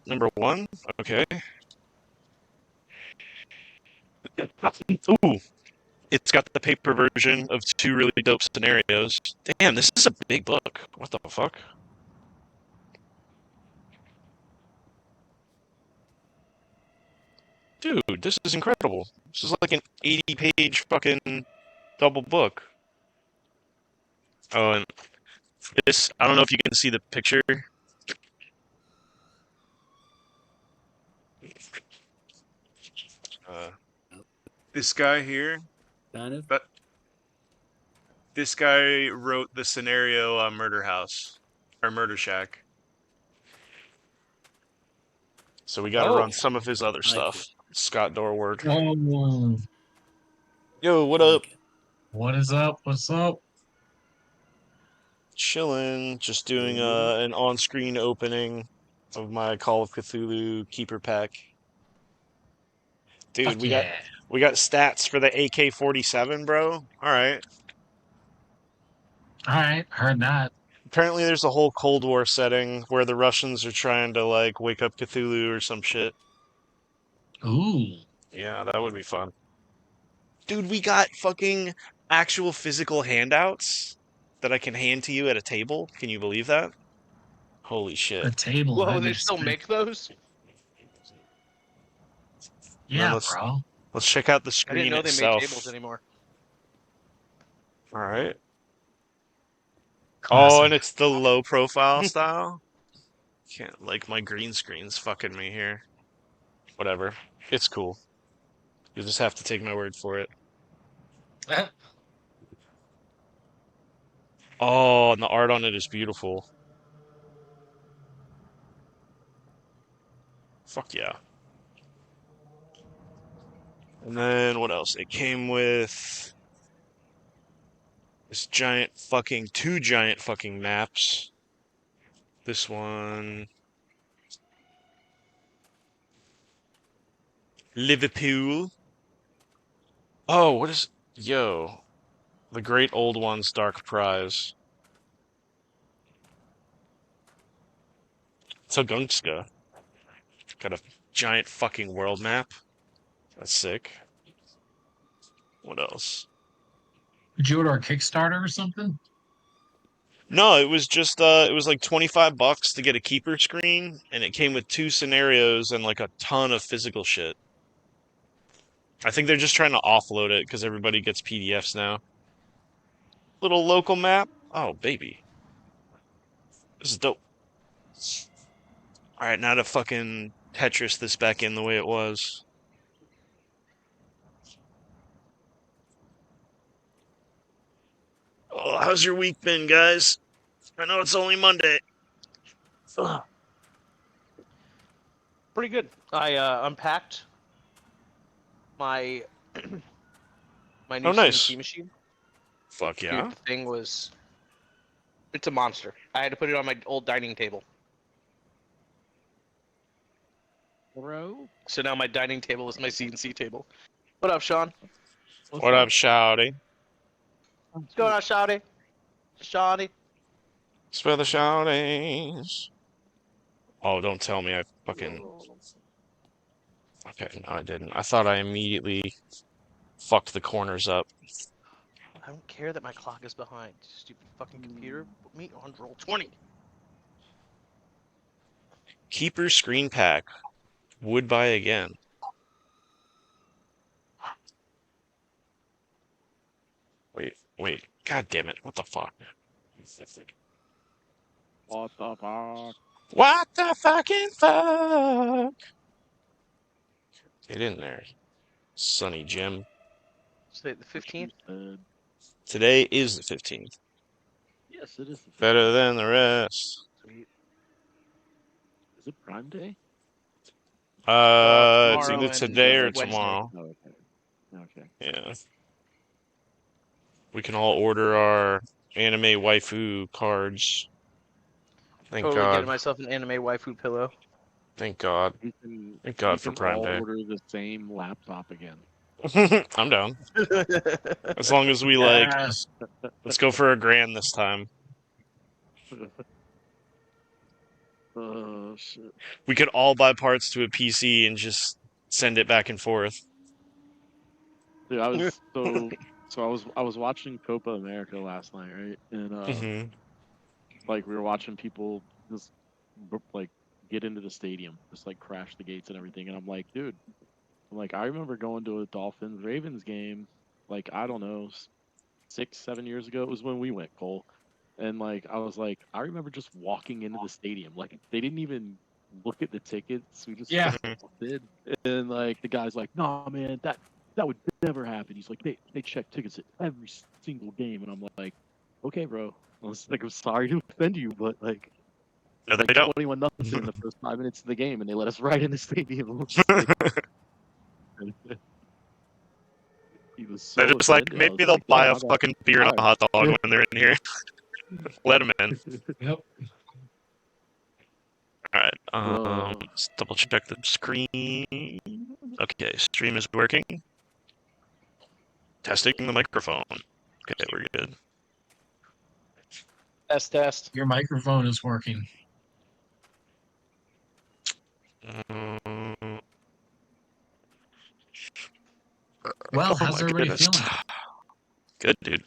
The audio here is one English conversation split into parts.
Number one. Okay. Ooh, it's got the paper version of two really dope scenarios. Damn, this is a big book. What the fuck? Dude, this is incredible. This is like an 80-page fucking double book. Oh, and this, I don't know if you can see the picture. Uh, this guy here, Kind of. but this guy wrote the scenario on Murder House, or Murder Shack. So we gotta run some of his other stuff. Scott Dorward. Oh, Yo, what up? what is up? What's up? Chilling, just doing an on-screen opening of my Call of Cthulhu Keeper pack. Dude, Fuck yeah. we got stats for the AK-47, bro. All right. All right, heard that. Apparently, there's a whole Cold War setting where the Russians are trying to like wake up Cthulhu or some shit. Ooh, Yeah, that would be fun. Dude, we got fucking actual physical handouts that I can hand to you at a table. Can you believe that? Holy a shit. table. Whoa, that'd they be still sick. make those? Yeah, let's bro. let's check out the I didn't screen know they made itself. tables anymore. All right. Classic. Oh, and it's the low profile style. Can't like my green screen's fucking me here. Whatever. It's cool. You'll just have to take my word for it. Oh, and the art on it is beautiful. Fuck yeah. And then what else? It came with this two giant fucking maps. This one. Liverpool. Oh, what is... Yo. The Great Old One's Dark Prize. Togungska. Got a giant fucking world map. That's sick. What else? Did you order a Kickstarter or something? No, it was just it was like $25 to get a keeper screen, and it came with two scenarios and like a ton of physical shit. I think they're just trying to offload it because everybody gets PDFs now. Little local map. Oh, baby. This is dope. Alright, now to fucking Tetris this back in the way it was. Oh, how's your week been, guys? I know it's only Monday. Ugh. Pretty good. I unpacked my my new nice. CNC machine. Fuck yeah. Dude, the thing was... It's a monster. I had to put it on my old dining table. Bro. So now my dining table is my CNC table. What up, Sean? What up, Shouty? What's going on, Shawty? Shawty? Spell the Shouties. Oh, don't tell me I fucking... Okay, no, I didn't. I thought I immediately fucked the corners up. I don't care that my clock is behind. Stupid fucking computer. Put me on roll 20. Keeper screen pack. Would buy again. Wait. God damn it. What the fuck? What the fuck? What the fucking fuck? Get in there, Sonny Jim. Say the 15th? Today is the 15th. Yes, it is. Better than the rest. Sweet. Is it Prime Day? It's either Tomorrow today or and Wednesday. tomorrow. Oh, okay. Okay. Yeah. We can all order our anime waifu cards. Thank Totally God. getting myself an anime waifu pillow. Thank God. Thank God for Prime Day. Order the same laptop again. I'm down. As long as we like, Yes. let's go for $1,000 this time. Oh shit. We could all buy parts to a PC and just send it back and forth. Dude, I was I was watching Copa America last night, right? And Hmm. like we were watching people just like get into the stadium, just like crash the gates and everything. And I'm like, dude, I'm like, I remember going to a Dolphins Ravens game, like I don't know, 6, 7 years ago. It was when we went, Cole. And like I was like, I remember just walking into the stadium. Like they didn't even look at the tickets. We just Yeah. did. And like the guy's like, "No, man, that would never happen." He's like, "They check tickets at every single game." And I'm like, "Okay, bro." I was like, "I'm sorry to offend you, but like No, it's they like don't. 21-0 in the first 5 minutes of the game, and they let us right in the stadium." It was like, he was They're so just like, offended. I was maybe they'll like, buy "Damn, a I got fucking beer and a hot dog when they're in here. Let them in. Yep. Alright, Uh, let's double check the screen. Okay, stream is working. Testing the microphone. Okay, we're good. Test. Your microphone is working. Mm, Well, oh how's my everybody goodness. feeling? Good, dude.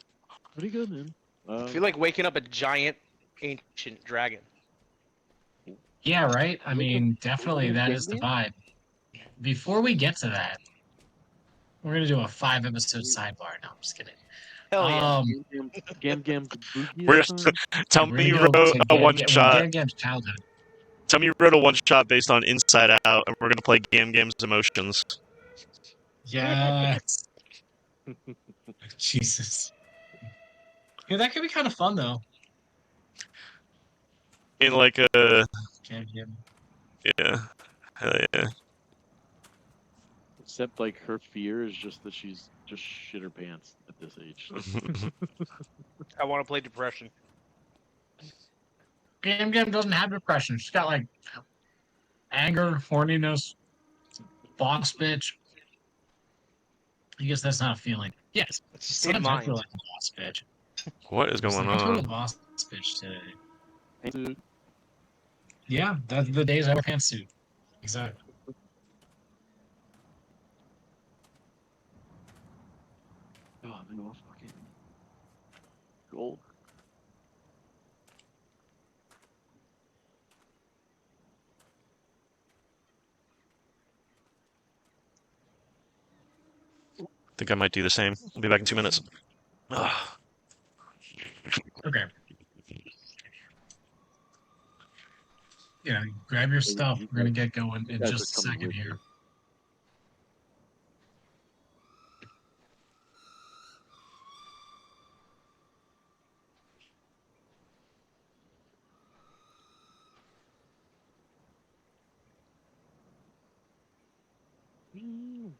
pretty good, man. I feel like waking up a giant ancient dragon. Yeah, right? I mean, definitely that Game is the Game? vibe. Before we get to that, we're gonna do a 5 episode sidebar. No, I'm just kidding. Hell yeah. Gam Gam's boogie We're or something? tell We're me gonna you go wrote to a one shot. Game's childhood. Tell me you wrote a one shot based on Inside Out, and we're gonna play Game's emotions. Yes. Jesus. Yeah, that could be kind of fun though. In like a Game. yeah, hell yeah. Except like her fear is just that she's just shit her pants at this age. I want to play Depression. Game doesn't have depression. She's got like anger, horniness, boss bitch. I guess that's not a feeling. Yes. It's a state of Sometimes I feel mind. like a boss bitch. What is It's going like, I feel a on? boss bitch today. Dude, Yeah, that's the days I wear pantsuit. Exactly. oh, no fucking gold. Think I might do the same. I'll be back in 2 minutes. Ugh. Okay. Yeah, grab your stuff. We're gonna get going in guys are just a coming second with here. me.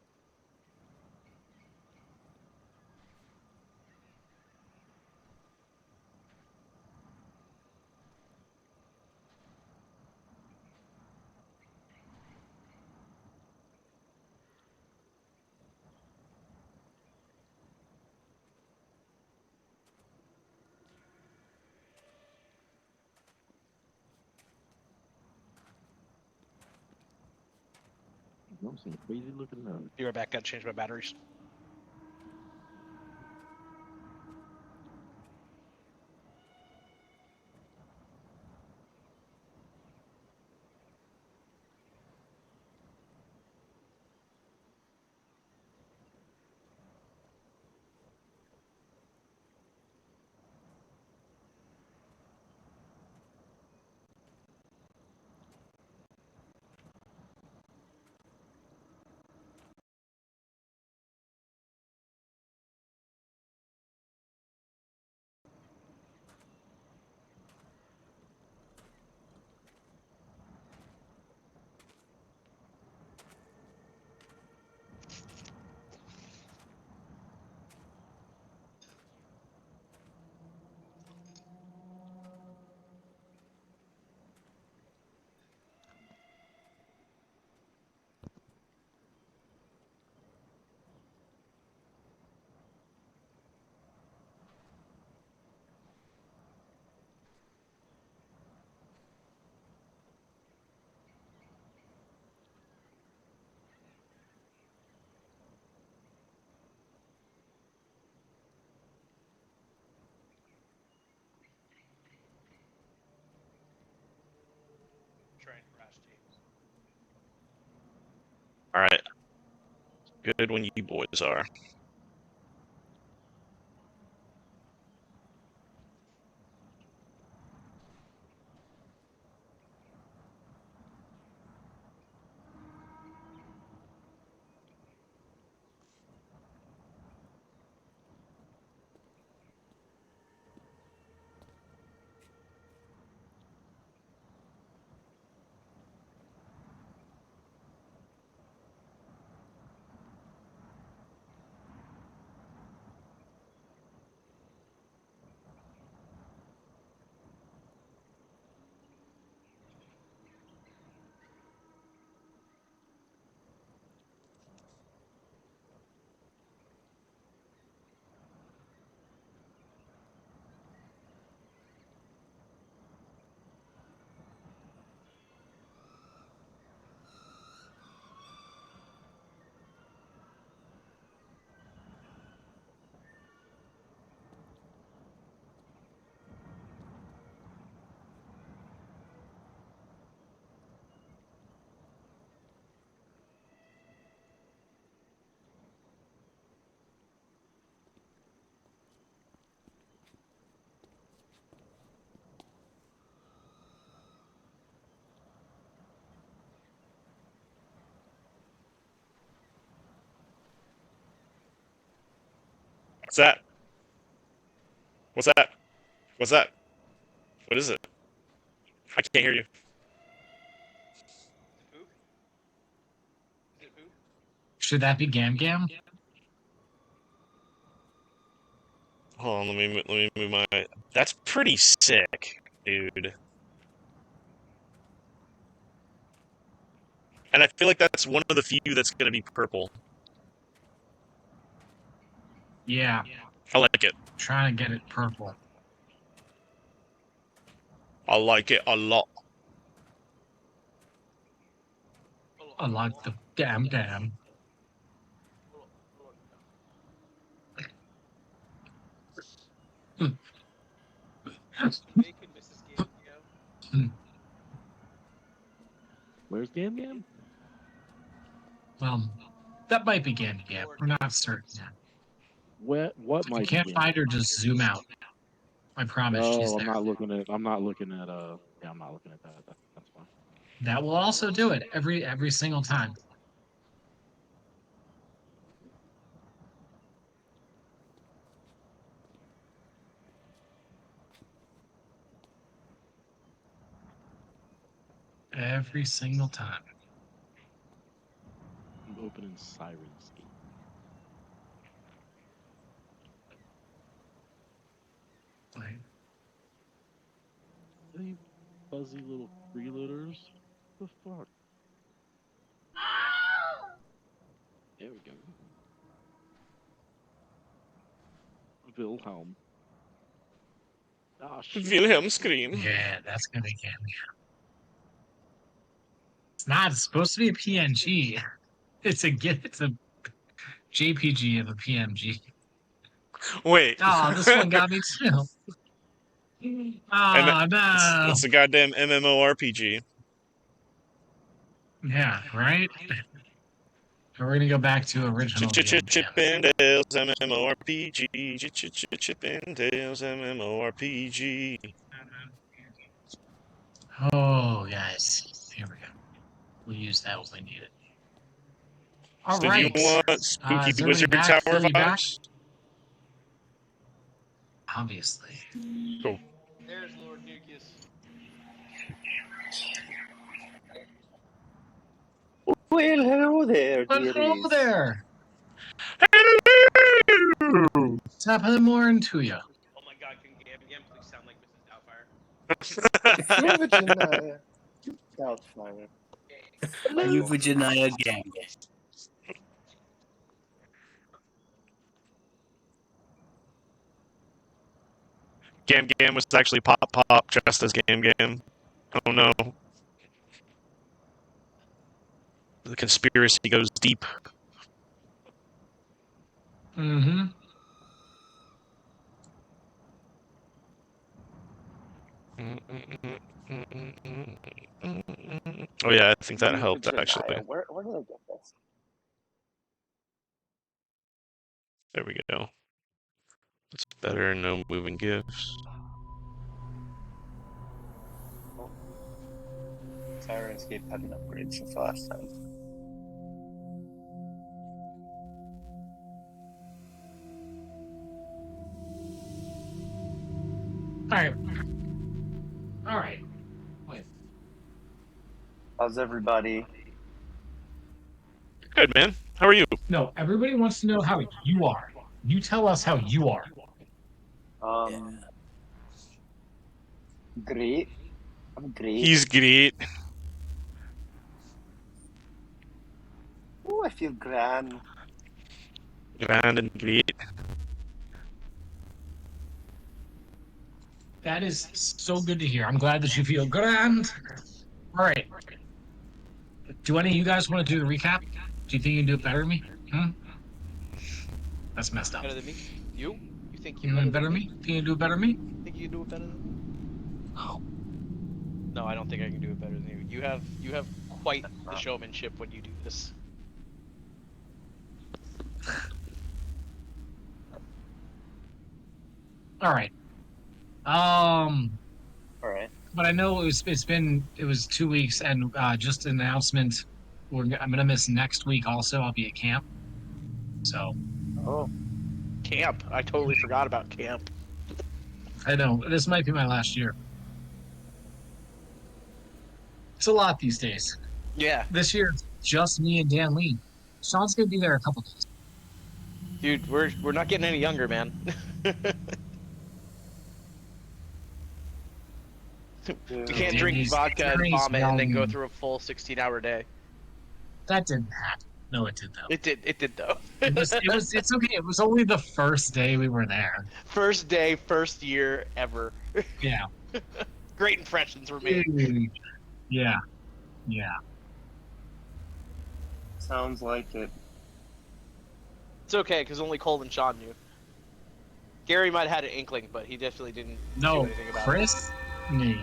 I'm seeing crazy looking now. Be right back. Gotta change my batteries. All right. Good when you boys are. What's that? What's that? What's that? What is it? I can't hear you. Poop? Is it poop? Should that be Gam Gam? Hold on, let me move my. That's pretty sick, dude. And I feel like that's one of the few that's gonna be purple. Yeah, I like it. trying to get it purple. I like it a lot. I like the Gam Gam. Bacon, Mrs. Gam Gam. Where's Gam Gam? Well, that might be Gam Gam. We're not certain yet. What If you might can't be find Gam her, just zoom out. I promise she's Oh, there. I'm not looking at. Yeah, I'm not looking at that. That's fine. That will also do it every single time. Every single time. I'm opening Siren's Gate. Right. Hey, fuzzy little freeloaders. The fuck? There we go. Wilhelm. Ah, shit. Wilhelm scream. Yeah, that's gonna be Gam Gam. It's not. It's supposed to be a PNG. It's a JPG of a PMG. Wait. Oh, this one got me too. And Oh no. it's a goddamn MMORPG. Yeah, right? We're gonna go back to original Gam Gam. Chippendales MMORPG. Chippendales MMORPG. Oh, guys. Here we go. We'll use that when we need it. All So do you right. want spooky Is everybody wizard back? tower Philly back? vibes? Obviously. Cool. There's Lord Nucleus. Well, hello there, But dearies. hello there. Top of the morning to you. Oh my god, can Gam Gam please sound like Mrs. Doubtfire? It's your Virginia Doubtfire. You Virginia gang. Gam Gam was actually Pop Pop dressed as Gam Gam. Oh no. The conspiracy goes deep. Mm-hmm. Oh yeah, I think that helped Virginia. actually. Where did I get this? There we go. It's better. No moving gifts. Sirenscape had an upgrade since last time. Alright. Alright. Wait. How's everybody? Good, man. How are you? No, everybody wants to know how you are. You tell us how you are. Great. I'm great. He's great. Oh, I feel grand. Grand and great. That is so good to hear. I'm glad that you feel grand. All right. Do any of you guys want to do the recap? Do you think you can do it better than me? That's messed up. Better than me? You? You think You you're doing it better better than me? Think you can do it better than me? Think you can do it better than me? Oh. No, I don't think I can do it better than you. You have quite the showmanship when you do this. All right. All right. But I know it was 2 weeks, and just an announcement. I'm gonna miss next week. Also, I'll be at camp. So Oh, Camp. I totally forgot about camp. I know this might be my last year. It's a lot these days. Yeah, This year, it's just me and Dan Lee. Sean's gonna be there a couple days. dude, we're not getting any younger, man. We can't drink He's vodka and very vomit and then go young. through a full 16-hour day. That didn't happen. No, it did though. It did though. It's okay. It was only the first day we were there. First day, first year ever. Yeah. Great impressions were made. Yeah. Yeah. sounds like it. It's okay, because only Cole and Sean knew. Gary might have had an inkling, but he definitely didn't do No, anything about it. Chris? No.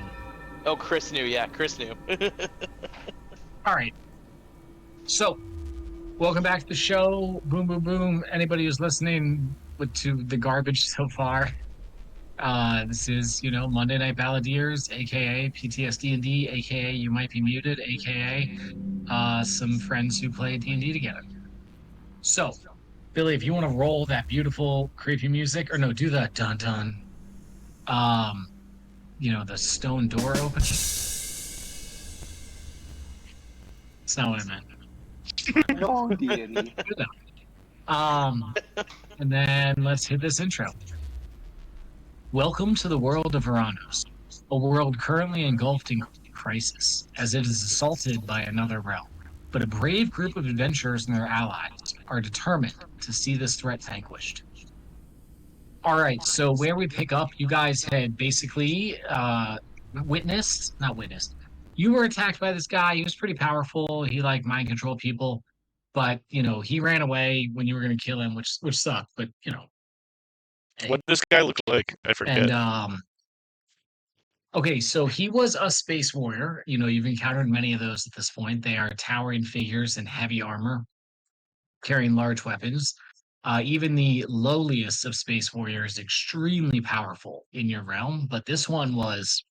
Oh, Chris knew. Yeah, Chris knew. All right. So, welcome back to the show. Boom, boom, boom. Anybody who's listening to the garbage so far, this is, Monday Night Balladeers, aka PTSD&D, aka You Might Be Muted, aka some friends who play D&D together. So, Billy, if you want to roll that beautiful, creepy music, or no, do the dun-dun, the stone door opening. That's not what I meant. No, dearie. And then let's hit this intro. Welcome to the world of Veranos, a world currently engulfed in crisis, as it is assaulted by another realm. But a brave group of adventurers and their allies are determined to see this threat vanquished. All right, so where we pick up, you guys had basically not witnessed. You were attacked by this guy. He was pretty powerful. He mind controlled people, but he ran away when you were going to kill him, which sucked. But hey. What does this guy look like? I forget. And okay, so he was a space warrior. You've encountered many of those at this point. They are towering figures in heavy armor, carrying large weapons. Even the lowliest of space warriors, extremely powerful in your realm. But this one was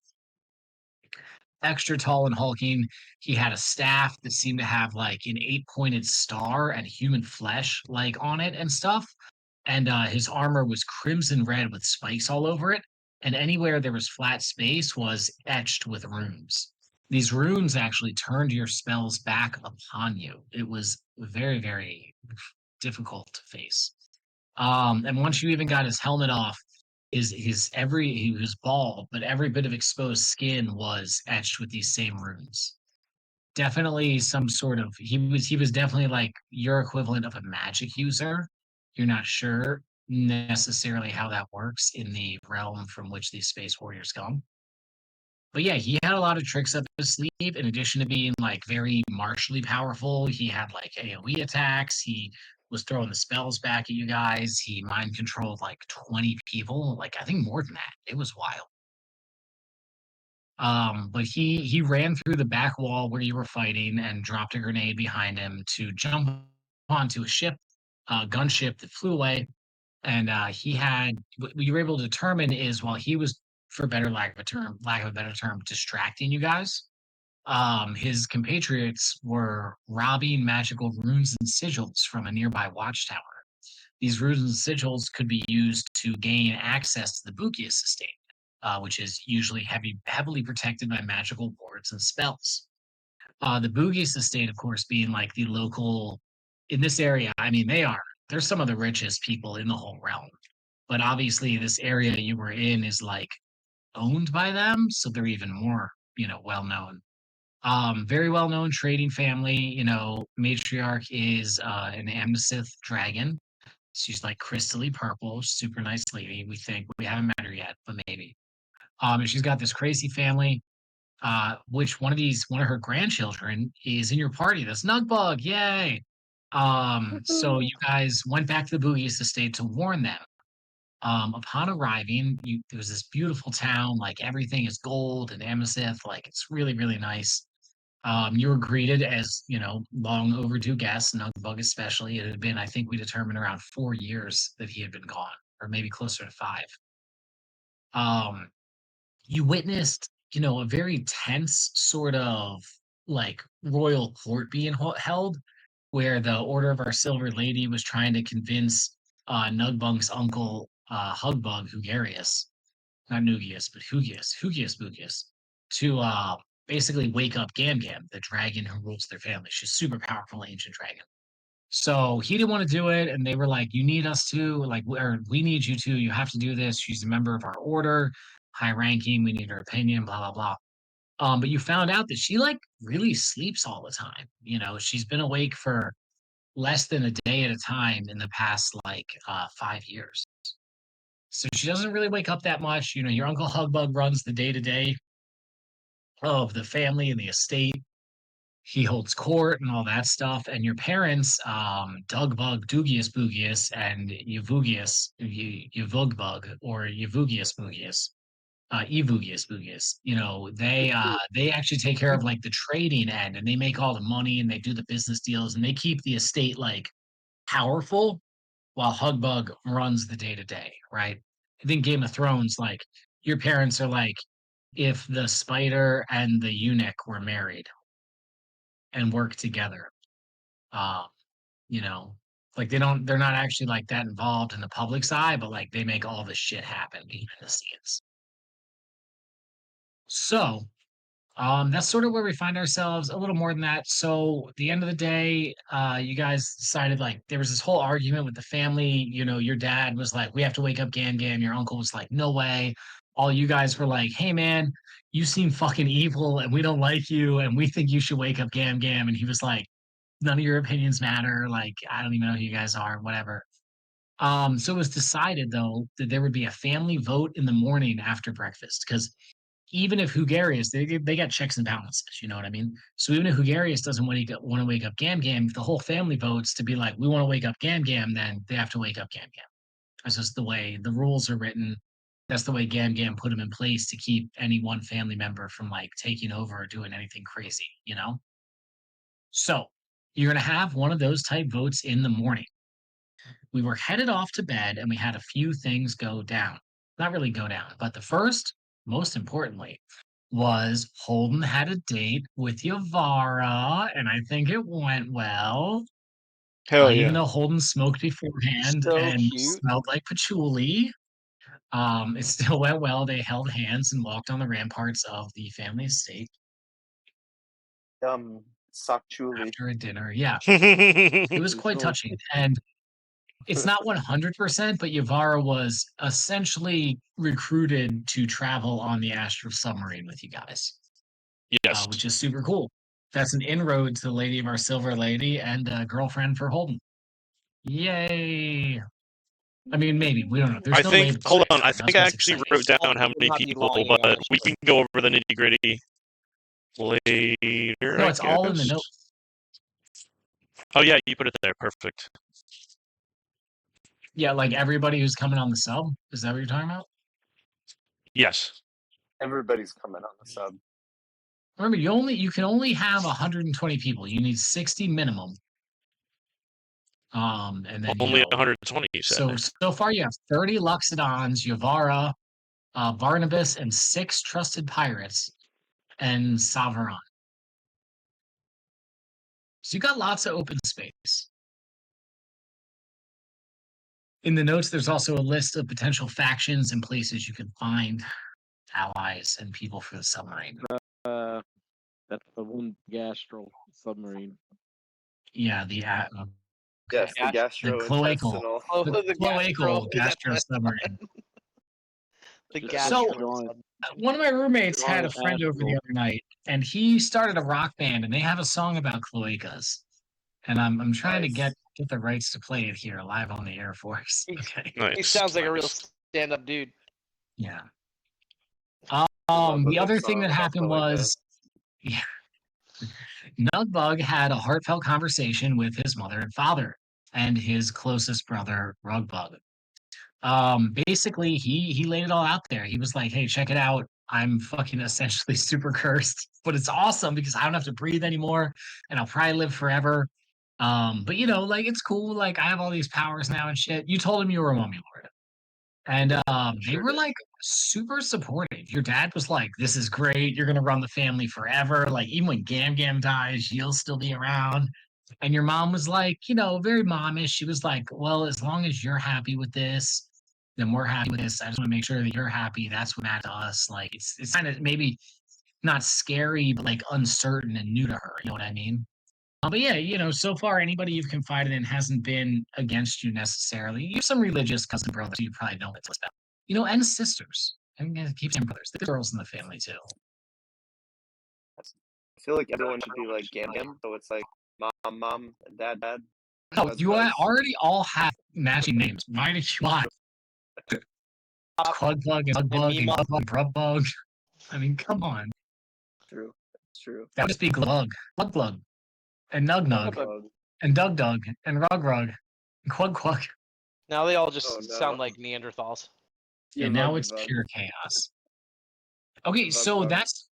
extra tall and hulking. He had a staff that seemed to have an 8-pointed star and human flesh on it and stuff. And his armor was crimson red with spikes all over it. And anywhere there was flat space was etched with runes. These runes actually turned your spells back upon you. It was very, very difficult to face. And once you even got his helmet off, he was bald, but every bit of exposed skin was etched with these same runes. Definitely some sort of he was definitely your equivalent of a magic user. You're not sure necessarily how that works in the realm from which these space warriors come. But yeah, he had a lot of tricks up his sleeve. In addition to being very martially powerful, he had AoE attacks. He was throwing the spells back at you guys. He mind controlled 20 people. I think more than that. It was wild. But he ran through the back wall where you were fighting and dropped a grenade behind him to jump onto a ship, gunship that flew away. and he had what you were able to determine is while he was, for better lack of a better term, distracting you guys. His compatriots were robbing magical runes and sigils from a nearby watchtower. These runes and sigils could be used to gain access to the Bukius estate, which is usually heavily protected by magical wards and spells. The Bukius estate, of course, being like the local in this area. I mean, they're some of the richest people in the whole realm. But obviously, this area you were in is like owned by them, so they're even more, well known. Very well known trading family. Matriarch is an Amethysth dragon. She's like crystally purple, super nice lady. We think we haven't met her yet, but maybe. And she's got this crazy family. Which one of her grandchildren is in your party. That's Nugbug, yay! So you guys went back to the Boogies estate to warn them. Upon arriving, there was this beautiful town, like everything is gold and amethyst, like it's really, really nice. You were greeted as, long overdue guests, Nugbug especially. It had been, I think we determined around 4 years that he had been gone, or maybe closer to 5. You witnessed, a very tense sort of like royal court being held, where the Order of Our Silver Lady was trying to convince Nugbug's uncle, Hugbug Hugarius, not Nugius, but Hugius Bugius, to basically wake up Gam Gam, the dragon who rules their family. She's super powerful ancient dragon. So he didn't want to do it, and they were like, "You need us to, like, or we need you to. You have to do this. She's a member of our order, high ranking. We need her opinion. Blah blah blah." But you found out that she like really sleeps all the time. She's been awake for less than a day at a time in the past like 5 years. So she doesn't really wake up that much. Your Uncle Hugbug runs the day to day of the family and the estate. He holds court and all that stuff. And your parents, Dugbug, Dugius Bugius, and Yavugbug, or Yavugius Bugius, Evugius Bugius, they actually take care of like the trading end, and they make all the money and they do the business deals and they keep the estate like powerful while Hugbug runs the day to day, right? I think Game of Thrones, like your parents are like if the spider and the eunuch were married and work together. Uh, you know, like they're not actually like that involved in the public side, but like they make all this shit happen behind the scenes. So, that's sort of where we find ourselves. A little more than that. So, the end of the day, you guys decided like there was this whole argument with the family. Your dad was like, "We have to wake up Gam Gam." Your uncle was like, "No way." All you guys were like, "Hey man, you seem fucking evil, and we don't like you, and we think you should wake up Gam Gam." And he was like, "None of your opinions matter. Like, I don't even know who you guys are, whatever." So it was decided though that there would be a family vote in the morning after breakfast because even if Hugarius, they got checks and balances, you know what I mean? So even if Hugarius doesn't want to wake up Gam Gam, if the whole family votes to be like, we want to wake up Gam Gam, then they have to wake up Gam Gam. That's just the way the rules are written. That's the way Gam Gam put them in place to keep any one family member from like taking over or doing anything crazy, So you're gonna have one of those type votes in the morning. We were headed off to bed and we had a few things go down. Not really go down, but the first, most importantly, was Holden had a date with Yavara, and I think it went well. Hell Even yeah. though Holden smoked beforehand So and cute. smelled like patchouli, it still went well. They held hands and walked on the ramparts of the family estate Sakchuli. after a dinner. Yeah, it was quite So- touching. And it's not 100%, but Yavara was essentially recruited to travel on the Astro submarine with you guys, Yes. which is super cool. That's an inroad to the Lady of Our Silver Lady and a girlfriend for Holden. Yay! I mean, maybe we don't know. There's I no think. label Hold right on. now. I That think was I what's actually exciting. wrote down Holden how would many not be people, lying, but we actually. can go over the nitty gritty later. No, I it's all in the guess. notes. Oh yeah, you put it there. Perfect. Yeah, like everybody who's coming on the sub. Is that what you're talking about? Yes. Everybody's coming on the sub. Remember, you can only have 120 people. You need 60 minimum. And then Only you know, 120, you said. so far you have 30 Loxodons, Yavara, Barnabas, and 6 trusted pirates, and Saveron. So you got lots of open space. In the notes, there's also a list of potential factions and places you can find allies and people for the submarine. That's the one Gastro submarine. Yeah, the Yes, the Gas- the cloacal, gastrointestinal. Oh, the the cloacal gastro- gastro submarine. The So- gastro. One of my roommates Drawing had a friend over the astral. other night, and he started a rock band, and they have a song about cloacas. And I'm trying to Nice. get the rights to play it here live on the Air Force. He- Okay. Nice. He sounds like a real nice. stand-up dude. Yeah. love a The good other thing song that about happened cloacas. was, yeah, Nugbug had a heartfelt conversation with his mother and father and his closest brother, Rugbug. Basically, he laid it all out there. He was like, "Hey, check it out. I'm fucking essentially super cursed, but it's awesome because I don't have to breathe anymore, and I'll probably live forever. But you know, like it's cool. Like I have all these powers now and shit." You told him you were a mummy lord. And they Sure were did. like super supportive. Your dad was like, "This is great. You're gonna run the family forever. Like even when Gam Gam dies, you'll still be around." And your mom was like, you know, very momish. She was like, "Well, as long as you're happy with this, then we're happy with this. I just want to make sure that you're happy. That's what matters to us." Like it's kind of maybe not scary, but like uncertain and new to her. You know what I mean? But yeah, you know, so far anybody you've confided in hasn't been against you necessarily. You have some religious cousin brothers you probably know what's about. You know, and sisters. And keep saying brothers. The girls in the family too. I feel like everyone should be like Gam Gam, so it's like mom, and dad. No, That's you nice. already all have matching names. Why did you lie? Quug Bug and Bug Bug and Mima. Bug Bug, Brub Bug. I mean, come on. True. It's true. That would just be Glug, Glug Glug, and Nug Nug, and Dug Dug, and Rug Rug, and Quug Quug. Now they all just Oh, no. sound like Neanderthals. And now it's pure chaos. Okay, so that's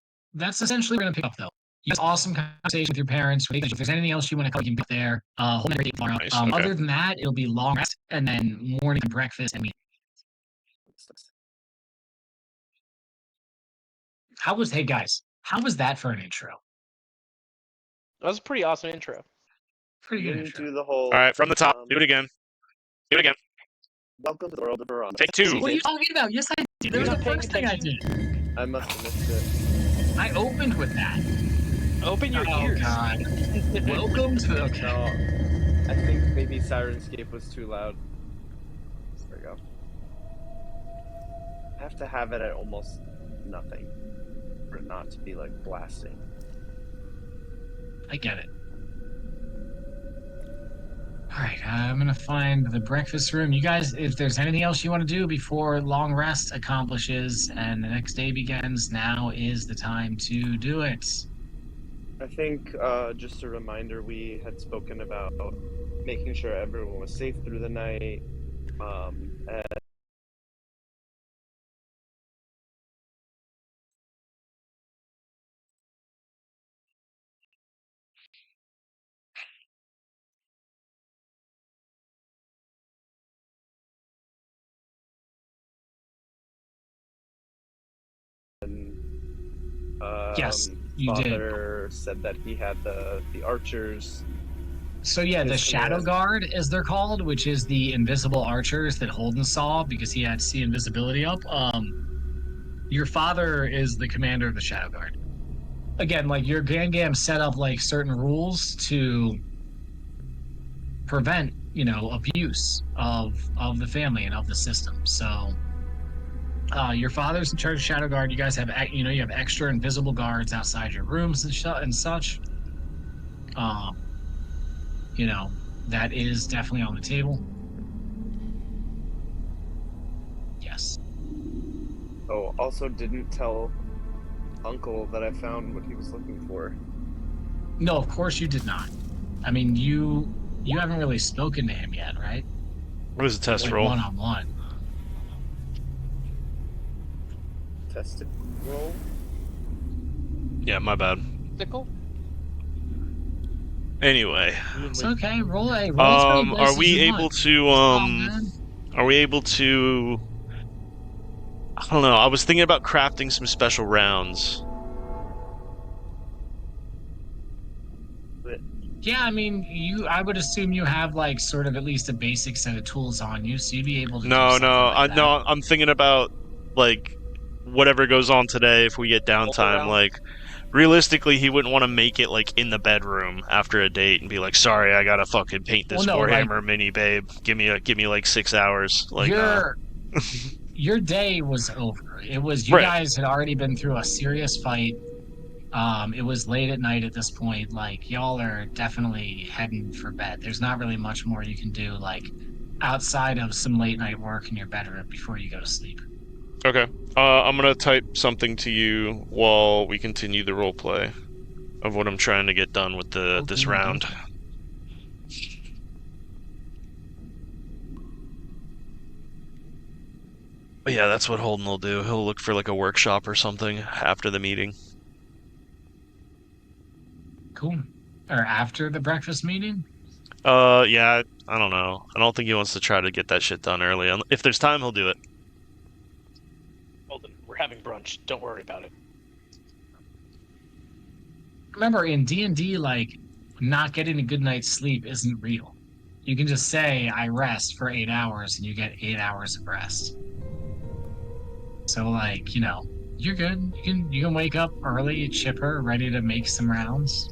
essentially what we're gonna pick up though. You had an awesome conversation with your parents. If there's anything else you want to cover, you can pick there. Whole night tomorrow. Nice, okay. Other than that, it'll be long rest and then morning and breakfast. And hey guys, how was that for an intro? That was a pretty awesome intro. Pretty You good didn't intro. do the whole. All right, from the top. Do it again. Do it again. Welcome to the world of Piranha. Take 2. What are you talking about? Yes, I did. That was You're the not first paying thing I did. I must have missed it. I opened with that. Open your Oh ears. God! Welcome to the. No, I think maybe Sirenscape was too loud. There we go. I have to have it at almost nothing for it not to be like blasting. I get it. All right, I'm gonna find the breakfast room. You guys, if there's anything else you want to do before long rest accomplishes and the next day begins, now is the time to do it. I think just a reminder, we had spoken about making sure everyone was safe through the night. And Yes, you did. Father said that he had the archers. So yeah, the His Shadow command. Guard, as they're called, which is the invisible archers that Holden saw because he had to see invisibility up. Your father is the commander of the Shadow Guard. Again, like your Gangam set up like certain rules to prevent, you know, abuse of the family and of the system. So your father's in charge of Shadow Guard. You guys have, you know, you have extra invisible guards outside your rooms and such. You know, that is definitely on the table. Yes. Oh, also didn't tell Uncle that I found what he was looking for. No, of course you did not. I mean, you haven't really spoken to him yet, right? What is the test Like roll? one-on-one. Tested roll? Yeah, my bad. Sickle? Anyway, It's okay. Roll as many dice are as we you able want. to Oh, man. are we able to? I don't know. I was thinking about crafting some special rounds. Yeah, I mean, I would assume you have like sort of at least a basic set of tools on you, so you'd be able to do something like that. No. I'm thinking about like whatever goes on today. If we get downtime, round? like realistically, he wouldn't want to make it like in the bedroom after a date and be like, "Sorry, I gotta fucking paint this Well, no, like- Warhammer mini, babe. Give me like 6 hours." Like, Your day was over. It was you Right. guys had already been through a serious fight. It was late at night at this point. Like y'all are definitely heading for bed. There's not really much more you can do, like outside of some late night work in your bedroom before you go to sleep. okay. I'm gonna type something to you while we continue the role play of what I'm trying to get done with this Okay, round. okay. But yeah, that's what Holden will do. He'll look for like a workshop or something after the meeting. Cool. Or after the breakfast meeting? Yeah, I don't know. I don't think he wants to try to get that shit done early. If there's time, he'll do it. Well, then we're having brunch. Don't worry about it. Remember, in D&D, like, not getting a good night's sleep isn't real. You can just say, I rest for 8 hours, and you get 8 hours of rest. So, like, you're good. You can wake up early, chipper, ready to make some rounds.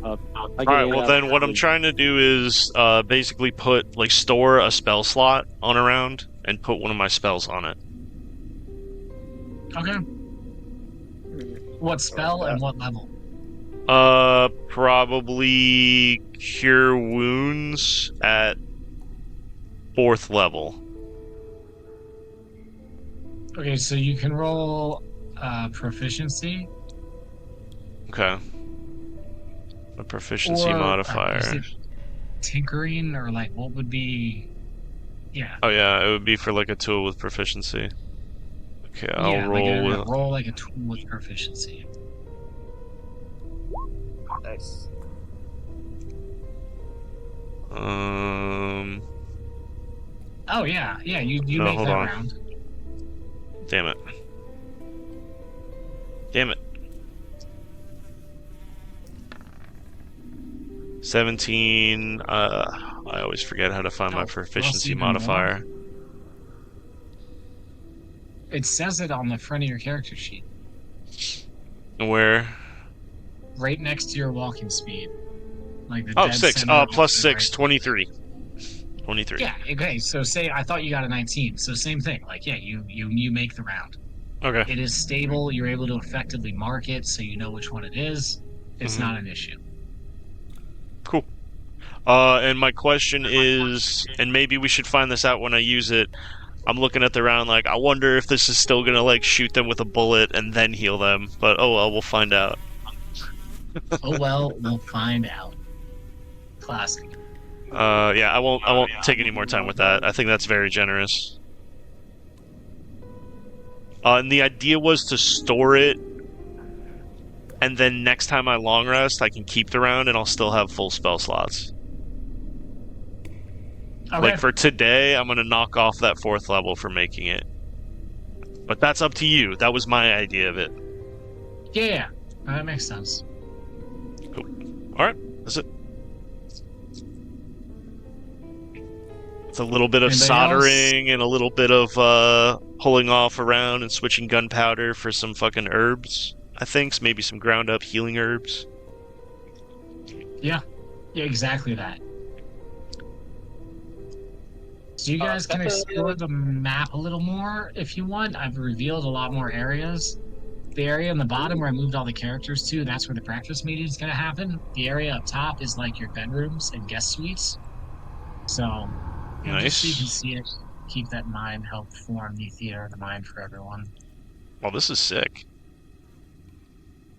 I All get right. 8 Well, hours then what I'm sleep. trying to do is basically store a spell slot on a round and put one of my spells on it. Okay. What spell and what level? Probably cure wounds at 4th level. Okay, so you can roll proficiency. Okay. A proficiency Or, modifier. is it tinkering, or like what would be? Yeah. Oh yeah, it would be for like a tool with proficiency. Okay, I'll Yeah, roll like with. roll like a tool with proficiency. Nice. Oh yeah, you No, make hold that on. round. Damn it. Damn it. 17. I always forget how to find my Oh, proficiency even more? modifier. It says it on the front of your character sheet, Where? right next to your walking speed. Like the Oh, dead 6. center Plus of the 6, right. 23. 23. Yeah. Okay. So say I thought you got a 19. So same thing. Like yeah, you make the round. Okay. It is stable. You're able to effectively mark it, so you know which one it is. It's Mhm. not an issue. Cool. And my question is, and maybe we should find this out when I use it. I'm looking at the round like, I wonder if this is still gonna like shoot them with a bullet and then heal them. But oh well, we'll find out. Oh well, we'll find out. Classic. Yeah, I won't take any more time with that. I think that's very generous. And the idea was to store it, and then next time I long rest, I can keep the round and I'll still have full spell slots. Okay. Like for today, I'm gonna knock off that 4th level for making it. But that's up to you. That was my idea of it. Yeah, that makes sense. Alright, that's it. It's a little bit of Anybody soldering and a little bit of pulling off around and switching gunpowder for some fucking herbs, I think. Maybe some ground up healing herbs. Yeah, exactly that. So you guys can explore the map a little more if you want. I've revealed a lot more areas. The area in the bottom where I moved all the characters to, that's where the breakfast meeting is going to happen. The area up top is like your bedrooms and guest suites. So, just so you can Nice. see it, keep that in mind, help form the theater of the mind for everyone. Well, this is sick.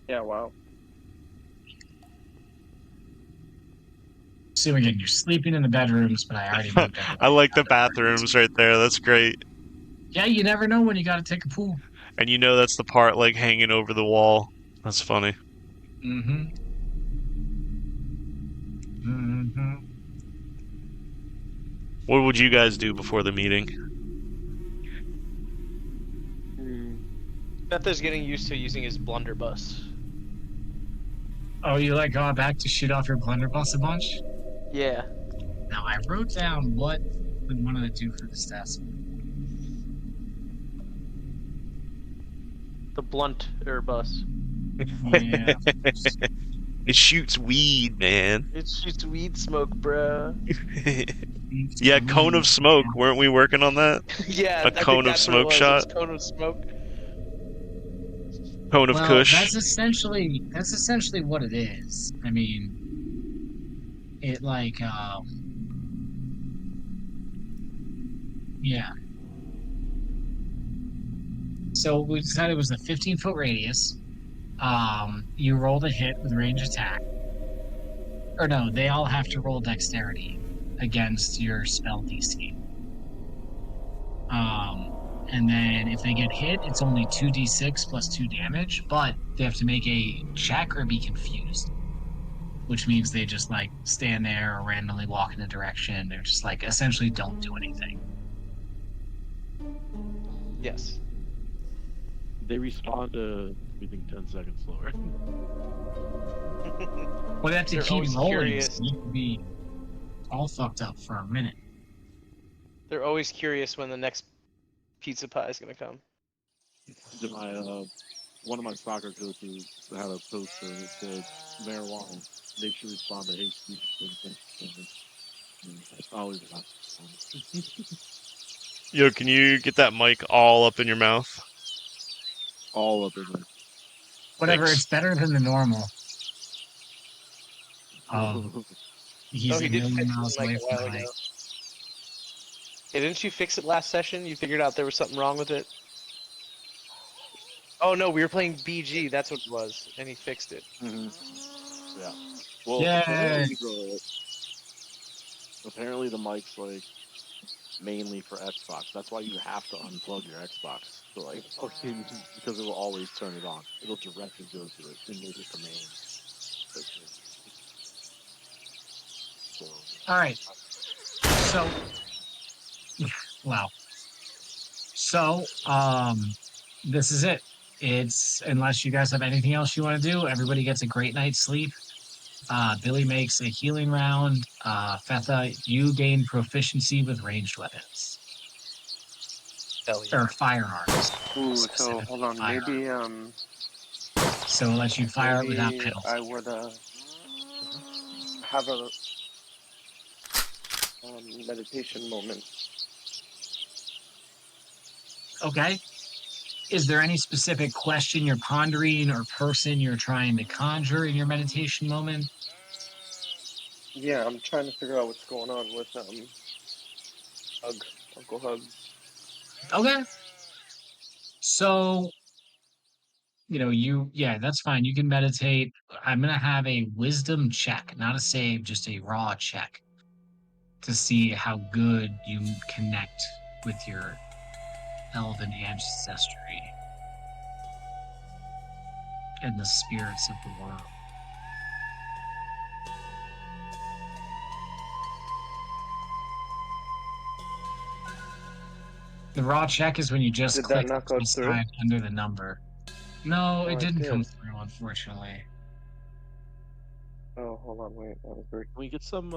Yeah, wow. So again, you're sleeping in the bedrooms, but I already moved everybody I like the out of the bedrooms. bathrooms right there. That's great. Yeah, you never know when you got to take a pool. And you know that's the part like hanging over the wall. That's funny. Mm-hmm. Mm-hmm. What would you guys do before the meeting? Hmm. Beth's getting used to using his blunderbuss. Oh, you like going back to shoot off your blunderbuss a bunch? Yeah. Now I wrote down what we wanted to do for the stats. The blunt or bus. Yeah. It shoots weed, man. It shoots weed smoke, bruh. Yeah, cone of smoke. Weren't we working on that? Yeah, A I think cone of that's what it smoke was. It shot? was cone of smoke. Cone of Well, Kush. that's essentially what it is. I mean, it like yeah. So we decided it was a 15-foot radius. You rolled a hit with range attack. Or no, they all have to roll dexterity against your spell DC. And then if they get hit, it's only 2d6 plus 2 damage, but they have to make a check or be confused. Which means they just like stand there or randomly walk in a direction. They're just like essentially don't do anything. Yes. They respond to everything 10 seconds slower. Well, they have to They're keep always rolling. curious. So you can be all fucked up for a minute. They're always curious when the next pizza pie is gonna come. My one of my soccer coaches had a poster that said marijuana. They should respond to hate speech. That's always about Yo, can you get that mic all up in your mouth? all up in there. Whatever, Thanks. it's better than the normal. He's He a did million fix miles it like away a from while the mic. ago. Hey, didn't you fix it last session? You figured out there was something wrong with it? Oh no, we were playing BG, that's what it was, and he fixed it. Yeah. Well, Yay. apparently the mic's like mainly for Xbox. That's why you have to unplug your Xbox. So like, because it will always turn it on. It'll directly go to it and make it the main. So, All right. So, wow. So, this is it. It's unless you guys have anything else you want to do, everybody gets a great night's sleep. Billy makes a healing round. Fetha, you gain proficiency with ranged weapons Hell yeah. or firearms. Ooh, so Specifically hold on, firearms. maybe So it lets you fire it without maybe penalty. I would have a meditation moment. Okay. Is there any specific question you're pondering or person you're trying to conjure in your meditation moment? Yeah, I'm trying to figure out what's going on with Uncle Hug. Okay. So, yeah, that's fine. You can meditate. I'm going to have a wisdom check, not a save, just a raw check to see how good you connect with your elven ancestry and the spirits of the world. The raw check is when you just Did that click not the go plus through? sign under the number. No, Oh, it it didn't come did. through, unfortunately. Oh, hold on, wait, that was weird. can we get some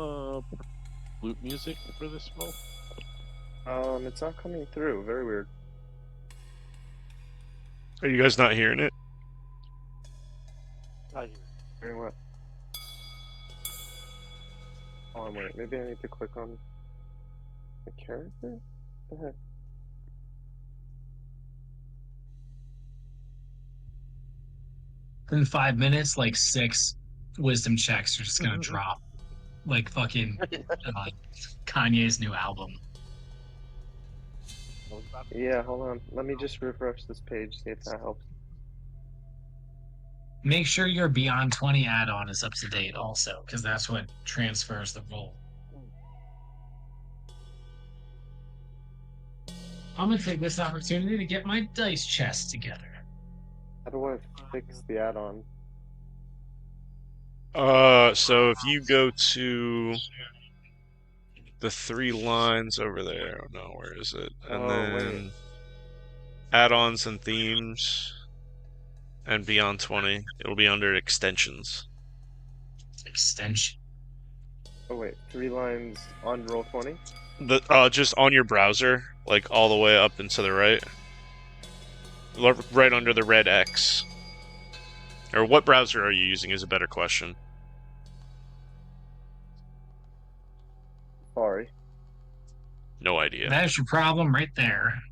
flute music for this spell? It's not coming through. Very weird. Are you guys not hearing it? Very what? Oh, wait, maybe I need to click on the character? What the heck? In 5 minutes, like 6 wisdom checks are just gonna drop, like fucking Kanye's new album. Yeah, hold on. Let me just refresh this page, see if that helps. Make sure your Beyond 20 add-on is up to date, also, because that's what transfers the roll. I'm gonna take this opportunity to get my dice chest together. How do I fix the add-on? So if you go to the 3 lines over there, oh no, where is it? And Oh, then wait. add-ons and themes, and beyond 20, it'll be under extensions. Extension. Oh wait, 3 lines on Roll20? Just on your browser, like all the way up and to the right. Right under the red X. Or what browser are you using is a better question. Sorry. No idea. That's your problem right there.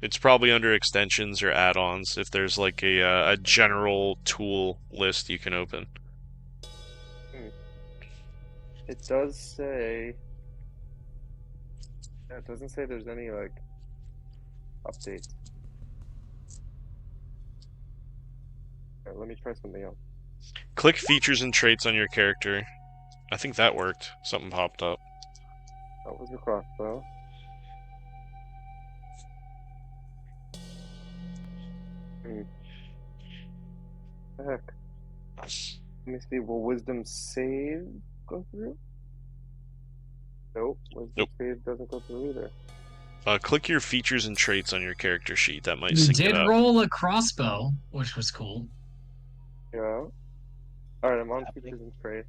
It's probably under extensions or add-ons if there's like a general tool list you can open. It does say... Yeah, it doesn't say there's any, like, updates. Alright, let me try something else. Click features and traits on your character. I think that worked. Something popped up. That was the crossbow. The heck? Let me see, will wisdom save go through? Nope, wisdom Nope. save doesn't go through either. Click your features and traits on your character sheet. That might You sync it did up. roll a crossbow, which was cool. Yeah. Alright, I'm on Happening. features and traits.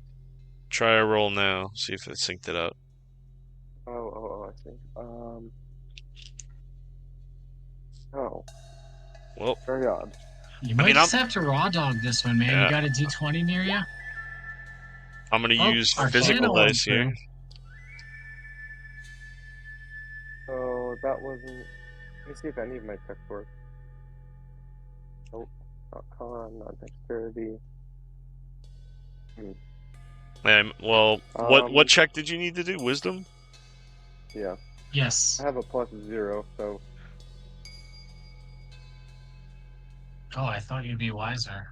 Try a roll now. See if it synced it up. Oh, I see. Oh, Well, very odd. You might mean, just have to raw dog this one, man. Yeah. You got a D20 near you? I'm gonna Oh, use our physical channel went dice here. through. So that wasn't. Let me see if any of my checks work. Nope, not con, not dexterity. Well, what Um, check did you need to do? Wisdom? Yeah, Yes. I have a +0, so Oh, I thought you'd be wiser.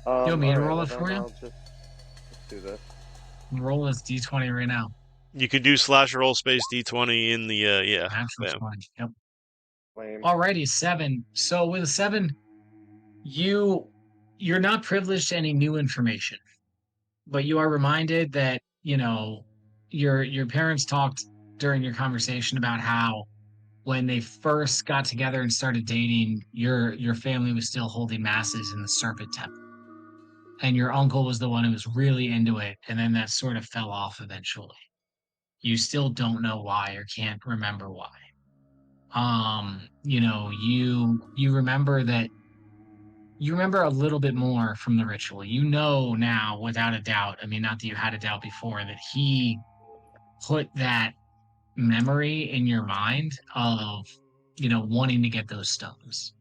You want me to alright, roll well it for then you? I'll just do this. Roll this D20 right now. You could do /roll space d20 in the yeah. Natural bam. 20. Yep. Lame. Alrighty, 7. So with a 7, you're not privileged to any new information, but you are reminded that your parents talked during your conversation about how when they first got together and started dating, your family was still holding masses in the Serpent Temple, and your uncle was the one who was really into it, and then that sort of fell off eventually. You still don't know why or can't remember why. You remember that you remember a little bit more from the ritual. You know now without a doubt, I mean, not that you had a doubt before, that he put that memory in your mind of, wanting to get those stones.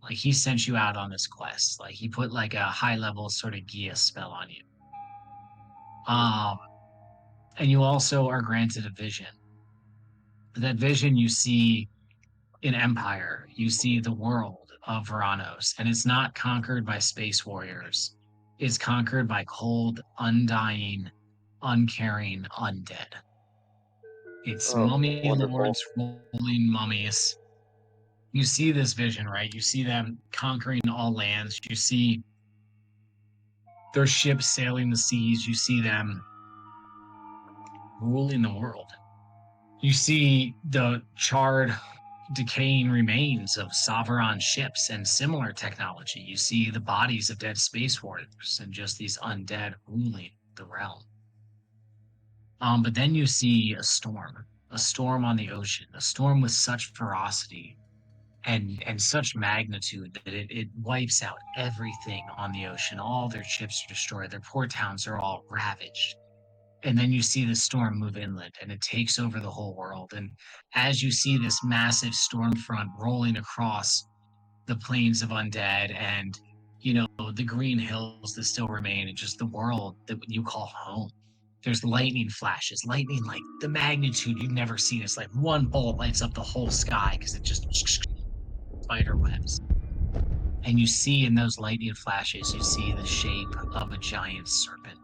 Like he sent you out on this quest. Like he put like a high level sort of Gia spell on you. And you also are granted a vision. That vision you see in Empire, you see the world of Veranos, and it's not conquered by space warriors. It's conquered by cold, undying, uncaring undead. It's Oh, mummy wonderful. lords rolling mummies. You see this vision, right? You see them conquering all lands. You see their ships sailing the seas. You see them ruling the world. You see the charred, decaying remains of Sovereign ships and similar technology. You see the bodies of dead space warriors and just these undead ruling the realm. But then you see a storm on the ocean, a storm with such ferocity and such magnitude that it wipes out everything on the ocean. All their ships are destroyed. Their port towns are all ravaged. And then you see the storm move inland and it takes over the whole world. And as you see this massive storm front rolling across the plains of undead and, the green hills that still remain and just the world that you call home, there's lightning flashes, lightning like the magnitude you've never seen. It's like one bolt lights up the whole sky because it just spider webs. and you see in those lightning flashes, you see the shape of a giant serpent.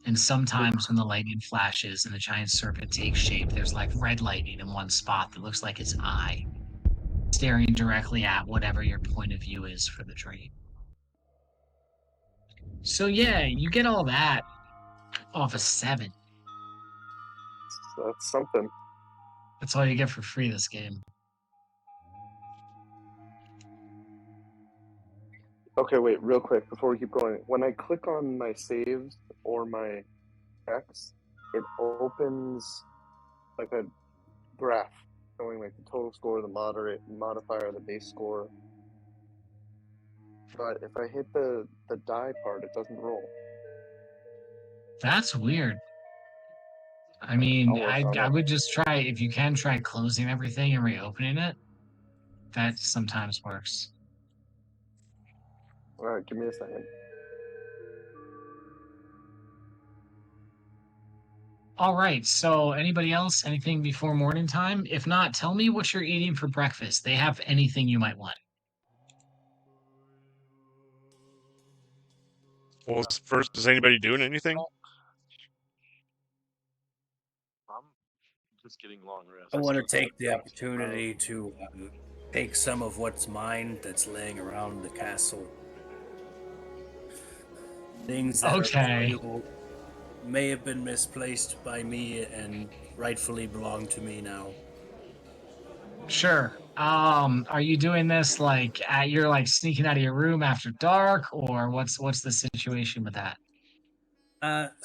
And sometimes when the lightning flashes and the giant serpent takes shape, there's like red lightning in one spot that looks like its eye, staring directly at whatever your point of view is for the dream. So yeah, you get all that off a 7. So that's something. That's all you get for free this game. Okay, wait, real quick before we keep going. When I click on my saves or my X, it opens like a graph showing like the total score, the moderate modifier, the base score. But if I hit the die part, it doesn't roll. That's weird. I mean, I'll work on I it. would just try, if you can, try closing everything and reopening it. That sometimes works. All right, give me a second. All right, so anybody else, anything before morning time? If not, tell me what you're eating for breakfast. They have anything you might want. Well, first, is anybody doing anything? I'm just getting long rest. I want to take the opportunity to take some of what's mine that's laying around the castle. Things that are Okay. valuable may have been misplaced by me and rightfully belong to me now. Sure. Are you doing this like you're like sneaking out of your room after dark, or what's the situation with that?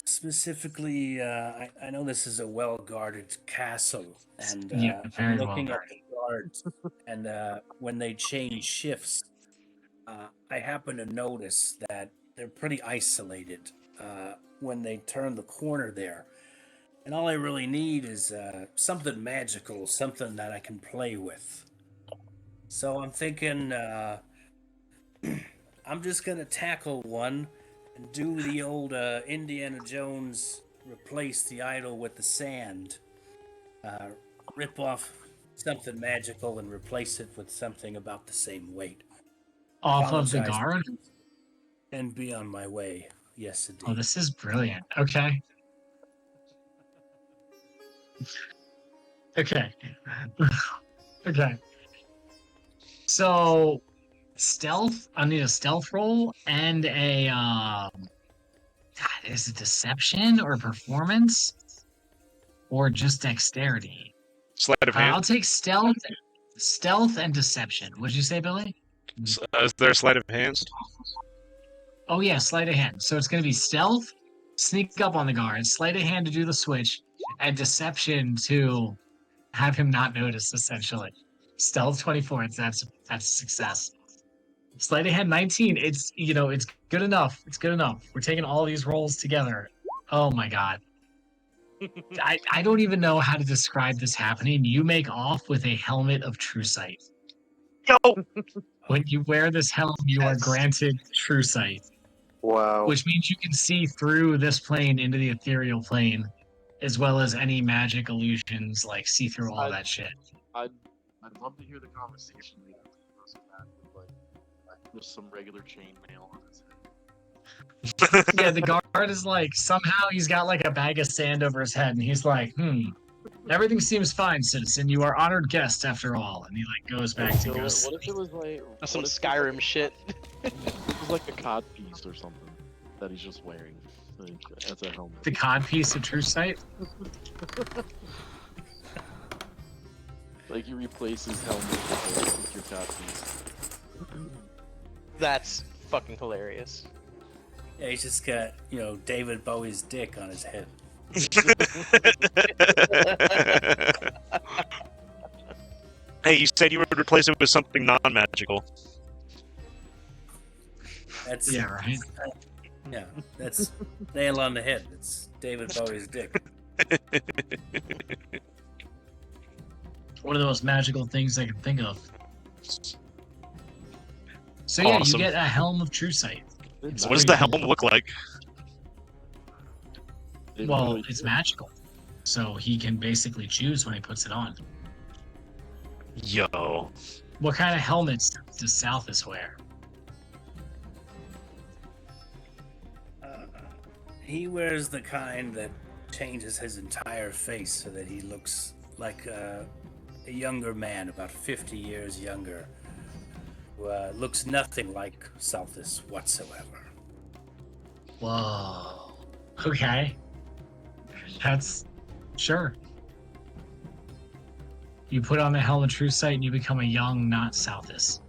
Specifically, I know this is a well-guarded castle, and Yeah, very I'm well looking at guarded. the guards, and when they change shifts, I happen to notice that they're pretty isolated when they turn the corner there. And all I really need is something magical, something that I can play with. So I'm thinking I'm just going to tackle one and do the old Indiana Jones replace the idol with the sand. Rip off something magical and replace it with something about the same weight. Off of the Apologize guard? and be on my way. Yes, indeed. Oh, this is brilliant. Okay. Okay. Okay. So stealth, I need a stealth roll and a is it deception or performance? Or just dexterity? Sleight of hand. I'll take stealth and deception. What'd you say, Billy? Is there a sleight of hands? Oh yeah, sleight of hand. So it's gonna be stealth, sneak up on the guard, sleight of hand to do the switch, and deception to have him not notice, essentially. Stealth 24, that's a success. Sleight of hand 19, it's it's good enough. It's good enough. We're taking all these rolls together. Oh my god. I don't even know how to describe this happening. You make off with a helmet of true sight. Yo! When you wear this helm, you are granted true sight, Wow. which means you can see through this plane into the ethereal plane, as well as any magic illusions, like see through all that shit. I'd love to hear the conversation later with that, like just some regular chainmail on his head. Yeah, the guard is like, somehow he's got like a bag of sand over his head, and he's like, everything seems fine, citizen. You are honored guests after all. And he like goes back to go So what if it was like That's some what if Skyrim shit. it was like a cod piece or something that he's just wearing like, as a helmet? the cod piece of true sight. Like he replaces helmet with your cod piece. That's fucking hilarious. Yeah, he's just got, David Bowie's dick on his head. Hey, you said you would replace it with something non-magical. That's Yeah, right. Yeah, that's nail on the head. It's David Bowie's dick. One of the most magical things I can think of. So yeah, Awesome. you get a helm of true sight. What does the helm look like? Well, it's magical, so he can basically choose when he puts it on. Yo. What kind of helmets does Southus wear? He wears the kind that changes his entire face so that he looks like a younger man, about 50 years younger, who looks nothing like Southus whatsoever. Whoa. Okay. That's sure. You put on the helmet true sight and you become a young, not Southus.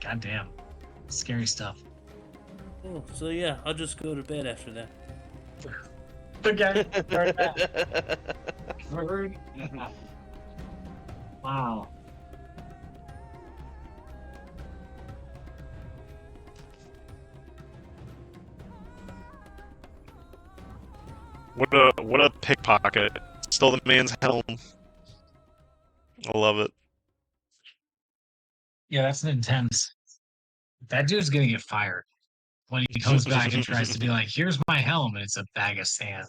Goddamn. Scary stuff. Oh, so yeah, I'll just go to bed after that. Okay. Heard. Wow. What a pickpocket. Stole the man's helm. I love it. Yeah, that's an intense. That dude's gonna get fired when he comes back and tries to be like, "Here's my helm," and it's a bag of sand.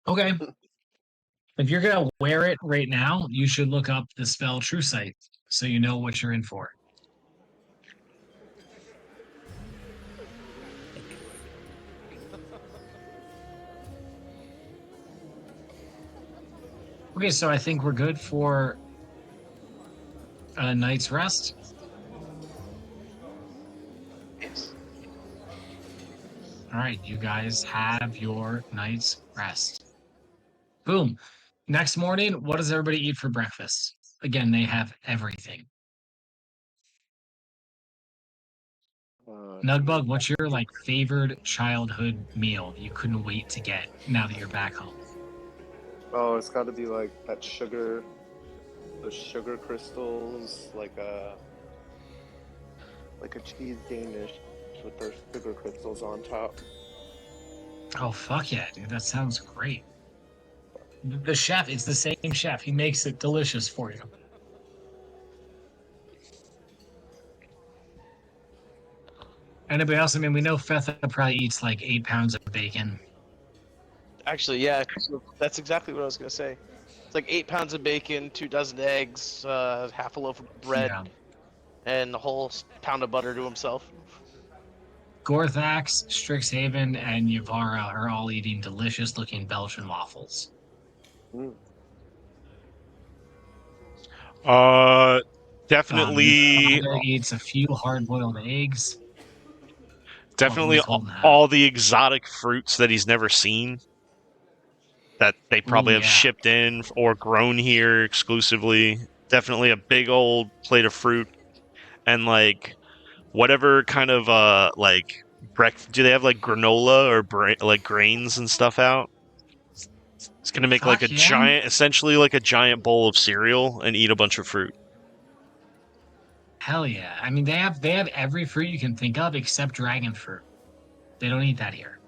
Okay. If you're gonna wear it right now, you should look up the spell True Sight so you know what you're in for. Okay, so I think we're good for a night's rest. Yes. All right, you guys have your night's rest. Boom. Next morning, what does everybody eat for breakfast? Again, they have everything. Nugbug, what's your like favored childhood meal you couldn't wait to get now that you're back home? Oh, it's got to be like that sugar, the sugar crystals, like a cheese Danish with those sugar crystals on top. Oh, fuck yeah, dude. That sounds great. The chef, it's the same chef. He makes it delicious for you. Anybody else? I mean, we know Fetha probably eats like 8 pounds of bacon. Actually, yeah, that's exactly what I was gonna say. It's like 8 pounds of bacon, 2 dozen eggs, half a loaf of bread, Yeah. and a whole pound of butter to himself. Gorthax, Strixhaven, and Yavara are all eating delicious looking Belgian waffles. Definitely, Father eats a few hard-boiled eggs. definitely Miss Holden has. all the exotic fruits that he's never seen. That they probably Ooh, have yeah. shipped in or grown here exclusively. Definitely a big old plate of fruit, and like whatever kind of like breakfast. Do they have like granola or like grains and stuff out? It's gonna make like a Fuck yeah. giant, essentially like a giant bowl of cereal and eat a bunch of fruit. Hell yeah. I mean, they have every fruit you can think of except dragon fruit. They don't eat that here.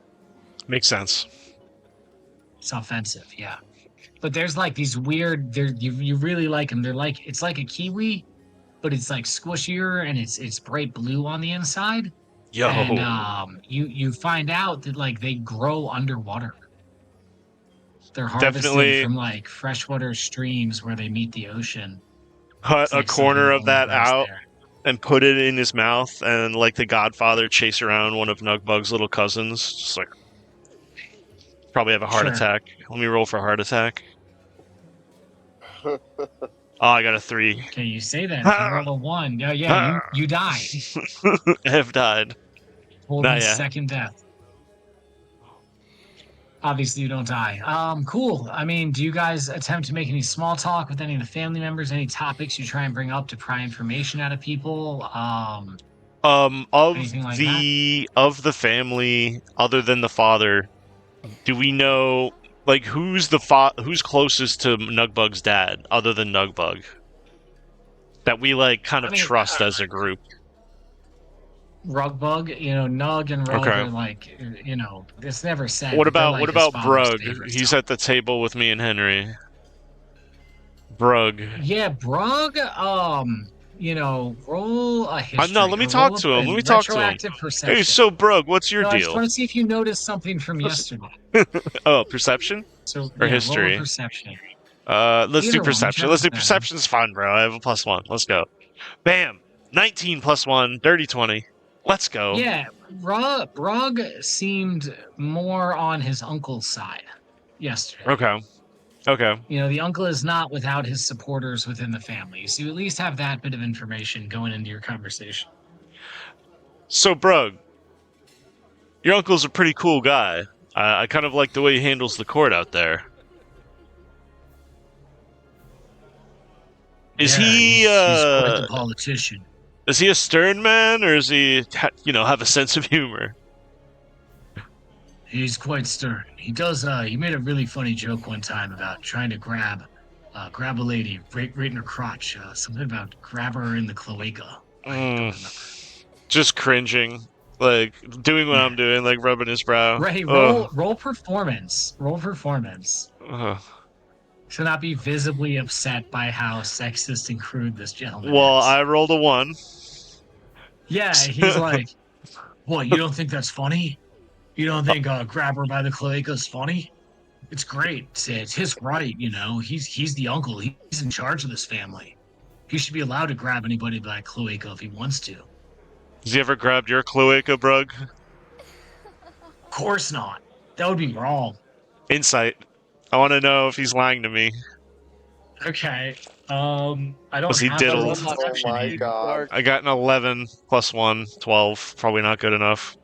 Makes sense. It's offensive, yeah. But there's like these weird, you really like them. They're like, it's like a kiwi, but it's like squishier and it's bright blue on the inside. Yo, And you find out that like they grow underwater. They're harvested Definitely from like freshwater streams where they meet the ocean. cut It's a like corner something of that only grows out there. and put it in his mouth, and like the Godfather, chase around one of Nugbug's little cousins. Just like probably have a heart Sure. attack. Let me roll for heart attack. Oh, I got a 3. Okay, you say that. You roll a 1. Yeah, you die. I have died. Holding yet. second death. Obviously, you don't die. Cool. I mean, do you guys attempt to make any small talk with any of the family members? Any topics you try and bring up to pry information out of people? Of Anything like of the family, other than the father, do we know like who's closest to Nugbug's dad, other than Nugbug? That we like kind of I mean, trust as a group. Rugbug, Nug and Rug Okay. are like, it's never said. What but they're about like what his about father's Brug? favorite He's son. at the table with me and Henry. Brug. Yeah, Brug. roll a history. No, let me or talk roll to him. a Let me talk to him. retroactive perception. Hey, so Brug, what's your No, I just deal? want to see if you noticed something from yesterday. Oh, perception So or yeah, roll a history? perception. Let's do Either one, perception. Let's do whichever's better. perception's fine, bro. I have a +1. Let's go. Bam! 19 +1, dirty 20. Let's go. Yeah, Brug seemed more on his uncle's side yesterday. Okay. The uncle is not without his supporters within the family, so you at least have that bit of information going into your conversation. So, Brug, your uncle's a pretty cool guy. I kind of like the way he handles the court out there. Is Yeah, he he's quite the politician. is he a stern man, or is he have a sense of humor? He's quite stern. He does. He made a really funny joke one time about trying to grab a lady right in her crotch. Something about grab her in the cloaca. I don't remember. Just cringing, like doing what Yeah. I'm doing, like rubbing his brow. Right. Roll performance. Roll performance. To not be visibly upset by how sexist and crude this gentleman Well, is. I rolled a 1. Yeah, he's like, what, you don't think that's funny? You don't think grab her by the cloaca is funny? It's great. It's his right, He's the uncle. He's in charge of this family. He should be allowed to grab anybody by a cloaca if he wants to. Has he ever grabbed your cloaca, Brug? Of course not. That would be wrong. Insight. I want to know if he's lying to me. Okay. I don't Was he have diddled? a perception Oh my aid. god. I got an 11 +1, 12. Probably not good enough.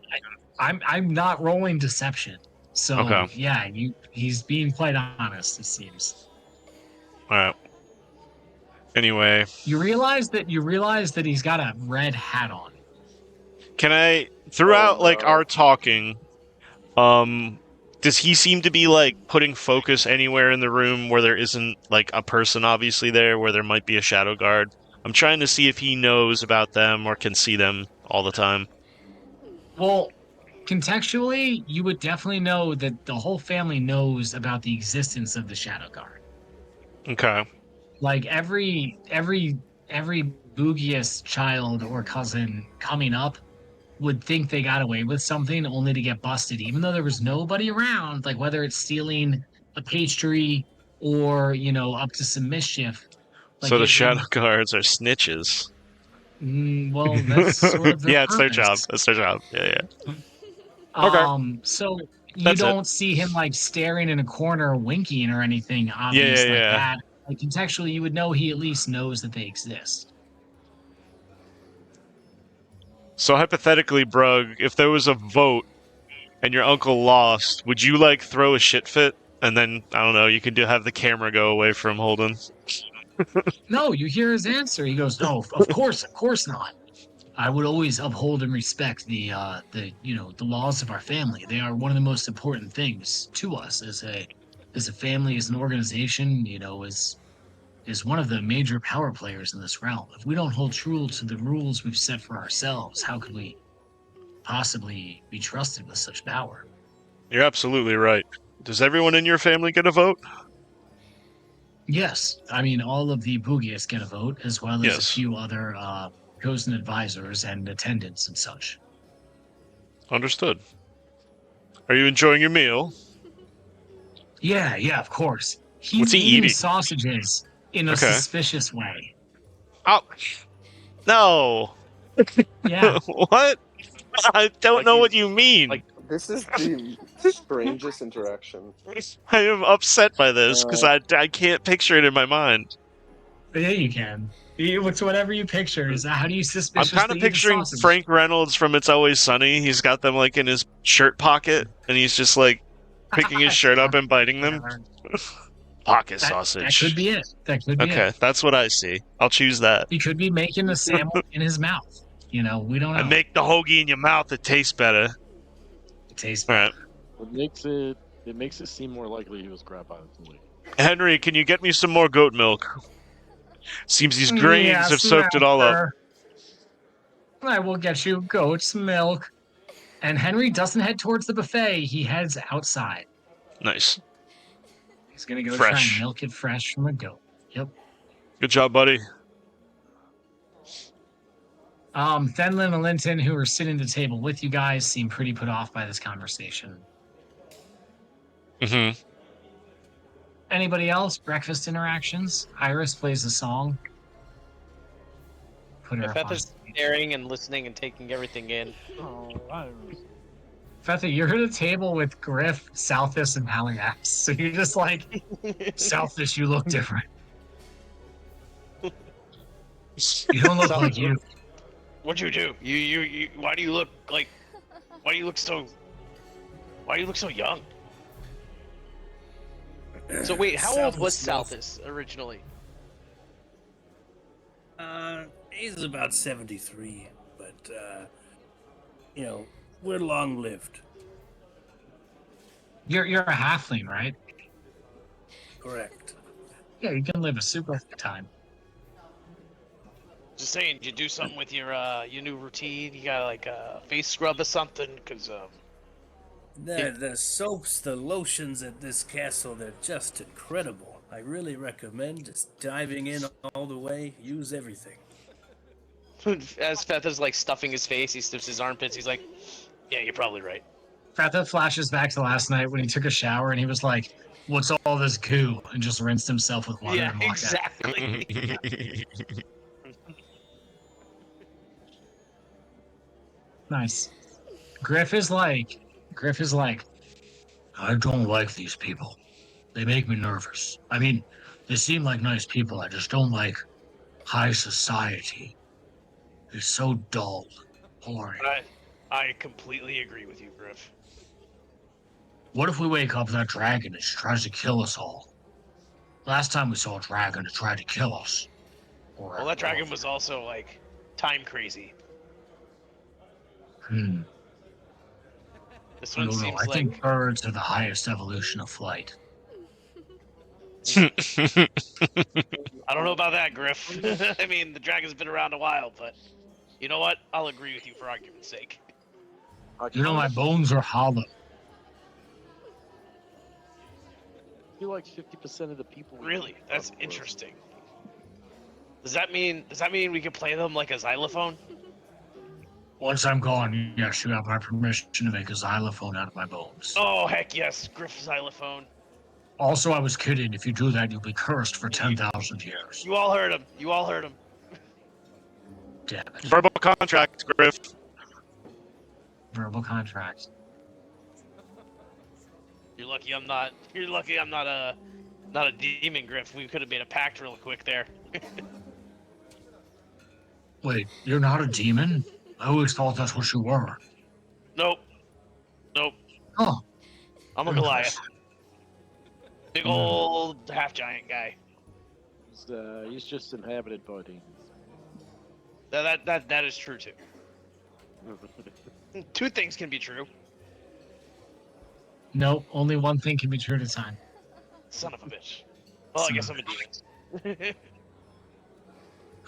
I'm not rolling deception. So Okay. yeah, he's being quite honest, it seems. All right. Anyway, You realize that he's got a red hat on. can I throughout Oh, like no. our talking, does he seem to be like putting focus anywhere in the room where there isn't like a person obviously there, where there might be a shadow guard? I'm trying to see if he knows about them or can see them all the time. Well, contextually, you would definitely know that the whole family knows about the existence of the shadow guard. Okay. Like every Boogiest child or cousin coming up would think they got away with something only to get busted, even though there was nobody around, like whether it's stealing a pastry or, up to some mischief. Like So the shadow guards are snitches. Well, that's sort of their Yeah, it's their job. purpose. That's their job. Yeah. Okay. So you That's it. don't see him like staring in a corner winking or anything obvious like yeah. that. Like contextually, you would know he at least knows that they exist. So hypothetically, Brug, if there was a vote and your uncle lost, would you like throw a shit fit and then I don't know, you could have the camera go away from Holden? No, you hear his answer. He goes, "No, of course not. I would always uphold and respect the laws of our family. They are one of the most important things to us as a family, as an organization. Is one of the major power players in this realm. If we don't hold true to the rules we've set for ourselves, how could we possibly be trusted with such power?" You're absolutely right. Does everyone in your family get a vote? Yes, I mean all of the Boogiest get a vote, as well as Yes. a few other chosen advisors and attendants and such. Understood. Are you enjoying your meal? Yeah, of course. He's What's he eating eating? sausages in a Okay. suspicious way. Oh, no. Yeah, What? I don't Like know he's- what you mean. like- This is the strangest interaction. I am upset by this because I can't picture it in my mind. yeah, you can. It's whatever you picture. Is that how do you I'm suspiciously kind of eat a picturing sausage? Frank Reynolds from It's Always Sunny. He's got them like in his shirt pocket, and he's just like picking his shirt up and biting them. Pocket sausage. That could be it. That could be Okay, it. that's what I see. I'll choose that. He could be making a sandwich in his mouth. We don't know. I make the hoagie in your mouth. It tastes better. It tastes All right, It makes it seem more likely he was grabbed by the cloaca. Henry, can you get me some more goat milk? Seems these grains have soaked it all up. master. I will get you goat's milk. And Henry doesn't head towards the buffet. He heads outside. Nice. He's gonna go try Fresh. and milk it fresh from a goat. Yep. Good job, buddy. Thenlin and Linton, who are sitting at the table with you guys, seem pretty put off by this conversation. Hmm. Anybody else? Breakfast interactions? Iris plays a song. Put her up Feth on is stage. staring and listening and taking everything in. Oh, Iris. Fetha, you're at a table with Griff, Southis, and Haliax. So you're just like, Southis, you look different. You don't look like you. What'd you do? You why do you look like why do you look so young? So wait, how old was Southis Southis originally? He's about 73, but you know, we're long lived. You're a halfling, right? Correct. Yeah, you can live a super time. Just saying, did you do something with your new routine? You got like a face scrub or something? Cause The soaps, the lotions at this castle, they're just incredible. I really recommend just diving in all the way. Use everything. as Feth is like stuffing his face, he sniffs his armpits. He's like, "Yeah, you're probably right." Fetha flashes back to last night when he took a shower and he was like, "What's all this goo?" and just rinsed himself with water Yeah, and walked out. exactly. Nice. Griff is like, I don't like these people. They make me nervous. I mean, they seem like nice people. I just don't like high society. It's so dull, boring. I completely agree with you, Griff. What if we wake up that dragon and it tries to kill us all? Last time we saw a dragon, it tried to kill us. Well, that dragon was also like time crazy. This I one don't know. seems I like think birds are the highest evolution of flight. I don't know about that, Griff. I mean, the dragon's been around a while, but you know what? I'll agree with you for argument's sake. You know, my bones are hollow. I feel like 50% of the people. Really? That's interesting. Does that mean we can play them like a xylophone? Once I'm gone, yes, you have my permission to make a xylophone out of my bones. Oh heck yes, Griff xylophone. Also, I was kidding. If you do that, you'll be cursed for 10,000 years. You all heard him. You all heard him. Damn it. Verbal contract, Griff. Verbal contract. You're lucky I'm not a demon, Griff. We could have made a pact real quick there. Wait, you're not a demon? I always thought that's what you were. Nope. Oh. I'm a Goliath. Big old half giant guy. He's just inhabited by demons. That is true too. Two things can be true. No, only one thing can be true at a time. Son of a bitch. Well, I guess I'm a demon.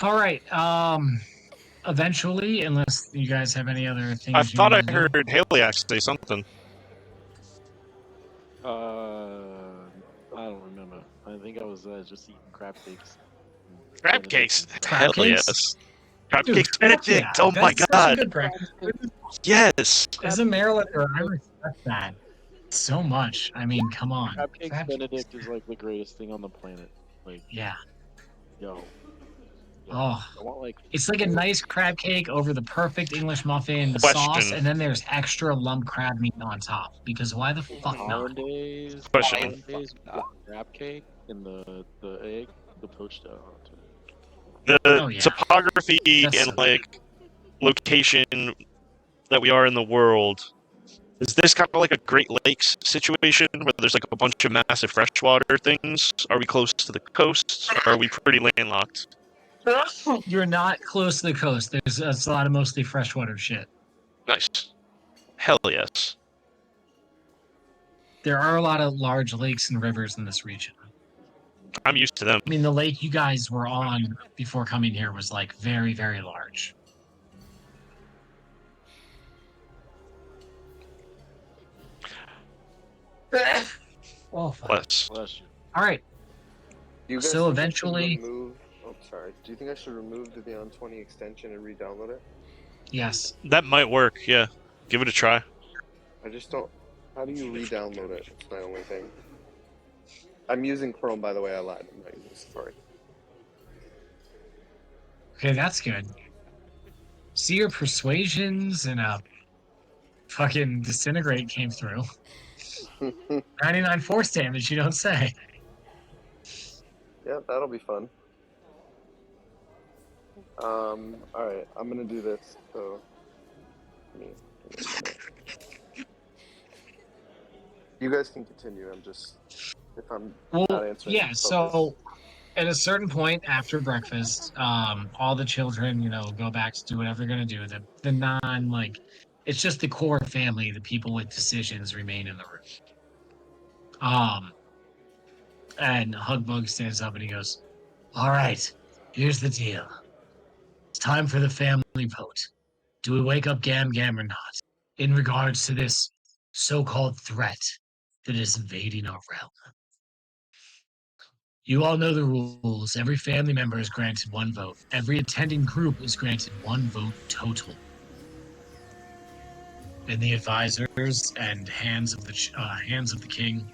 All right. Eventually, unless you guys have any other things. I you thought I wanna do. heard Haliax say something. I don't remember. I think I was just eating crab cakes. Crab cakes. Crab Hell cakes? yes. Crab Dude, cakes fuck Benedict. yeah, Oh my that's such a god. good breakfast. Yes. As a Marylander, I respect that so much. I mean, come on. Crab cakes Crab- Benedict is like the greatest thing on the planet. Like, Yeah. yo. Oh, I want like it's like a nice crab cake over the perfect English muffin, the sauce, Question. and then there's extra lump crab meat on top. Because why the fuck not? hollandaise, Question. hollandaise with the crab cake and the egg, the poached out. The Oh, yeah. topography That's and so like location that we are in the world. Is this kind of like a Great Lakes situation where there's like a bunch of massive freshwater things? Are we close to the coast? Or are we pretty landlocked? You're not close to the coast. There's a lot of mostly freshwater shit. Nice. Hell yes. There are a lot of large lakes and rivers in this region. I'm used to them. I mean, the lake you guys were on before coming here was like very, very large. Oh, fuck. Bless. Bless you. All right. Do you guys So think I should eventually- remove... Oh, sorry. Do you think I should remove the Beyond 20 extension and re-download it? Yes. That might work. Yeah, give it a try. I just don't. How do you re-download it? It's my only thing. I'm using Chrome, by the way. I lied. I'm not using Safari. Okay, that's good. See, your persuasions and fucking disintegrate came through. 99 force damage, you don't say. Yeah, that'll be fun. All right, I'm gonna do this. So, give me a minute. You guys can continue. I'm just if I'm not Well, answering. yeah, focus. so at a certain point after breakfast, all the children, go back to do whatever they're gonna do. The non like it's just the core family, the people with decisions remain in the room. And Hugbug stands up and he goes, "All right, here's the deal. It's time for the family vote. Do we wake up Gam Gam or not? In regards to this so-called threat that is invading our realm. You all know the rules. Every family member is granted one vote. Every attending group is granted one vote total. And the advisors and hands of the king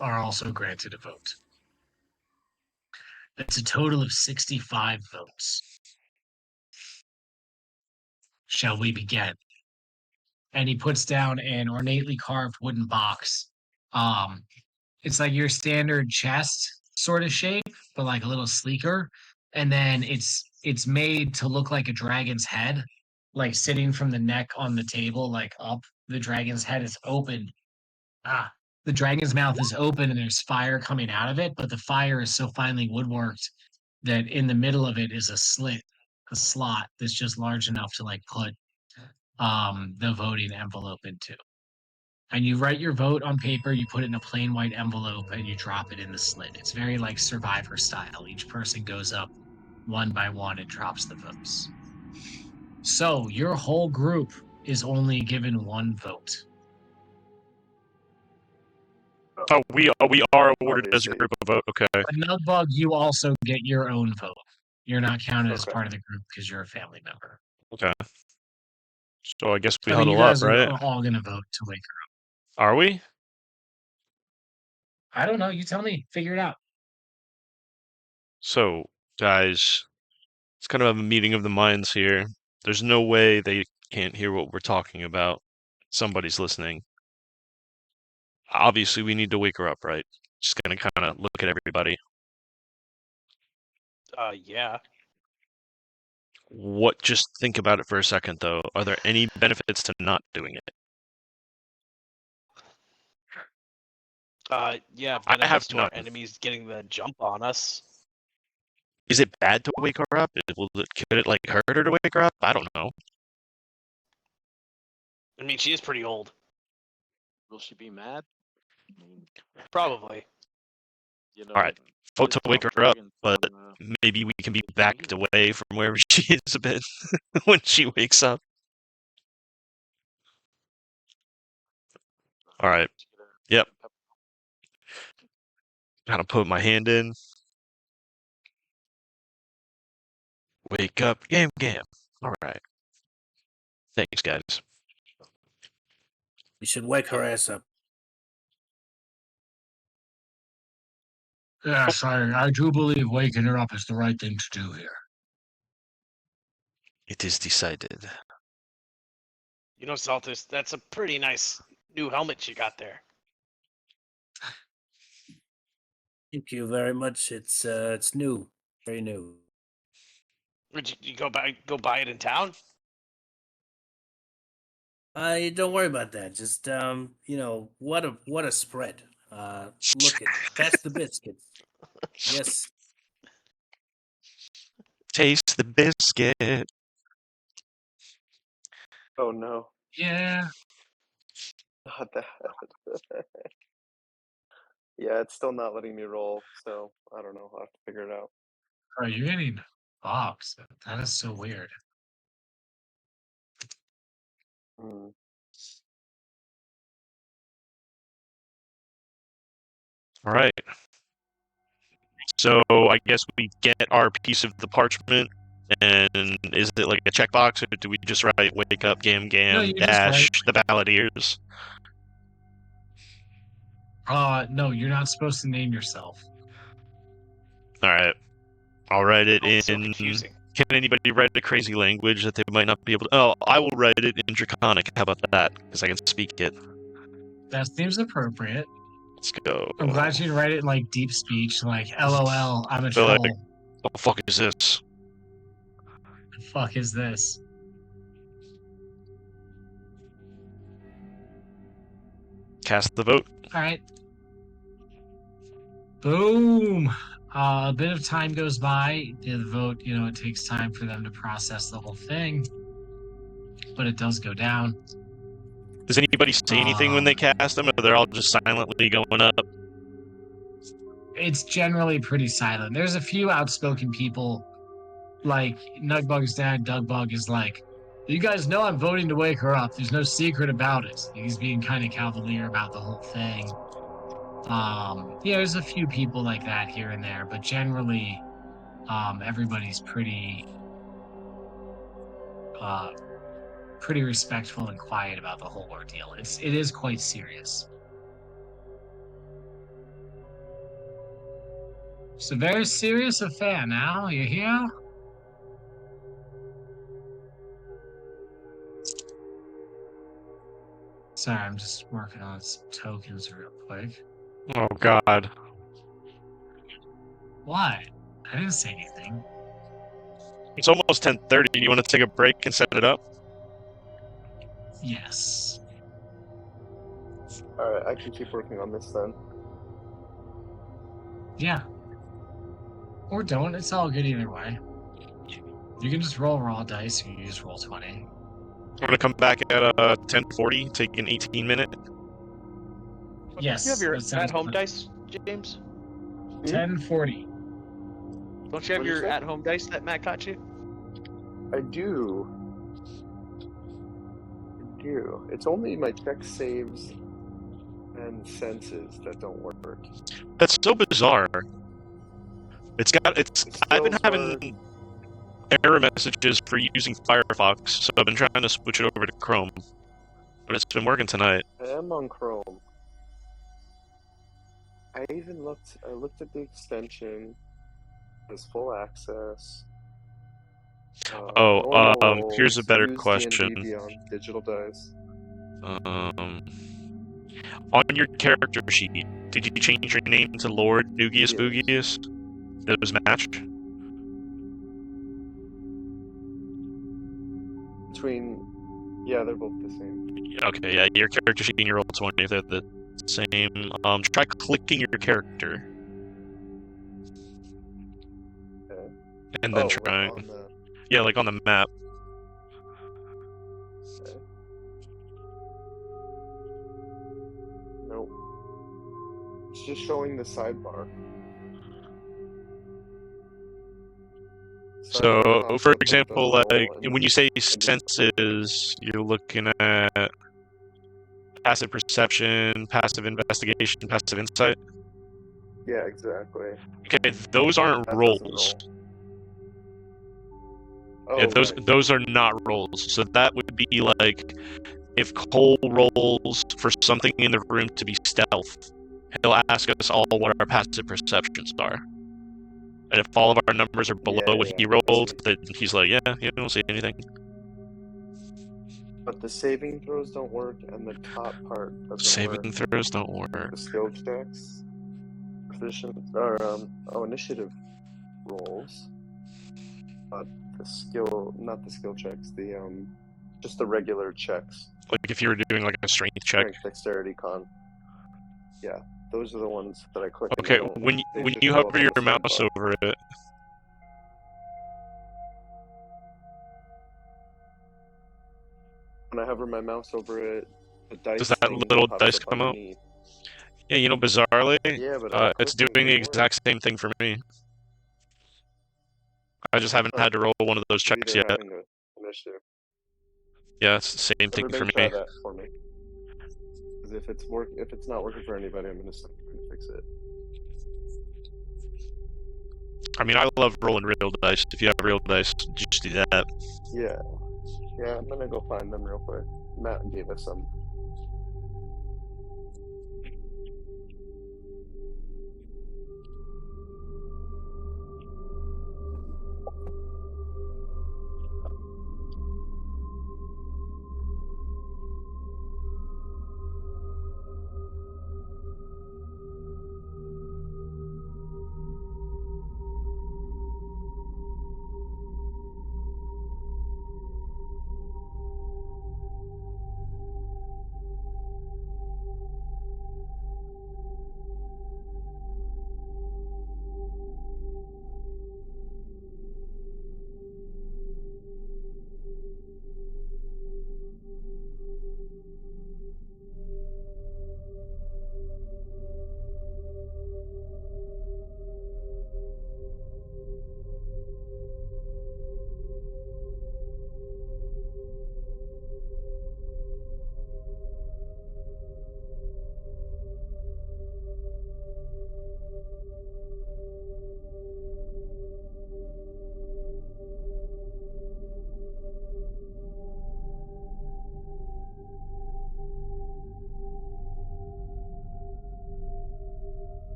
are also granted a vote. That's a total of 65 votes. Shall we begin?" And he puts down an ornately carved wooden box. Um, it's like your standard chest sort of shape, but like a little sleeker. And then it's made to look like a dragon's head, like sitting from the neck on the table, like up. The dragon's head is open. Ah, the dragon's mouth is open and there's fire coming out of it, but the fire is so finely woodworked that in the middle of it is a slit, a slot that's just large enough to like put the voting envelope into. And you write your vote on paper, you put it in a plain white envelope, and you drop it in the slit. It's very like Survivor style. Each person goes up one by one and drops the votes. So your whole group is only given one vote. Oh, we are awarded as a Obviously. group a vote. Okay. But Nugbug, you also get your own vote. You're not counted as Okay. part of the group because you're a family member. Okay. So I guess we I mean, you huddle up, guys right? are all going to vote to wake Are we? her. I don't know. You tell me. Figure it out. So, guys, it's kind of a meeting of the minds here. There's no way they can't hear what we're talking about. Somebody's listening. Obviously, we need to wake her up, right? Just gonna kind of look at everybody. Yeah. Just think about it for a second, though. Are there any benefits to not doing it? Yeah, I have benefits to our none. enemies getting the jump on us. Is it bad to wake her up? Could it like hurt her to wake her up? I don't know. I mean, she is pretty old. Will she be mad? I mean, Probably. you know, All right, vote to kids wake off her up, dragons but and, maybe we can be Take it backed easy. away from wherever she is a bit when she wakes up. All right. Yep. Kind of put my hand in. Wake up, Gam Gam. All right. Thanks, guys. You should wake her ass up. Yes, I do believe waking her up is the right thing to do here. It is decided. You know, Saltus, that's a pretty nice new helmet you got there. Thank you very much. It's new, very new. Would you go buy it in town? Don't worry about that. Just what a spread. Look at pass the biscuits. Yes, Taste the biscuit. Oh no, Yeah. not that. Yeah, it's still not letting me roll, so I don't know. I'll have to figure it out. Are you getting box? That is so weird. Hmm. All right. So I guess we get our piece of the parchment And is it like a checkbox, or do we just write "Wake up, Gam No, Gam you just dash write. the Balladeers"? No, you're not supposed to name yourself. All right, I'll write it Oh, so in. confusing. Can anybody write a crazy language that they might not be able to? Oh, I will write it in Draconic. How about that? Because I can speak it. That seems appropriate. Let's go. I'm glad you write it in like deep speech, like LOL, I'm a They're like- troll. What the fuck is this? The fuck is this? Cast the vote. Alright. Boom! A bit of time goes by. The vote, it takes time for them to process the whole thing. But it does go down. Does anybody say anything when they cast them, or they're all just silently going up? It's generally pretty silent. There's a few outspoken people, like Nugbug's dad, Dougbug, is like, you guys know I'm voting to wake her up. There's no secret about it. He's being kind of cavalier about the whole thing. There's a few people like that here and there, but generally, everybody's pretty respectful and quiet about the whole ordeal. It is quite serious. It's a very serious affair now, you hear? Sorry, I'm just working on some tokens real quick. Oh God. What? I didn't say anything. It's almost 10:30. Do you want to take a break and set it up? Yes. Alright, I can keep working on this then. Yeah. Or don't. It's all good either way. You can just roll raw dice or you just roll 20. I'm gonna come back at 10:40. Take an 18-minute. Yes. Do you have your that sounds at-home good. dice, James? 10:40. Don't you have What'd you your say? at-home dice that Matt got you? I do. It's only my check saves and senses that don't work. That's so bizarre. I've been skills having error messages for using Firefox, so I've been trying to switch it over to Chrome. But it's been working tonight. I am on Chrome. I looked at the extension. There's full access. Here's a better use question. D&D Beyond digital dice. On your character sheet, did you change your name to Lord Nugius Yes. Boogius? That was matched? Yeah, they're both the same. Okay, yeah, your character sheet and your Roll20, if they're the same. Try clicking your character. Okay. And then like trying. on the- Yeah, like on the map. okay. Nope. It's just showing the sidebar. So, Sidebar pops for up with example, the like roll and- when you say senses, you're looking at passive perception, passive investigation, passive insight. Yeah, exactly. Okay, those aren't That doesn't rolls. roll. Oh, Yeah, right. those are not rolls. So that would be like if Cole rolls for something in the room to be stealth, he'll ask us all what our passive perceptions are. And if all of our numbers are below what he yeah, I rolled, see. then he's like, yeah, you don't see anything. But the saving throws don't work, and the top part doesn't Saving work. throws don't work. The skill checks, initiative rolls, but not the skill checks, just the regular checks, Like if you were doing like a strength check. strength, dexterity, con. Yeah, those are the ones that I click. and Okay, they don't- when they you just show up hover on your the mouse sidebar. over it, When I hover my mouse over it, the dice Does that thing little pops dice up come up? underneath. yeah, you know, bizarrely, Yeah, but it's doing the exact same thing for me. I just haven't had to roll one of those checks yet. Initiative. Yeah, it's the same thing for Everybody try me. that for me. Because if it's not working for anybody, I'm gonna fix it. I mean, I love rolling real dice. If you have real dice, just do that. Yeah. Yeah, I'm gonna go find them real quick. Matt gave us some.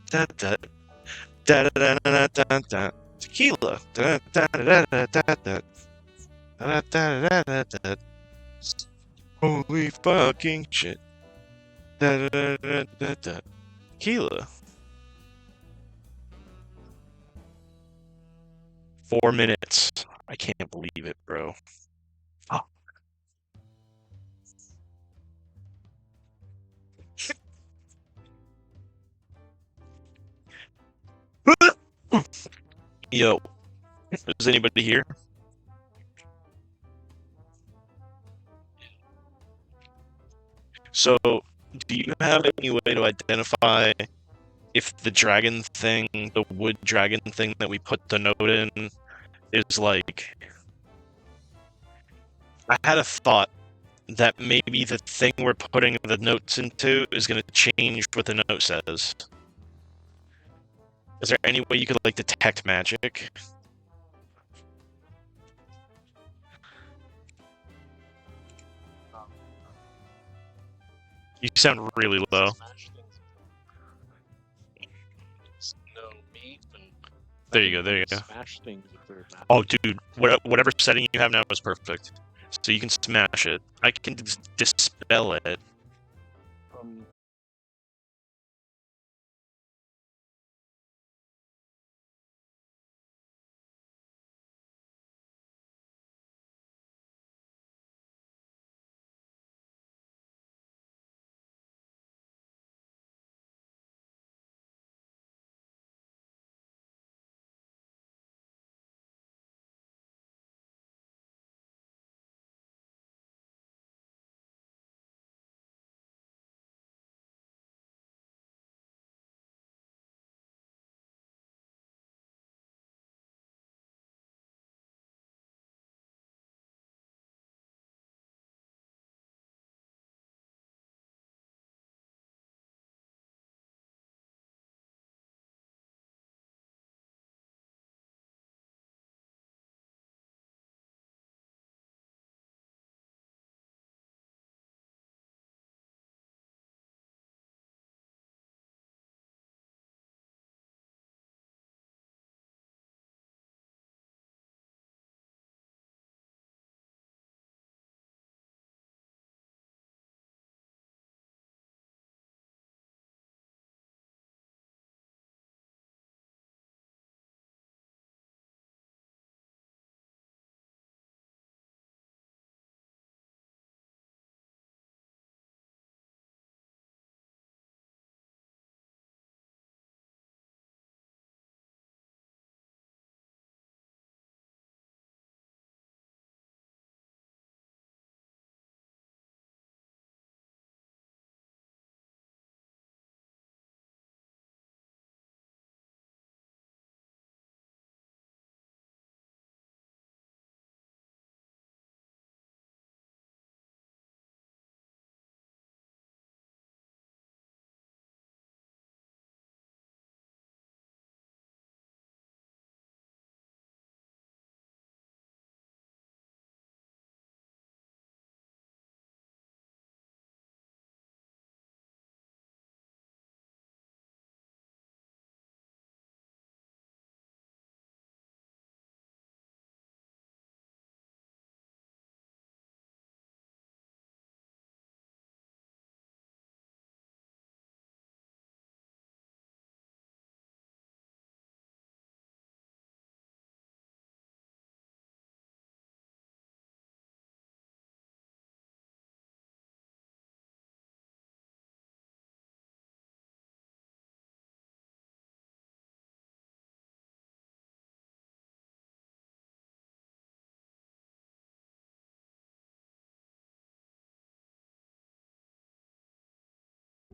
da da da da da da da. Tequila. Da da da da da da. Da da da da da. Holy fucking shit. Da da da da da. Tequila. 4 minutes. I can't believe it, bro. Oh. Yo, is anybody here? So, do you have any way to identify if the dragon thing, the wood dragon thing that we put the note in, is like... I had a thought that maybe the thing we're putting the notes into is going to change what the note says. Is there any way you could, like, detect magic? You sound really low. There you go, there you go. Smash things if they're not. Oh, dude, whatever setting you have now is perfect. So you can smash it. I can dispel it.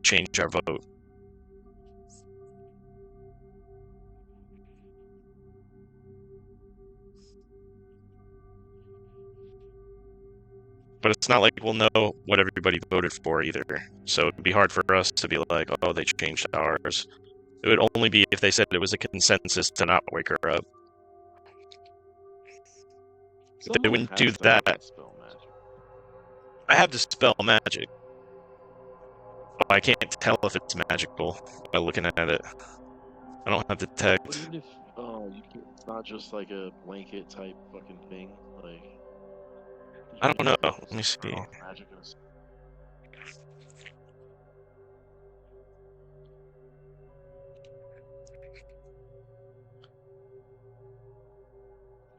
Change our vote. But it's not like we'll know what everybody voted for either. So it'd be hard for us to be like, oh, they changed ours. It would only be if they said it was a consensus to not wake her up. If they wouldn't do that. I have Dispel Magic. But I can't tell if it's magical by looking at it. I don't have But detect. even if you can, it's not just like a blanket type fucking thing. Like there's I many don't know. ways Let me to turn see. off magic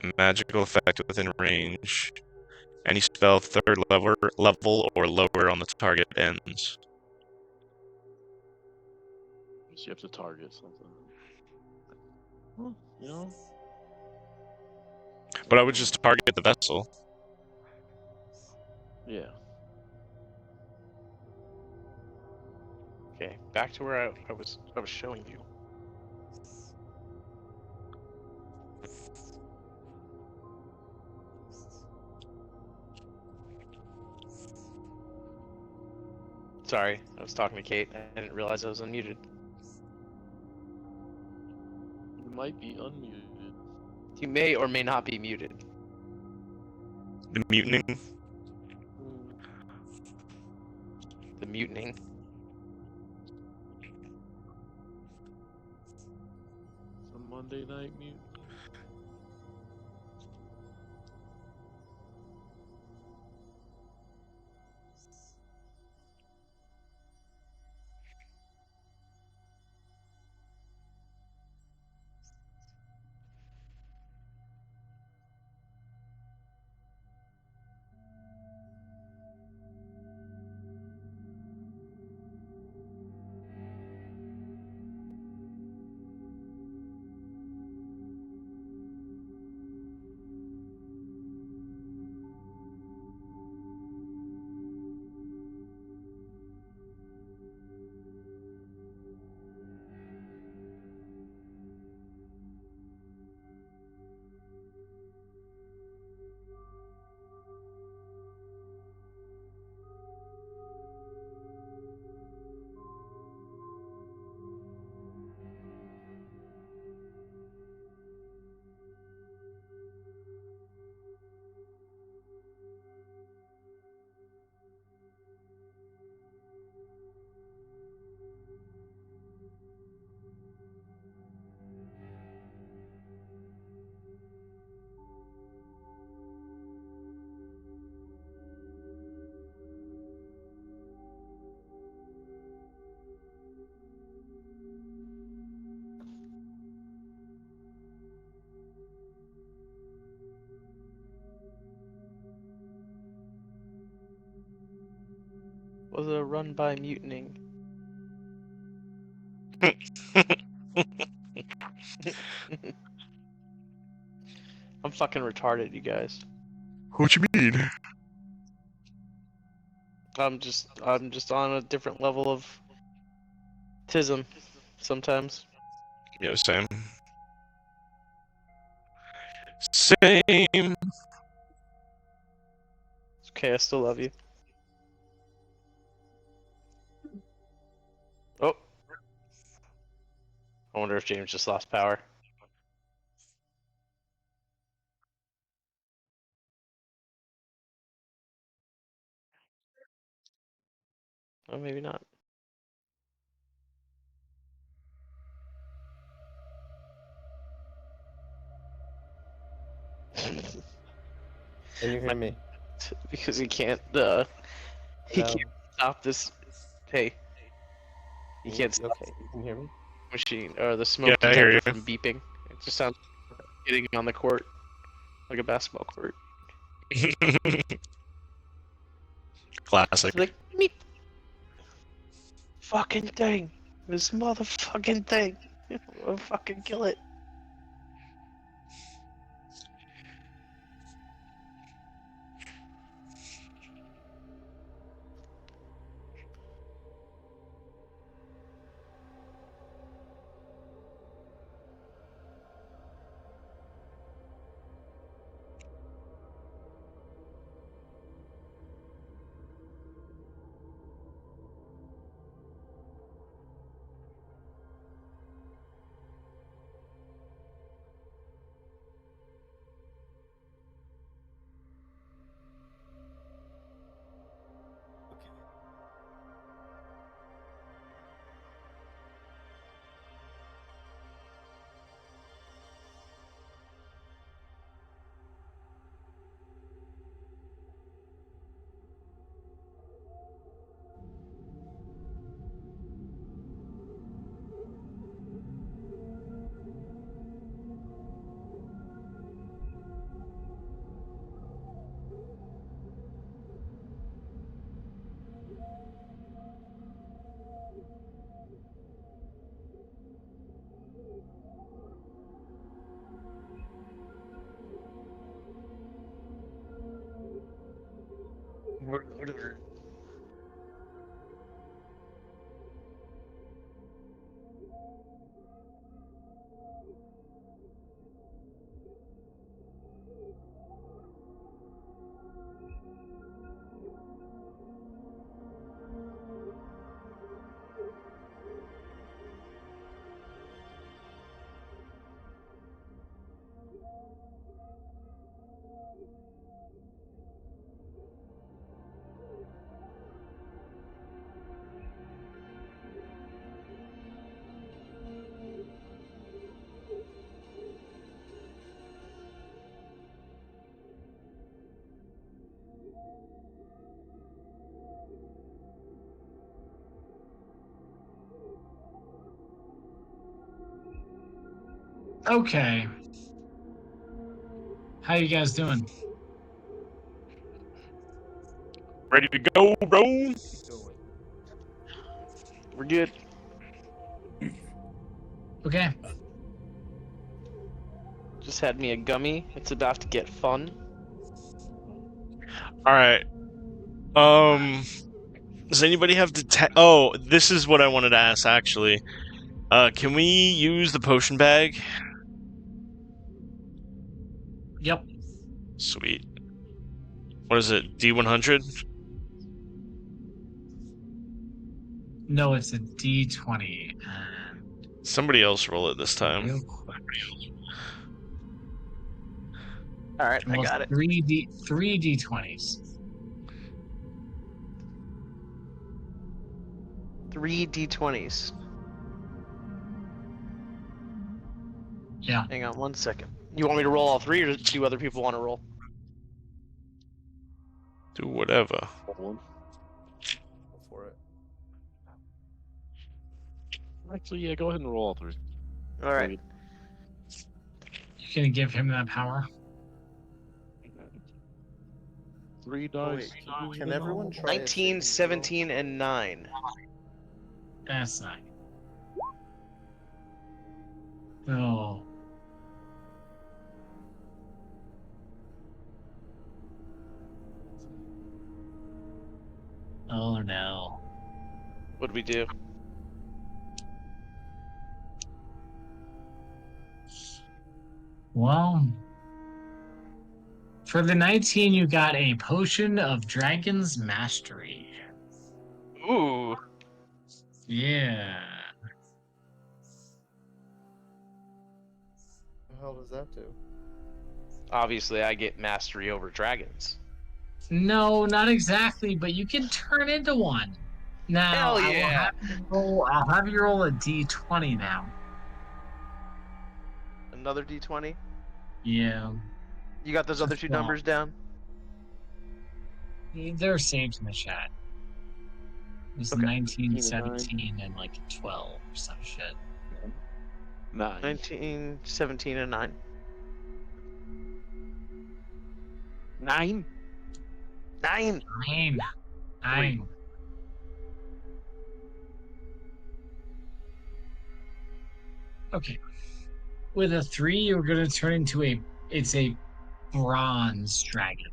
in a Magical effect within range. Any spell third level or lower on the target ends. so you have to target something. Well, you know. But I would just target the vessel. Yeah. Okay, back to where I was showing you. Sorry, I was talking to Kate. I didn't realize I was unmuted. You might be unmuted. You may or may not be muted. The mutining. The mutining. It's a Monday night mute. Was a run by mutining. I'm fucking retarded, you guys. What you mean? I'm just on a different level of tism sometimes. Yeah, same. Same. It's okay, I still love you. Oh. I wonder if James just lost power. Oh, maybe not. Can you hear me? Because he can't he Hello? can't stop this. Hey, he can't stop Okay, you can hear me? the machine or the smoke Yeah, I hear detector you. from beeping. It just sounds like hitting on the court, like a basketball court. Classic. It's like meep. Fucking thing, this motherfucking thing. I'll fucking kill it. sugar. Okay. How you guys doing? Ready to go, bro? We're good. Okay. Just had me a gummy. It's about to get fun. All right. Does anybody have Oh, this is what I wanted to ask actually. Can we use the potion bag? Yep. Sweet. What is it? D100? No, it's a D20. Somebody else roll it this time. Real quick. All right, I Well, got it. three D20s. 3 D20s. Yeah. Hang on 1 second. You want me to roll all 3, or do other people want to roll? Do whatever. Go for it. Actually, yeah, go ahead and roll all 3. All right. You gonna give him that power? 3 dice. Can everyone try? 19, 17, and 9. That's not. Oh. Oh no. What'd we do? Well, for the 19, you got a potion of Dragon's Mastery. Ooh. Yeah. What the hell does that do? Obviously, I get mastery over dragons. No, not exactly, but you can turn into one. Now, Hell yeah. I'll have you roll a D20 now. Another D20. Yeah. You got those other 2 Well. numbers down? They're saved in the chat. It's Okay. 19, 17 and 17, and like 12 or some shit. 9. 19, 17, and 9. 9? 9! 9. 9. Okay. With a 3, you're gonna turn into it's a bronze dragon.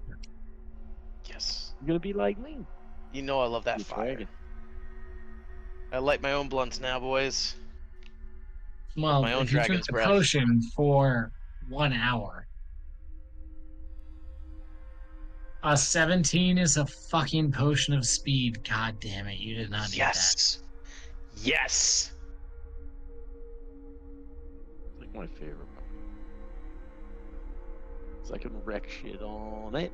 Yes. You're gonna be like me. You know I love that You fire. dragon. I light my own blunts now, boys. Well, my own if you drink dragon's the breath. potion for 1 hour, a 17 is a fucking potion of speed. God damn it, you did not need that. Yes. Yes. It's like my favorite. 'Cause I can wreck shit on it.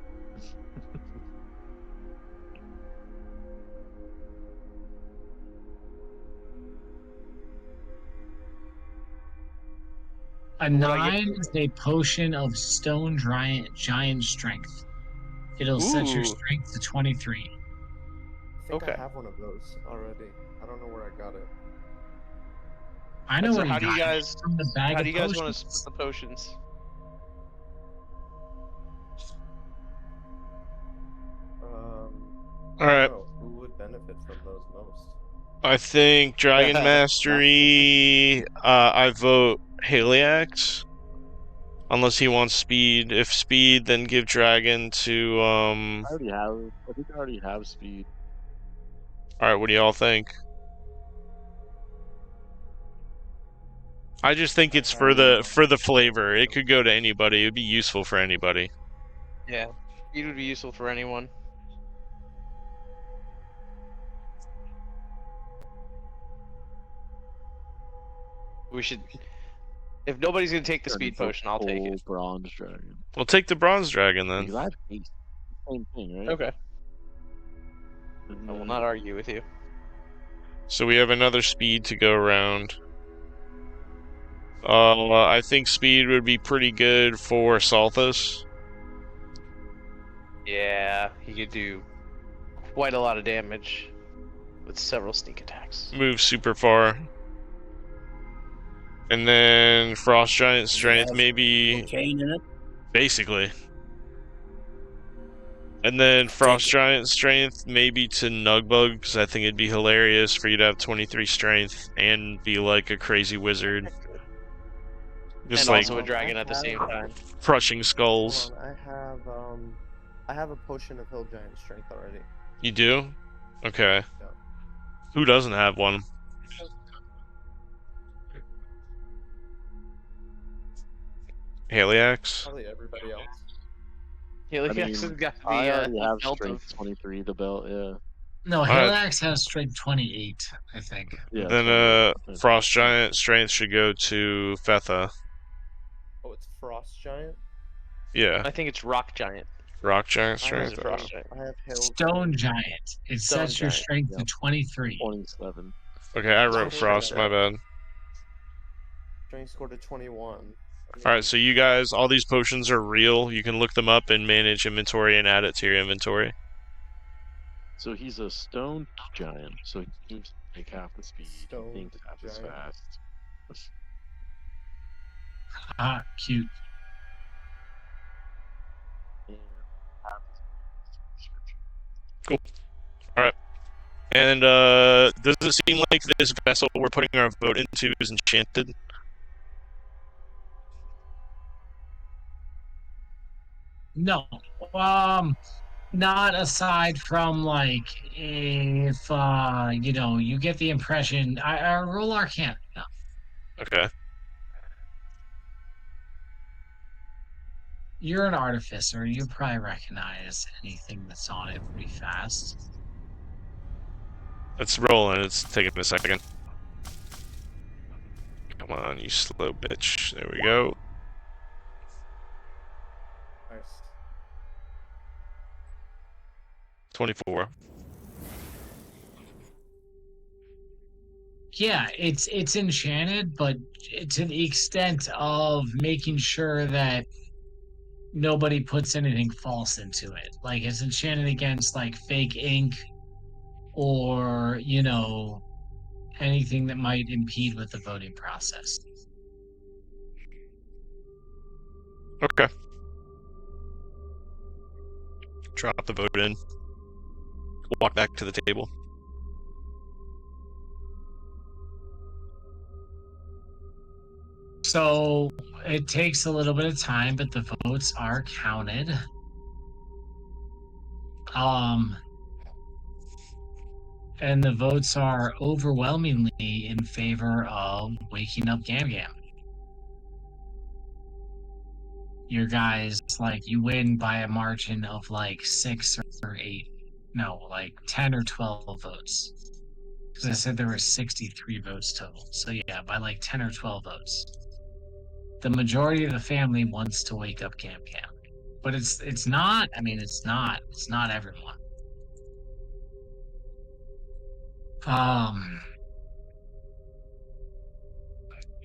A 9 is a potion of stone giant strength. It'll set your Ooh. strength to 23. I think Okay. I have one of those already. I don't know where I got it. I know So where how you do you got it. guys From the bag how of do you guys want to potions. split the potions? All right. Oh, who would benefit from those most? I think Dragon Mastery. I vote Haliax. Unless he wants speed. If speed, then give dragon to I already have. I think I already have speed. Alright, what do y'all think? I just think it's for the flavor. It could go to anybody. It would be useful for anybody. Yeah, speed would be useful for anyone. We should. If nobody's gonna take the Turn speed into a potion, I'll take full it. Bronze dragon. We'll take the bronze dragon then. Because I have haste. Same thing, right? Okay. Isn't I will that- not argue with you. So we have another speed to go around. I think speed would be pretty good for Salthus. Yeah, he could do quite a lot of damage with several sneak attacks. Move super far. And then Frost Giant Strength, has maybe, Cocaine in it. basically. And then Frost Giant Strength, maybe to Nugbug, because I think it'd be hilarious for you to have 23 Strength and be like a crazy wizard. Just And like also a dragon at the same time. crushing skulls. Hold on, I have a potion of Hill Giant Strength already. You do? Okay. Yeah. Who doesn't have one? Haliax? Probably everybody else. Heliax mean, has got the I already have belt strength of 23, the belt, yeah. No, Alright. Haliax has strength 28, I think. Yeah. Then Frost Giant Strength should go to Fetha. Oh, it's Frost Giant. Yeah. I think it's Rock Giant. Rock Giant I Strength. Is it Frost Giant? I have Hill Stone Giant. It Stone sets your Giant, strength yeah. to 23. 27. Okay, I wrote Stone Frost, my Giant. bad. Strength score to 21. Alright, so you guys, all these potions are real. You can look them up and manage inventory and add it to your inventory. So he's a stone giant, so he moves like half the speed. Stone Thinks half as giant. fast. Ah, cute. And half as description. And does it seem like this vessel we're putting our vote into is enchanted? No. Not aside from like if you get the impression I roll Arcana. No. Okay. You're an artificer, you probably recognize anything that's on it pretty fast. Let's roll and it's taking a second. Come on, you slow bitch. There we go. Nice. 24. Yeah, it's enchanted, but to the extent of making sure that nobody puts anything false into it. Like it's enchanted against like fake ink or, anything that might impede with the voting process. Okay. Drop the vote in. Walk back to the table. So it takes a little bit of time, but the votes are counted. And the votes are overwhelmingly in favor of waking up Gam Gam. Your guys, you win by a margin of 6 or 8. No, 10 or 12 votes. Because I said there were 63 votes total. So yeah, by 10 or 12 votes. The majority of the family wants to wake up Gam Gam. But it's not everyone.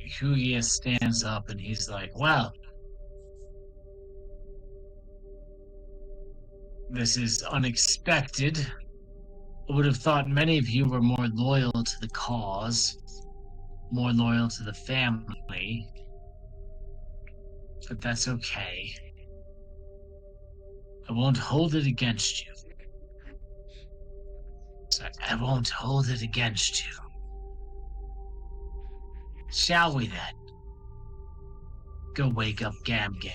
Hugia stands up and he's like, well, this is unexpected. I would have thought many of you were more loyal to the cause, more loyal to the family. But that's okay. I won't hold it against you. I won't hold it against you. Shall we then? go wake up Gam Gam.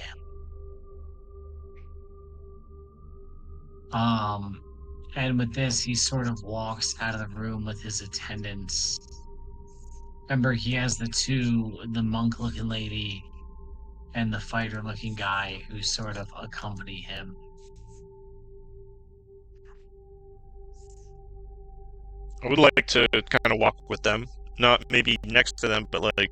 And with this, he sort of walks out of the room with his attendants. Remember, he has the monk-looking lady and the fighter-looking guy who sort of accompany him. I would like to kind of walk with them, not maybe next to them, but like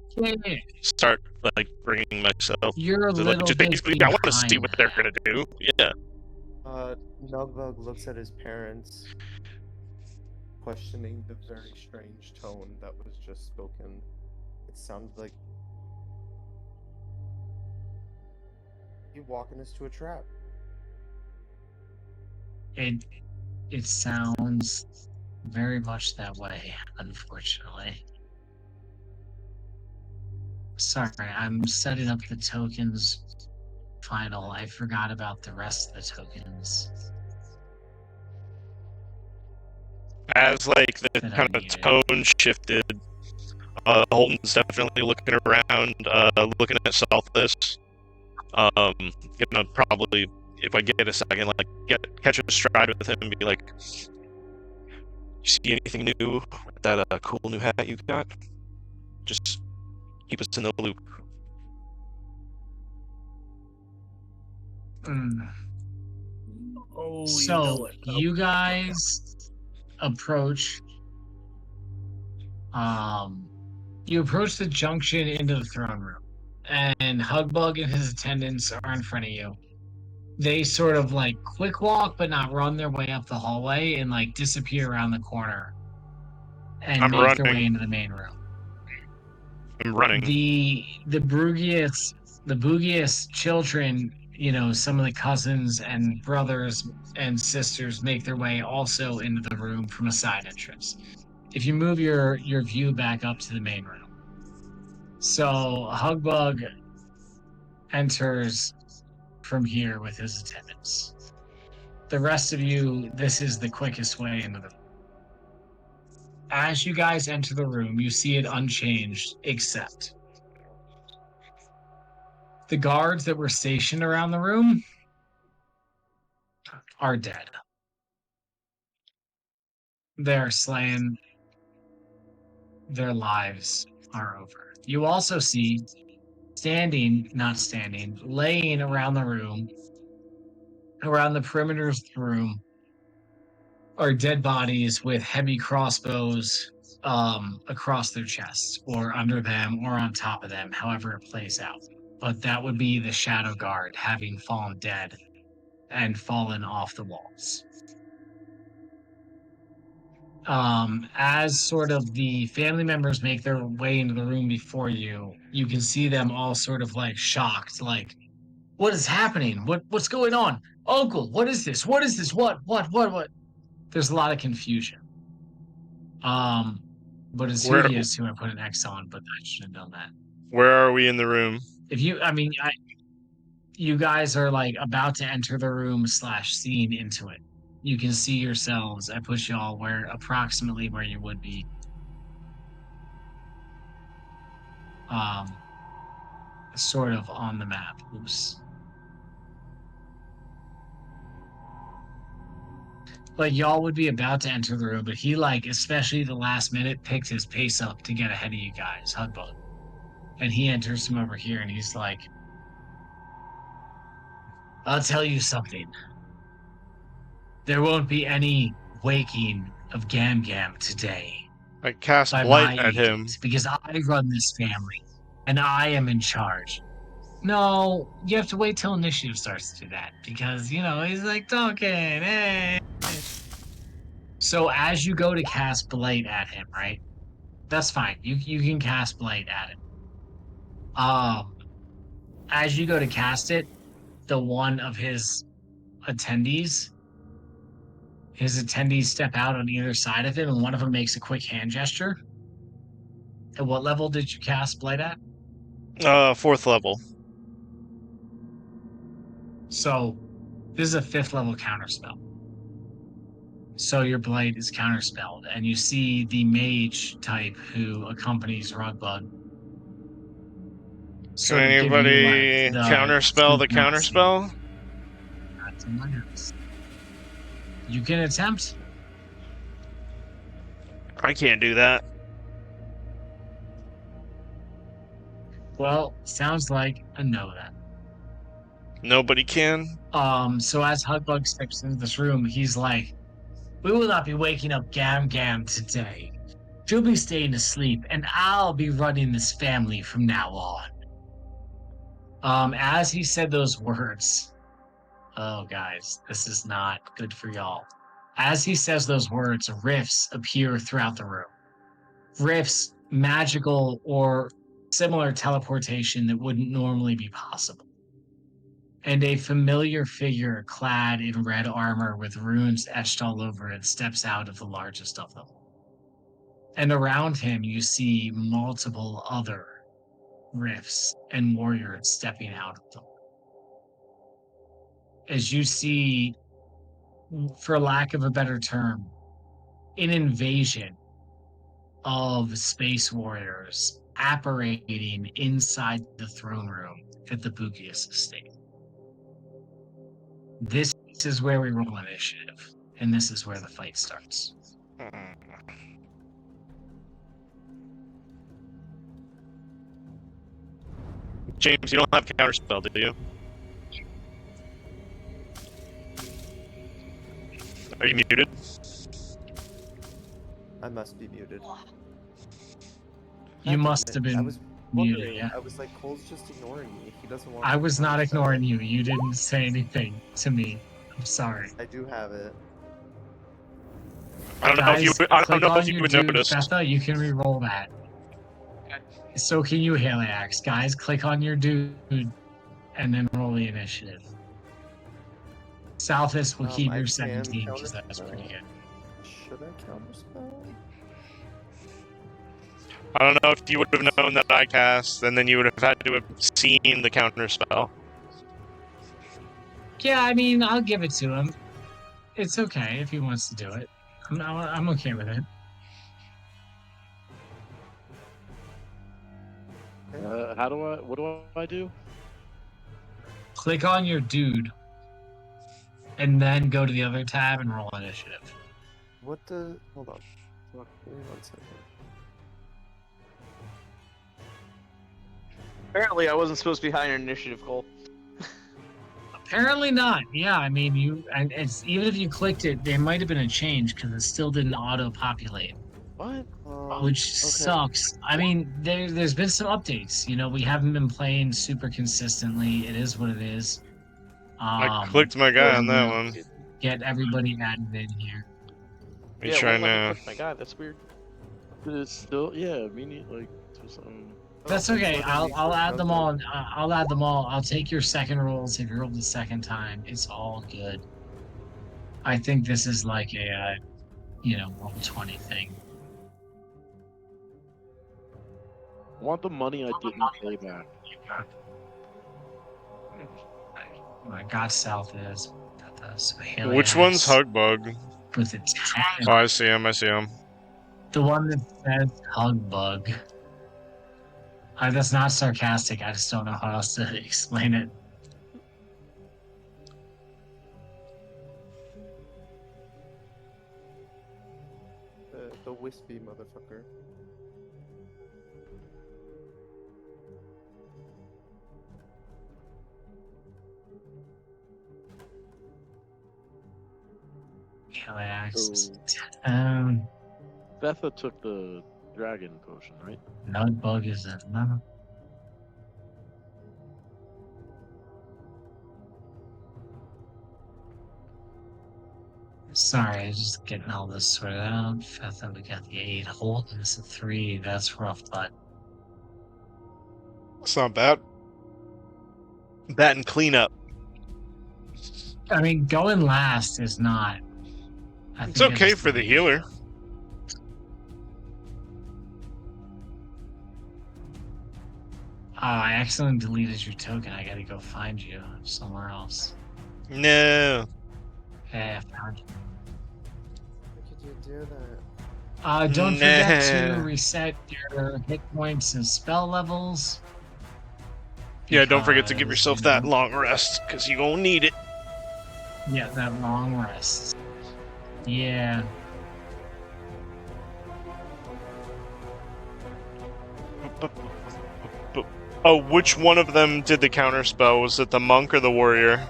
start like bringing myself. You're a to, little like, just bit basically, I want to see behind what they're gonna do. Yeah. Nugbug looks at his parents, questioning the very strange tone that was just spoken. It sounded like you walking us to a trap. It sounds very much that way, unfortunately. Sorry, I'm setting up the tokens final. I forgot about the rest of the tokens. As like the That I kind of needed. tone shifted, Holton's definitely looking around, looking at Salthus. Gonna probably, if I get a second, like catch a stride with him and be like, "You see anything new with that cool new hat you got? Just keep us in the loop." Oh, So you guys approach. You approach the junction into the throne room, and Hugbug and his attendants are in front of you. They sort of like quick walk, but not run their way up the hallway and like disappear around the corner and I'm make their way running. into the main room. I'm running. The Bugius children, you know, some of the cousins and brothers and sisters make their way also into the room from a side entrance. If you move your view back up to the main room. So Hugbug enters from here with his attendants. The rest of you, this is the quickest way into the room. As you guys enter the room, you see it unchanged, except the guards that were stationed around the room are dead. They're slain. Their lives are over. You also see laying around the room, around the perimeters of the room, are dead bodies with heavy crossbows across their chests, or under them, or on top of them, however it plays out. But that would be the Shadow Guard having fallen dead and fallen off the walls. As sort of the family members make their way into the room before you, you can see them all sort of like shocked, like, what is happening? What's going on? Uncle, what is this? What is this? What? There's a lot of confusion. But it's Where- Zudius who I put an X on, but I shouldn't have done that. Where are we in the room? You guys are like about to enter the room / scene into it. You can see yourselves. I push y'all approximately where you would be. Sort of on the map. Oops. Like y'all would be about to enter the room, but he like, especially the last minute, picked his pace up to get ahead of you guys, Hugbug. And he enters from over here and he's like, I'll tell you something. There won't be any waking of Gam Gam today. I cast by blight my at him. edict, because I run this family and I am in charge. No, you have to wait till initiative starts to do that because, you know, he's like talking. Hey. So as you go to cast blight at him, right? That's fine. You can cast blight at him. As you go to cast it, the one of his attendees step out on either side of him, and one of them makes a quick hand gesture. At what level did you cast blight at? 4th level. So this is a 5th level counterspell. So your blight is counterspelled, and you see the mage type who accompanies Rugbug Can anybody counterspell the counterspell? You can attempt. I can't do that. Well, sounds like a no then. Nobody can. So as Hugbug steps into this room, he's like, "We will not be waking up Gam Gam today. She'll be staying asleep, and I'll be running this family from now on." As he said those words, oh guys, this is not good for y'all. As he says those words, rifts appear throughout the room. Rifts, magical or similar teleportation that wouldn't normally be possible. And a familiar figure clad in red armor with runes etched all over it steps out of the largest of them. And around him, you see multiple other rifts and warriors stepping out of them. As you see, for lack of a better term, an invasion of space warriors apparating inside the throne room at the Bugius estate. This is where we roll initiative, and this is where the fight starts. James, you don't have counterspell, do you? Are you muted? I must be muted. You must have I been was muted, wondering. yeah. I was like, Cole's just ignoring me. He doesn't want. I me to was not counterspell. ignoring you. You didn't say anything to me. I'm sorry. I do have it. I don't know if you. I click don't know on if you your would dude, notice. Betha, you can re-roll that. So can you, Haliax. Guys, click on your dude and then roll the initiative. Southist will keep I your can 17 because that's pretty counterspell. good. Should I counterspell? I don't know if you would have known that I cast, and then you would have had to have seen the counterspell. Yeah, I mean, I'll give it to him. It's okay if he wants to do it. I'm okay with it. What do I do? Click on your dude and then go to the other tab and roll initiative. What the? Hold on. Give me 1 second. Apparently, I wasn't supposed to be high in initiative, Cole. Apparently not. Yeah, I mean, it's even if you clicked it, there might have been a change because it still didn't auto-populate, What? which sucks. I mean, there's been some updates. You know, we haven't been playing super consistently. It is what it is. I clicked my guy on that one. Get everybody added in here. Let me try won't let me now. click my guy. That's weird. It's still, yeah, me need, like, do something. That's okay. I'll add them all. I'll add them all. I'll take your second rolls if you roll the second time. It's all good. I think this is like a, roll 20 thing. I want the money I didn't pay back. I got South is. Which one's Hugbug? With the 10. Oh, I see him. I see him. The one that says Hugbug. That's not sarcastic. I just don't know how else to explain it. The wispy motherfucker. Haliax. Betha took the dragon potion, right? Nudbug is a no. Sorry, I was just getting all this sorted out. I thought we got the 8. Holden is a 3. That's rough, but It's not bad. That and cleanup. I mean, going last is not. It's okay for the healer. I accidentally deleted your token. I gotta go find you somewhere else. No. Hey, I found you. Why could you do that? Don't forget Nah. to reset your hit points and spell levels. Yeah, don't forget to give because, yourself you that know, long rest, because you gonna need it. Yeah, that long rest. Yeah. Oh, which one of them did the counter spell? Was it the monk or the warrior?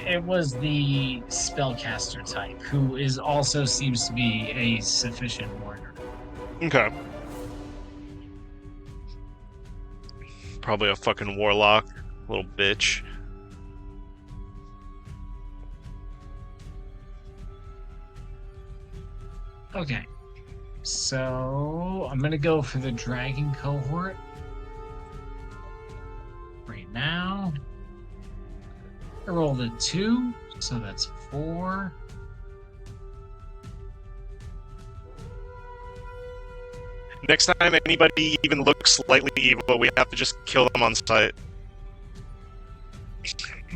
It was the spellcaster type, who is also seems to be a sufficient warrior. Okay. Probably a fucking warlock. Little bitch. Okay. So I'm gonna go for the dragon cohort right now. I rolled a 2, so that's 4. Next time anybody even looks slightly evil, we have to just kill them on sight.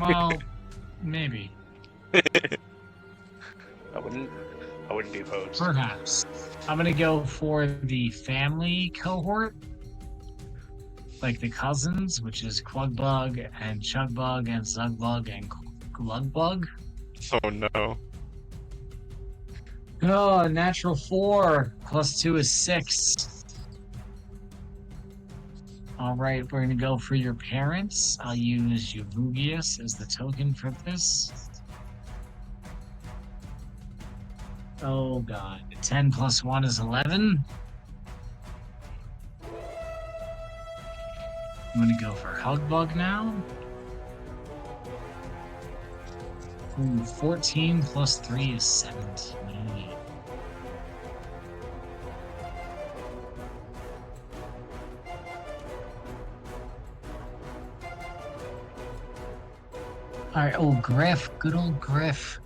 Well, maybe. I wouldn't be opposed. Perhaps. I'm gonna go for the family cohort. Like the cousins, which is Quugbug and Chugbug and Zugbug and Glugbug. Oh no. Oh, natural 4 plus 2 is 6. All right, we're gonna go for your parents. I'll use Euvugius as the token for this. Oh god, 10 plus 1 is 11. I'm gonna go for Hugbug now. Ooh, 14 plus 3 is 17. Alright, oh, Griff. Good old Griff.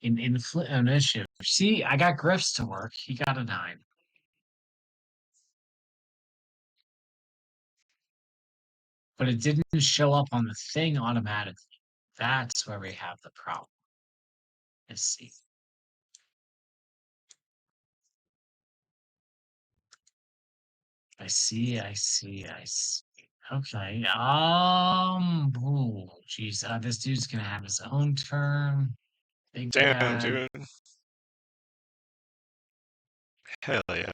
In initiative. See, I got Griff's to work. He got a 9. But it didn't show up on the thing automatically. That's where we have the problem. Let's see. I see. Okay. Oh, geez. This dude's gonna have his own turn. Big Damn, bad. dude. Hell yeah.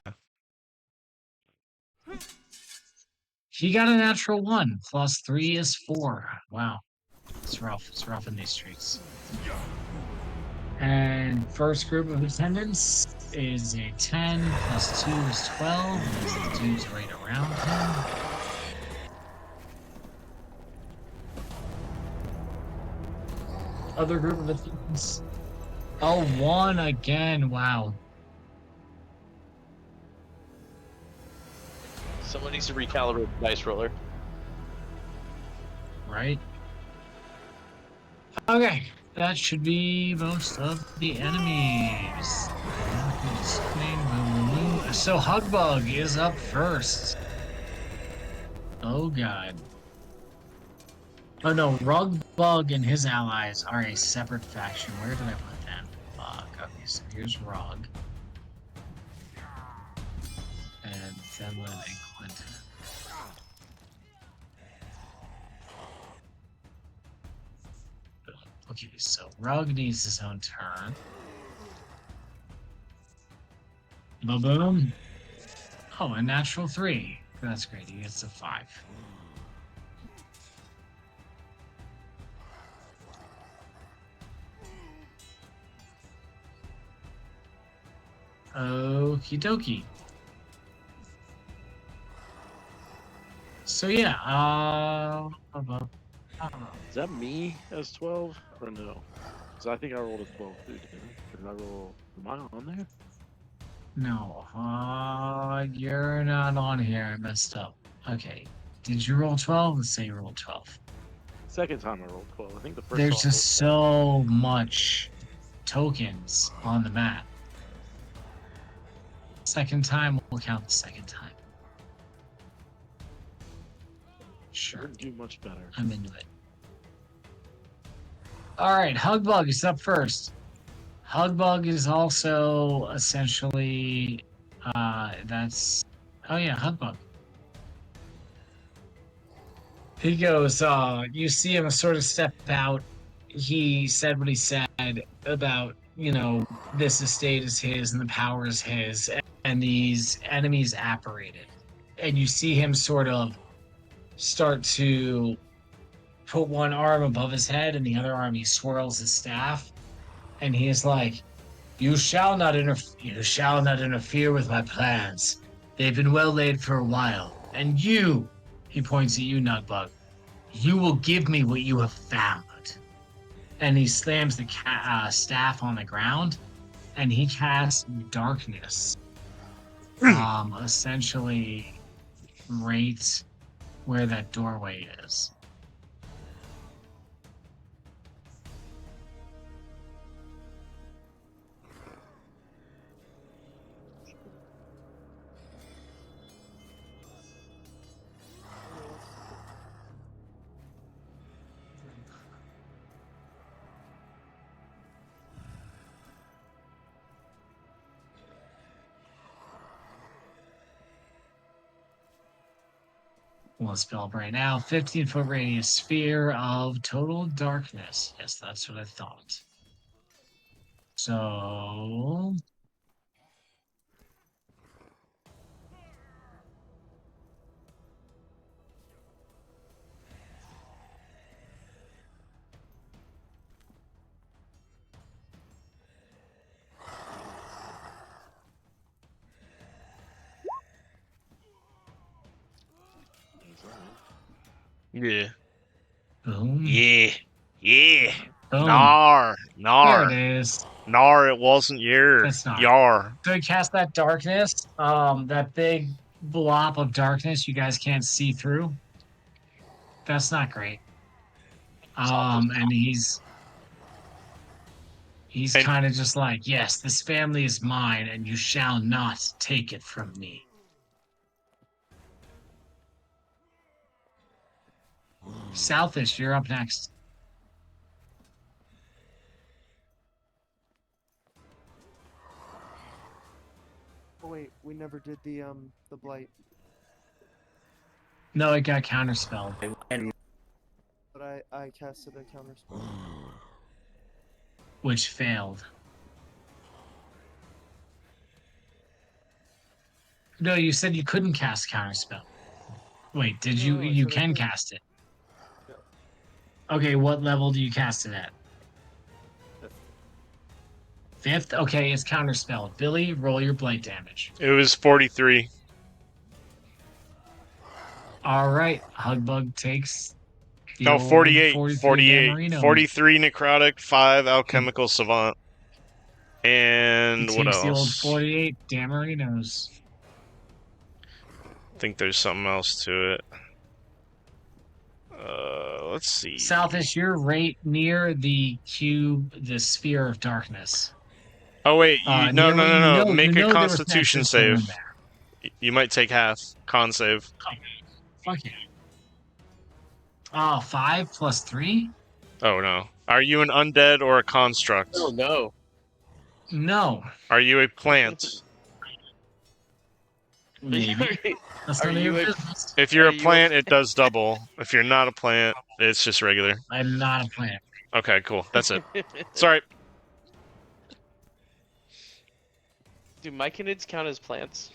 He got a natural 1. Plus 3 is 4. Wow. It's rough. It's rough in these streets. And first group of attendants is a 10 plus 2 is 12. There's the dudes right around him. Other group of attendants. Oh, 1 again. Wow. Someone needs to recalibrate the dice roller. Right? Okay. That should be most of the enemies. So Hugbug is up first. Oh god. Oh no, Rugbug and his allies are a separate faction. Where did I put them? Fuck. Okay, so here's Rug. And Zemlin and Quentin. Okay, so Rug needs his own turn. Boom. Oh, a natural 3. That's great. He gets a 5. Okie dokie. So yeah, Is that me as 12 or no? Because I think I rolled a 12 too, didn't I? Did I roll? Am I on there? no, you're not on here. I messed up. Okay, did you roll 12? Let's say you rolled 12. Second time I rolled 12. I think the first There's time just so much tokens on the map. Second time, we'll count the second time. I Sure, didn't do much better. I'm into it. All right, Hugbug is up first. Hugbug is also essentially that's oh yeah, Hugbug. He goes, you see him sort of step out. He said what he said about, this estate is his and the power is his, and these enemies apparated. And you see him sort of start to put one arm above his head and the other arm he swirls his staff, and he is like, you shall not interfere with my plans. They've been well laid for a while. And you, he points at you, Nutbug, you will give me what you have found. And he slams the staff on the ground, and he casts darkness. Essentially, right where that doorway is. We'll spell up right now. 15-foot radius sphere of total darkness. Yes, that's what I thought. So Yeah. boom. Yeah. Yeah. Boom. Nar. There Nar. it is. Nar, it wasn't your. That's not. Yar. So he cast that darkness, that big blob of darkness you guys can't see through. That's not great. And he's And- kind of just like, yes, this family is mine, and you shall not take it from me. Southish, you're up next. Oh wait, we never did the blight, No, it got counterspelled. And but I casted a counter spell. Which failed. No, you said you couldn't cast counterspell. Wait, did you? No, I You said I can could. cast it. Yeah. Okay, what level do you cast it at? Fifth. Fifth? Okay, it's counterspell. Billy, roll your blight damage. It was 43. All right, Hugbug takes. the No, old 48. 43 48. Damarino. 43 necrotic, 5 alchemical savant. He And what takes the old else? 48 Damarinos. I think there's something else to it. Let's see. Southish, you're right near the cube, the sphere of darkness. Oh wait, no, near no, what you no, no. know- Make you a know there was Constitution Nexus Stone save. there. You might take half. Con save. Fuck yeah. 5 plus 3? Oh no. Are you an undead or a construct? Oh no. No. Are you a plant? Maybe. That's Are none of you your a- business. If you're Are a you plant, it does double. If you're not a plant, it's just regular. I'm not a plant. Okay, cool. That's it. Sorry. Do myconids count as plants?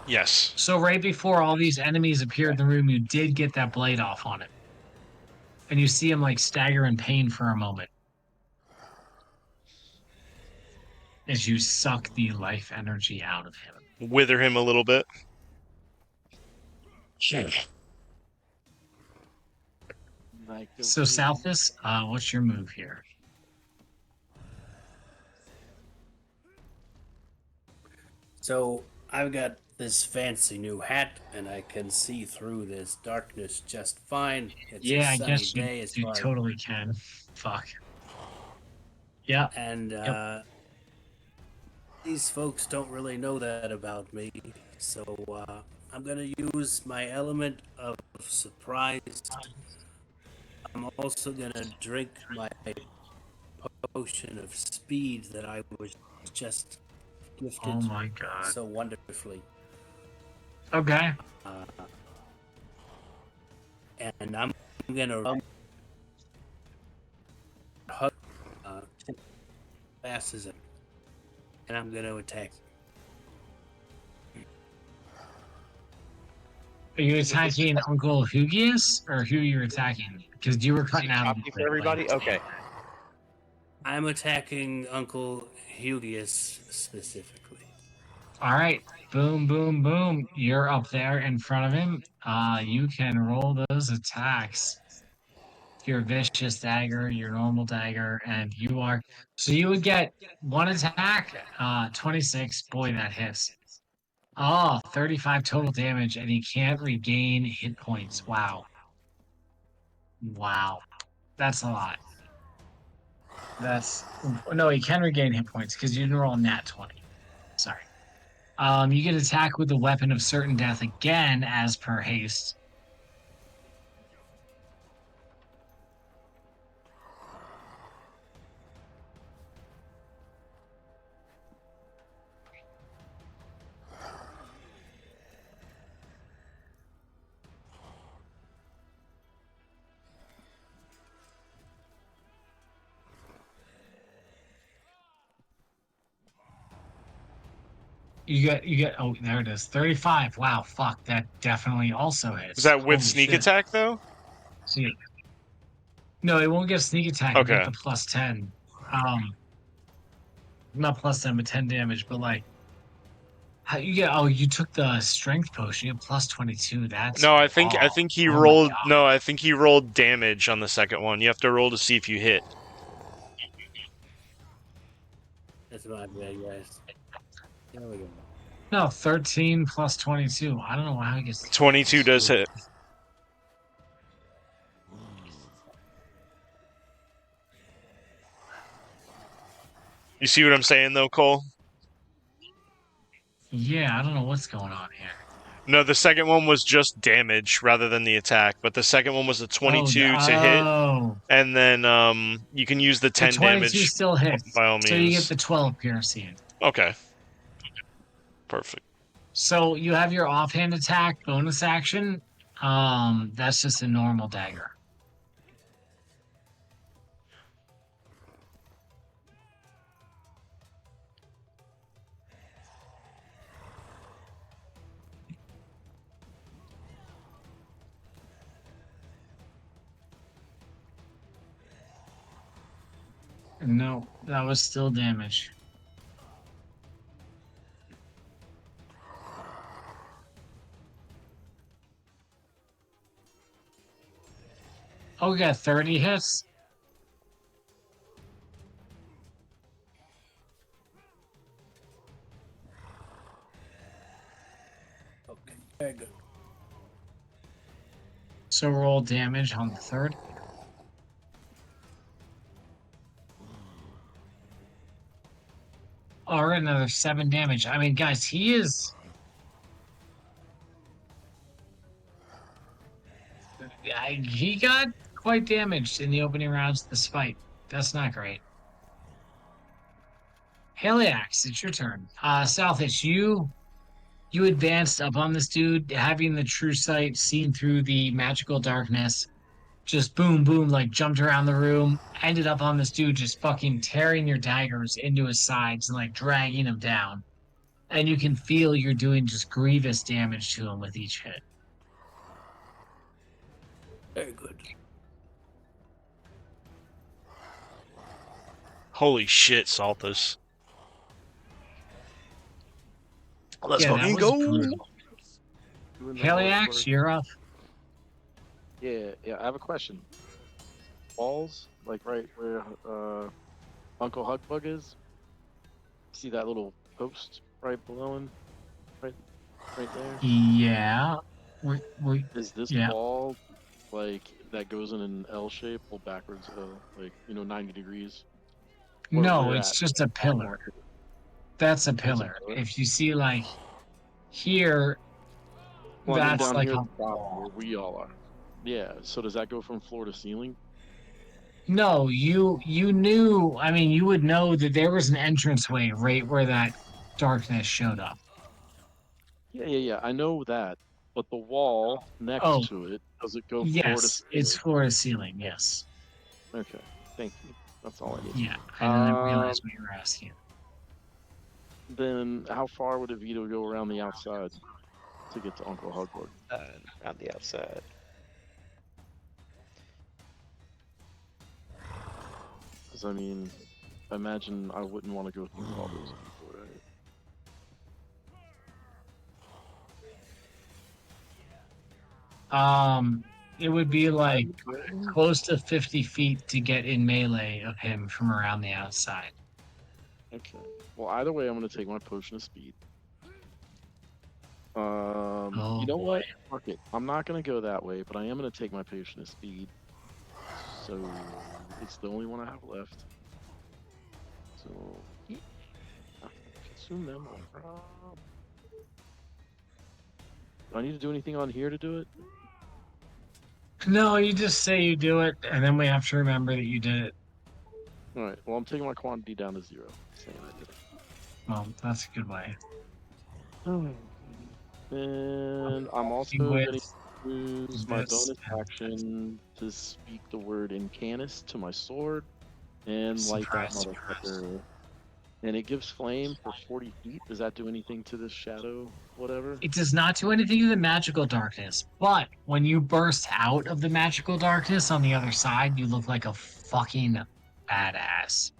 Yes. So right before all these enemies appeared in the room, you did get that blade off on it. And you see him like stagger in pain for a moment. As you suck the life energy out of him. Wither him a little bit. Like, So Southis, what's your move here? so I've got this fancy new hat, and I can see through this darkness just fine. It's Yeah, a I sunny guess day as you far as- totally can. Fuck. Yeah. And these folks don't really know that about me, so I'm gonna use my element of surprise I'm also gonna drink my potion of speed that I was just gifted Oh my god. so wonderfully. Okay. And I'm gonna hug fast as it, and I'm gonna attack. Are you attacking Uncle Hugius, or who you're attacking? Because you were cutting out. Copy for everybody? Okay. I'm attacking Uncle Hugius specifically. All right. Boom, boom, boom. You're up there in front of him. You can roll those attacks. Your vicious dagger, your normal dagger, and you are. So you would get one attack, 26. Boy, that hits. Oh, 35 total damage, and he can't regain hit points. Wow. Wow. That's a lot. No, he can regain hit points because you didn't roll a nat 20. Sorry. You can attack with the weapon of certain death again as per haste. You get oh, there it is. 35. Wow, fuck, that definitely also hits. Is that with Holy sneak shit. attack though? See. No, it won't get sneak attack. Okay. Get the plus 10. Not plus 10, but 10 damage, but like how you get you took the strength potion, you have plus 22. That's No, I think he oh my rolled God. no, I think he rolled damage on the second one. You have to roll to see if you hit. That's my bad, guys. There we go. No, 13 plus 22. I don't know how he gets 22 does hit. You see what I'm saying though, Cole? Yeah, I don't know what's going on here. No, the second one was just damage rather than the attack, but the second one was a 22 to hit, and then you can use the 10 the 22 damage still hits. by all means. So you get the 12 piercing. Okay. Perfect. So you have your offhand attack bonus action. That's just a normal dagger. No, that was still damage. Oh, we got 30 hits. Okay, very good. So roll damage on the third. Or another 7 damage. I mean, guys, he got quite damaged in the opening rounds of this fight. That's not great. Heliax, it's your turn. Southitch, you advanced up on this dude, having the true sight, seen through the magical darkness. Just boom, boom, like jumped around the room, ended up on this dude, just fucking tearing your daggers into his sides and like dragging him down. And you can feel you're doing just grievous damage to him with each hit. Very good. Holy shit, Salthus. Let's Yeah, that fucking was go. brutal. Doing the Heliax, hard work. you're up. Yeah, I have a question. Balls, like right where Uncle Hugbug is. See that little post right below him, right there. Yeah. Is this yeah. ball like that goes in an L shape, well backwards, like 90 degrees? No, we're it's at. just a pillar. That's a pillar. If you see like here, Well, I mean, that's down like here a at the bottom where we all are. Yeah. So does that go from floor to ceiling? No, you knew. I mean, you would know that there was an entranceway right where that darkness showed up. Yeah. I know that, but the wall next Oh, to it, does it go floor to yes, it's ceiling? floor to ceiling. Yes. Okay, thank you. That's all I need. Yeah, I didn't realize what you were asking. Then how far would Evito go around the outside to get to Uncle Hugward? Around the outside. Because I mean, I imagine I wouldn't want to go through all those people, right? It would be like close to 50 feet to get in melee of him from around the outside. Okay. Well, either way, I'm gonna take my potion of speed. You know what? Fuck it. I'm not gonna go that way, but I am gonna take my potion of speed. So it's the only one I have left. So yeah, I can consume them. Do I need to do anything on here to do it? No, you just say you do it, and then we have to remember that you did it. All right. Well, I'm taking my quantity down to 0. Saying I did it. Well, that's a good way. And I'm also With going to use my this- bonus action to speak the word Incanus to my sword and light that Surprise, surprise. motherfucker. And it gives flame for 40 feet. Does that do anything to this shadow, whatever? It does not do anything to the magical darkness, but when you burst out of the magical darkness on the other side, you look like a fucking badass.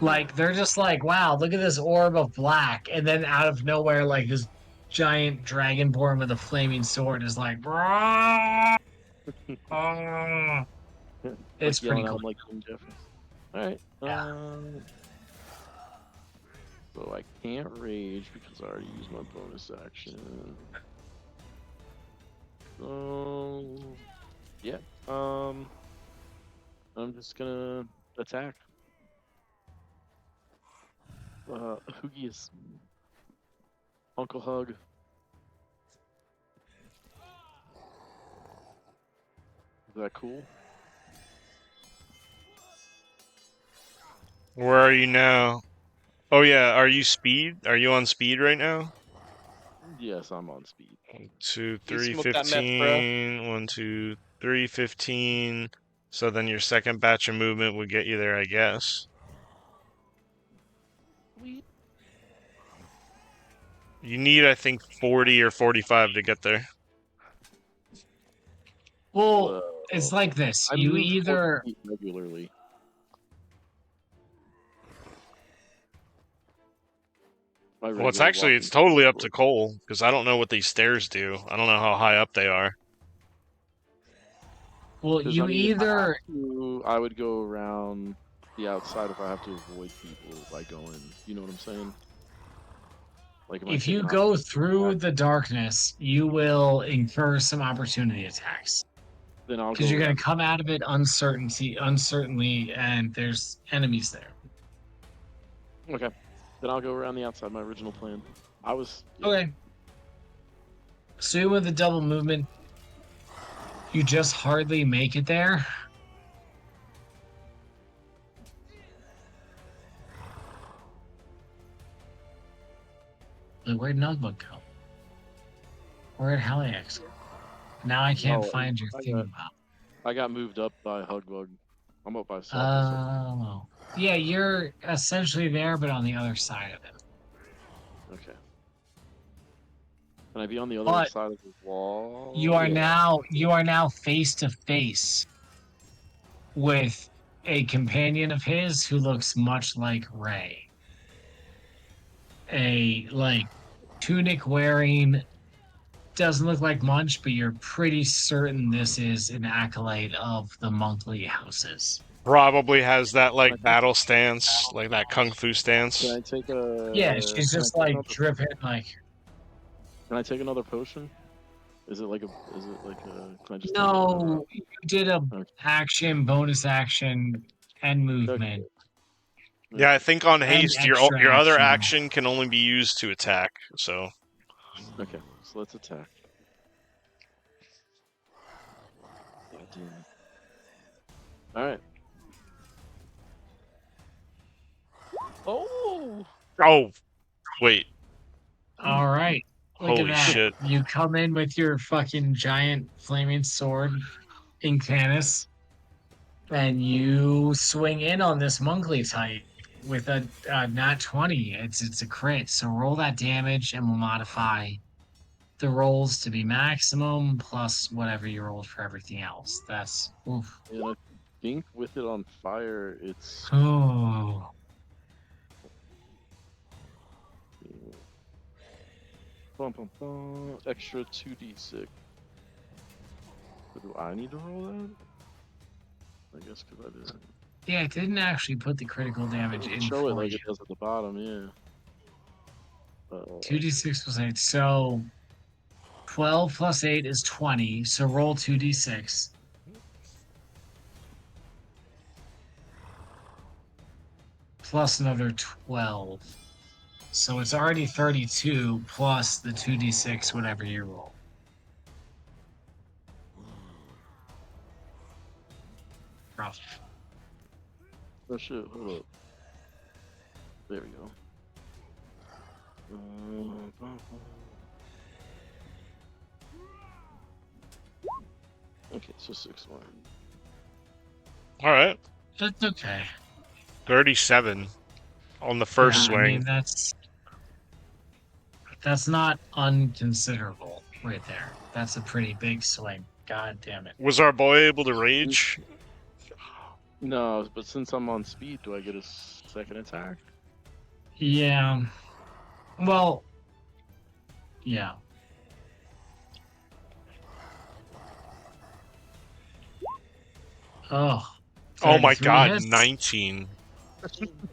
Like, they're just like, wow, look at this orb of black. And then out of nowhere, like, this giant dragonborn with a flaming sword is like, "Brah!" It's Like yelling pretty out cool. like King Jeffries. Alright. Yeah. So I can't rage because I already used my bonus action. So yeah. I'm just gonna attack. Hoogies. Uncle Hug. Is that cool? Where are you now? Oh yeah, are you speed? Are you on speed right now? Yes, I'm on speed. 1, 2, You 3, smoked that meth, bro. 15. 1, 2, 3, 15. So then your second batch of movement would get you there, I guess. You need, I think, 40 or 45 to get there. Well, it's like this. I You move 40 either feet regularly. Well, it's totally up to Cole, because I don't know what these stairs do. I don't know how high up they are. well, you either I would go around the outside if I have to avoid people by going. You know what I'm saying? Like if you go through the darkness, you will incur some opportunity attacks. then I'll Because go you're going around. to come out of it uncertainly, and there's enemies there. Okay. Then I'll go around the outside. My original plan. I was. Okay. So you with the double movement, you just hardly make it there. Like, where'd Nugbug go? Where'd Haliax go? Now I can't Oh, find your I thing got- about. I got moved up by Hugbug. I'm up by Soph. Oh. Yeah, you're essentially there, but on the other side of it. Okay. Can I be on the other But side of the wall? You are Yeah. now face to face with a companion of his who looks much like Ray. A like tunic wearing, doesn't look like Munch, but you're pretty certain this is an acolyte of the monthly houses. Probably has that like battle stance, like that kung fu stance. Can I take a? Yeah, she's can I just take like another- dripping like. Can I take another potion? Is it like a? Is it like a? Can I just? No, you did a Okay. action, bonus action, and movement. Yeah, I think on And haste, your extra other action. action can only be used to attack. So Okay, so let's attack. damn. All right. Oh, Oh, wait. All right. Look Holy at that. shit. You come in with your fucking giant flaming sword, Incanus, and you swing in on this Monkly type with a nat 20. It's a crit. So roll that damage and we'll modify the rolls to be maximum plus whatever you rolled for everything else. That's oof. And I think with it on fire, it's Oh. extra 2d6. But do I need to roll that? I guess because I didn't. Yeah, it didn't actually put the critical damage in Show it for like you. it does at the bottom, yeah. 2d6 plus 8. So 12 plus 8 is 20. So roll 2d6. Plus another 12. So it's already 32 plus the 2d6, whatever you roll. Rough. Oh shit, hold up. There we go. Okay, so 6 more. Alright. That's okay. 37 on the first Yeah, I mean, swing. that's not unconsiderable right there. That's a pretty big swing. God damn it. Was our boy able to rage? No, but since I'm on speed, do I get a second attack? Yeah. Well, yeah. Oh. Oh my 33 god, hits. 19.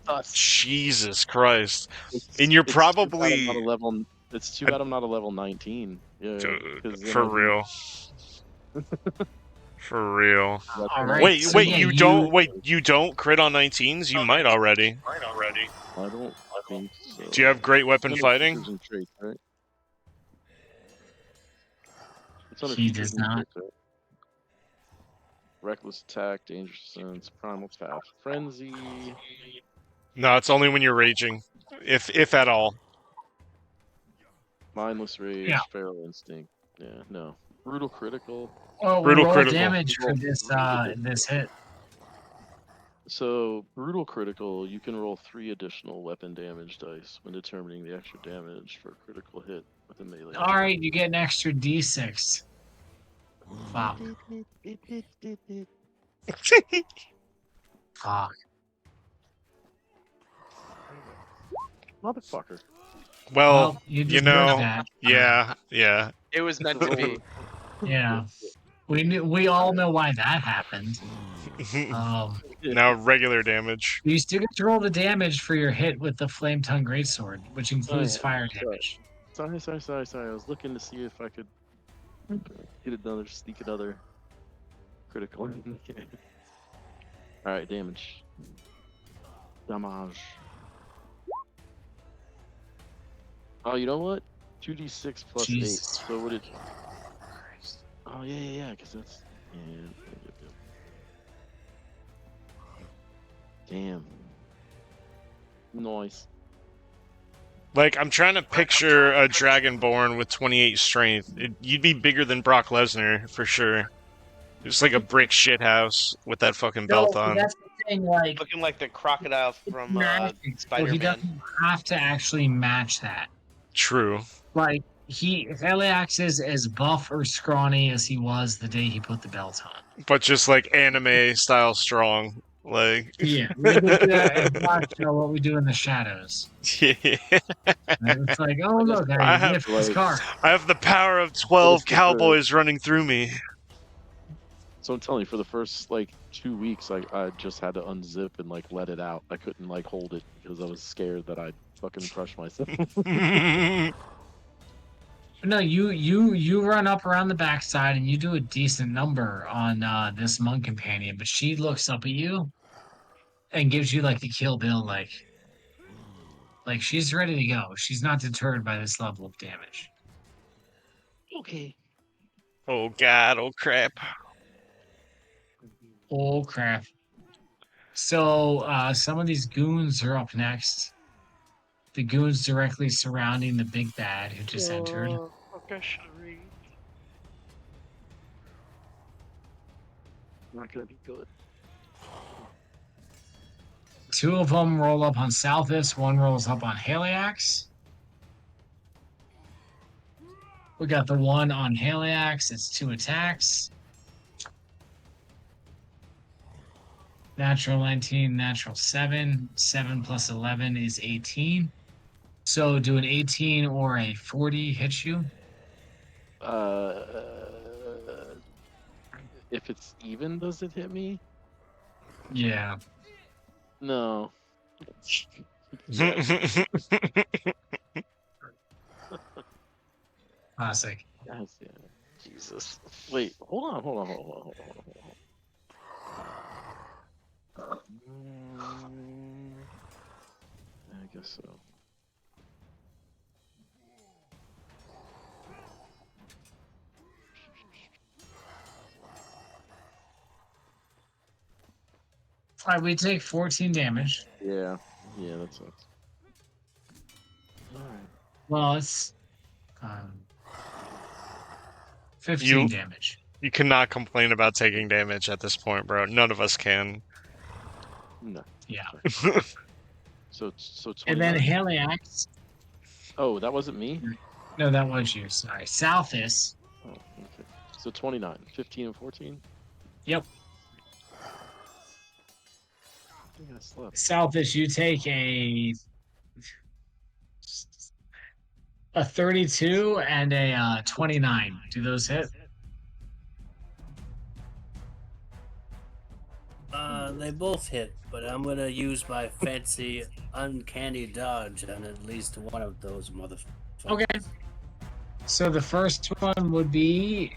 us. Jesus Christ. And you're It's too bad I'm probably- not a level. It's too bad I'm not a level 19. Yeah, Dude, 'cause then for I'd be- real. For real. All right. Wait, so yeah, you don't crit on 19s? You might already. I don't think so. Do you have great weapon It's under fighting? features and traits, right? It's under He features does and not. traits, right? Reckless attack, dangerous sense, primal tap, frenzy. No, it's only when you're raging. If at all. Mindless rage, Yeah. feral instinct. Yeah, no. Brutal critical. Oh, Brutal roll critical. damage for this hit. So, brutal critical, you can roll 3 additional weapon damage dice when determining the extra damage for a critical hit with a melee. All right, you get an extra d6. Fuck. Fuck. Motherfucker. Well, you you deserve know, that. yeah. It was meant to be. Yeah. We all know why that happened. Now regular damage. You still get to roll the damage for your hit with the Flame Tongue Greatsword, which includes yeah. fire damage. Sorry. I was looking to see if I could get sneak another critical. Alright, damage. Damage. Oh, you know what? 2d6 plus Jesus. 8. So would it... Oh, yeah, because that's... Yeah. Damn. Nice. Like, I'm trying to picture a Dragonborn with 28 strength. You'd be bigger than Brock Lesnar, for sure. Just like a brick shithouse with that fucking belt on. That's the thing, like, Looking like the crocodile from well, he Spider-Man. doesn't have to actually match that. True. Like, Heliax is as buff or scrawny as he was the day he put the belt on. But just like anime style strong. Like, Yeah, we could do that and watch what we do in the shadows. yeah. And it's like, oh look, I I have, lift this car. I have the power of 12 cowboys running through me. So I'm telling you, for the first, 2 weeks, I just had to unzip and, let it out. I couldn't, hold it because I was scared that I'd fucking crush myself. No, you run up around the backside and you do a decent number on this monk companion, but she looks up at you and gives you the Kill Bill like she's ready to go. She's not deterred by this level of damage. Okay. Oh god, oh crap. Oh crap. So some of these goons are up next. The goons directly surrounding the big bad who just entered. Okay, should read. Not gonna be good. Two of them roll up on Southis, one rolls up on Haliax. We got the one on Haliax, it's 2 attacks. Natural 19, natural 7. 7 plus 11 is 18. So do an 18 or a 40 hit you? If it's even, does it hit me? Yeah. No. Classic. Yes, yeah. Jesus. Wait, hold on. I guess so. All right, we take 14 damage. Yeah, that sucks. Alright. Well, it's 15 You- damage. You cannot complain about taking damage at this point, bro. None of us can. No. Yeah. So And then 29. Haliax. Oh, that wasn't me? No, that was you. Sorry. Southis. Oh, okay. So 29. 15 and 14? Yep. I think I slept. Southis, you take a 32 and a 29. Do those hit? They both hit, but I'm gonna use my fancy uncanny dodge on at least one of those motherfuckers. Okay. So the first one would be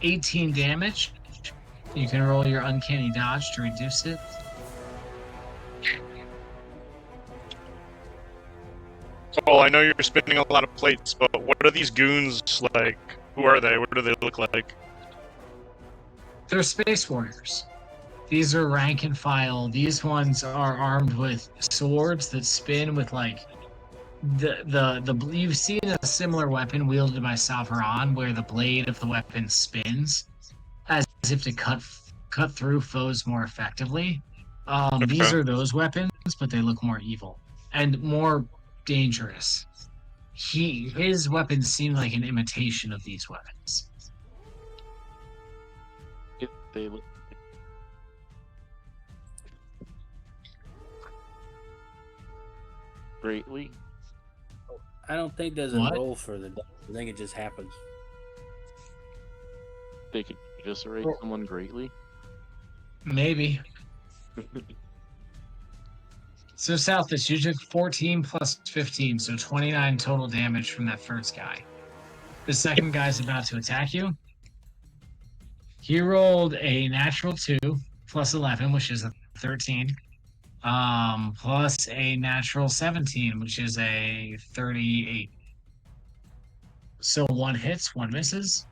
18 damage. You can roll your uncanny dodge to reduce it. Oh, I know you're spinning a lot of plates, but what are these goons like? Who are they? What do they look like? They're space warriors. These are rank and file. These ones are armed with swords that spin with like you've seen a similar weapon wielded by Savharan where the blade of the weapon spins as if to cut through foes more effectively. These Okay. are those weapons, but they look more evil and more dangerous. His weapons seem like an imitation of these weapons. They look. Greatly. I don't think there's What? a roll for the dodge. I think it just happens. They could eviscerate someone greatly. Maybe. So Southis, you took 14 plus 15, so 29 total damage from that first guy. The second guy's about to attack you. He rolled a natural 2 plus 11, which is a 13. Plus a natural 17, which is a 38. So one hits, one misses.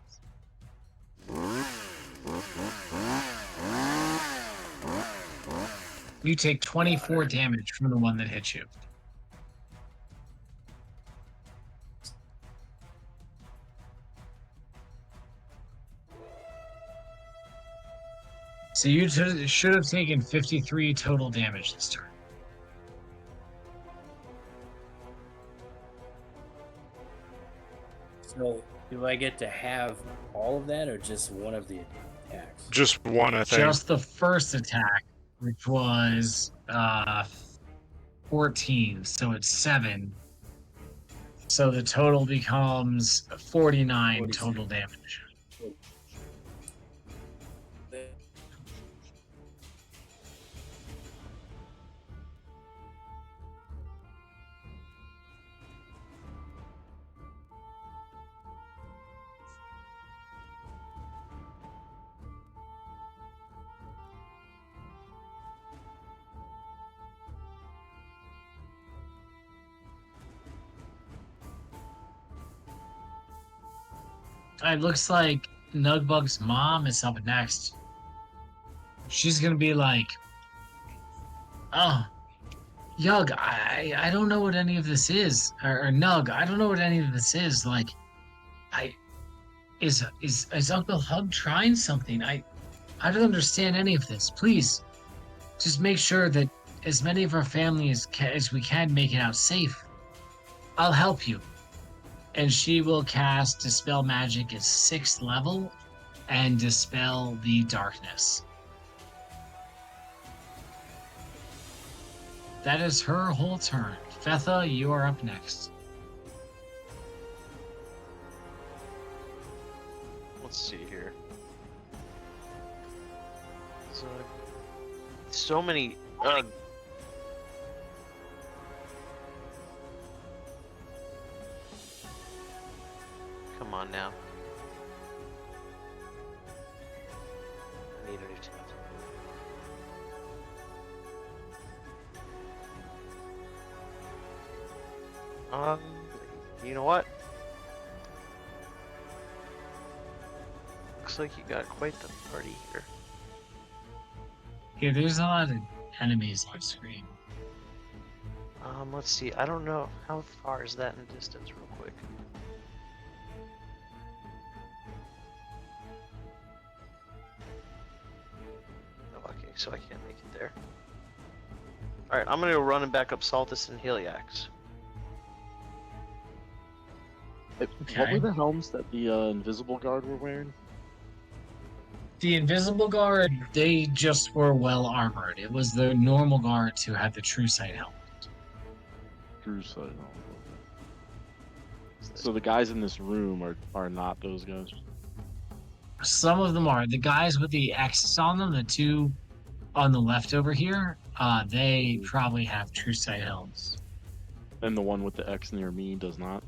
You take 24 damage from the one that hits you. So you should have taken 53 total damage this turn. So, do I get to have all of that, or just one of the attacks? Just one, I think. Just the first attack, which was 14, so it's 7. So the total becomes 49 total damage. It looks like Nugbug's mom is up next. She's gonna be like, "Oh, Yug, I don't know what any of this is, or Nug, I don't know what any of this is. Like, I is Uncle Hug trying something? I don't understand any of this. Please, just make sure that as many of our family as we can make it out safe. I'll help you." And she will cast Dispel Magic at 6th level and dispel the darkness. That is her whole turn. Fetha, you are up next. Let's see here. So many. Come on now. I need a new tab. You know what? Looks like you got quite the party here. Yeah, there's a lot of enemies on screen. Let's see. I don't know how far is that in distance, real quick. Oh, okay, so I can't make it there. All right, I'm gonna go run and back up Saltus and Heliax. What were the helms that the Invisible Guard were wearing? The Invisible Guard, they just were well armored. It was the normal guards who had the True Sight helmet. True Sight. So the guys in this room are not those guys. Some of them are. The guys with the X's on them, the two on the left over here, they probably have True Sight helms. And the one with the X near me does not?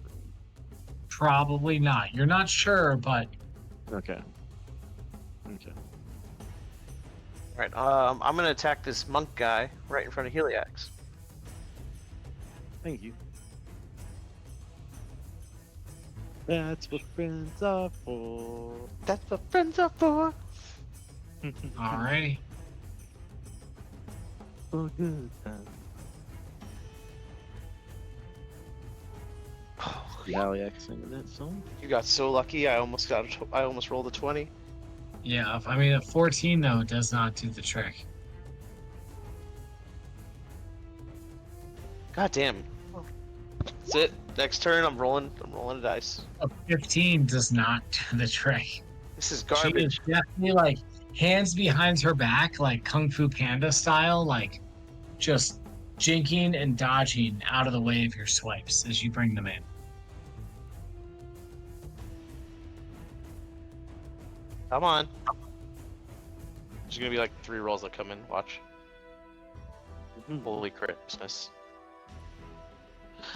Probably not. You're not sure, but... Okay. Okay. Alright, I'm gonna attack this monk guy right in front of Heliax. Thank you. That's what friends are for. That's what friends are for. Alrighty. For good time. Heliax singing that song? You got so lucky. I almost rolled a 20. Yeah, I mean, a 14, though, does not do the trick. God damn. That's it. Next turn, I'm rolling a dice. A 15 does not do the trick. This is She garbage. is definitely, like, hands behind her back, like Kung Fu Panda style, like, just jinking and dodging out of the way of your swipes as you bring them in. Come on. There's gonna be like 3 rolls that come in. Watch. Holy Christmas.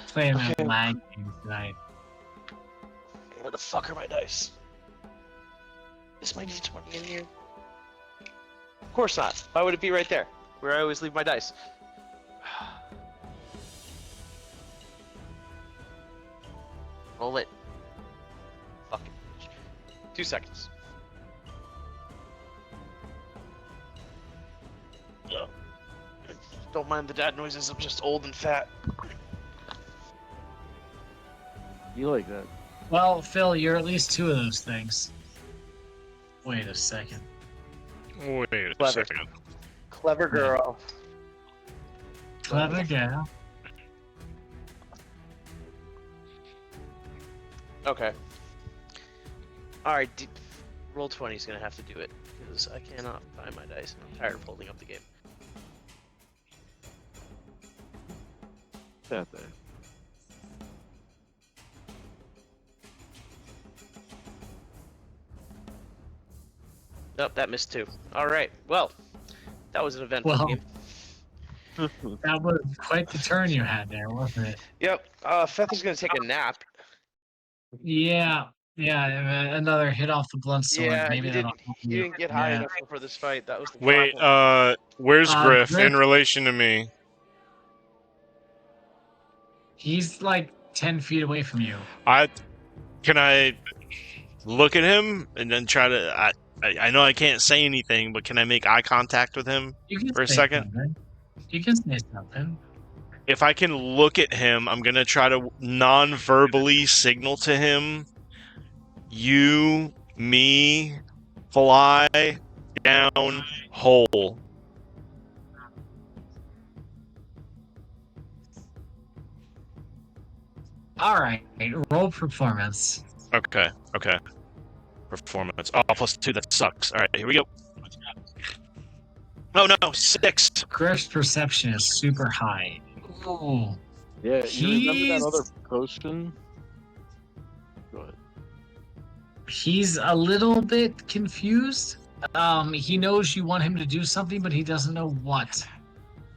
Playing that lag game tonight. Where the fuck are my dice? Is my D20 in here? Of course not. Why would it be right there? Where I always leave my dice. Roll it. Fuck it. 2 seconds. Don't mind the dad noises, I'm just old and fat. You like that? Well, Phil, you're at least 2 of those things. Wait a second. Wait a Clever. second. Clever girl. Clever girl. Okay. Alright, roll 20 is gonna have to do it, because I cannot find my dice and I'm tired of holding up the game. That there. Nope, that missed too. Alright, well, that was an eventful Well. game. That was quite the turn you had there, wasn't it? Yep, Feth is gonna take a nap. Yeah, another hit off the blunt sword. Yeah, Maybe he that'll didn't, help he you. didn't get high Yeah. enough for this fight. That was the Wait, problem. where's Griff Griff- in relation to me? He's like 10 feet away from you. Can I look at him and then try to. I know I can't say anything, but can I make eye contact with him You can for a say second? something. You can say something. If I can look at him, I'm gonna try to non-verbally signal to him, you, me, fly down hole. All right, roll performance. Okay. Performance. Oh, +2. That sucks. All right, here we go. Oh no, 6. Griff's perception is super high. Ooh. Yeah, you remember that other He's- potion? Go ahead. He's a little bit confused. He knows you want him to do something, but he doesn't know what.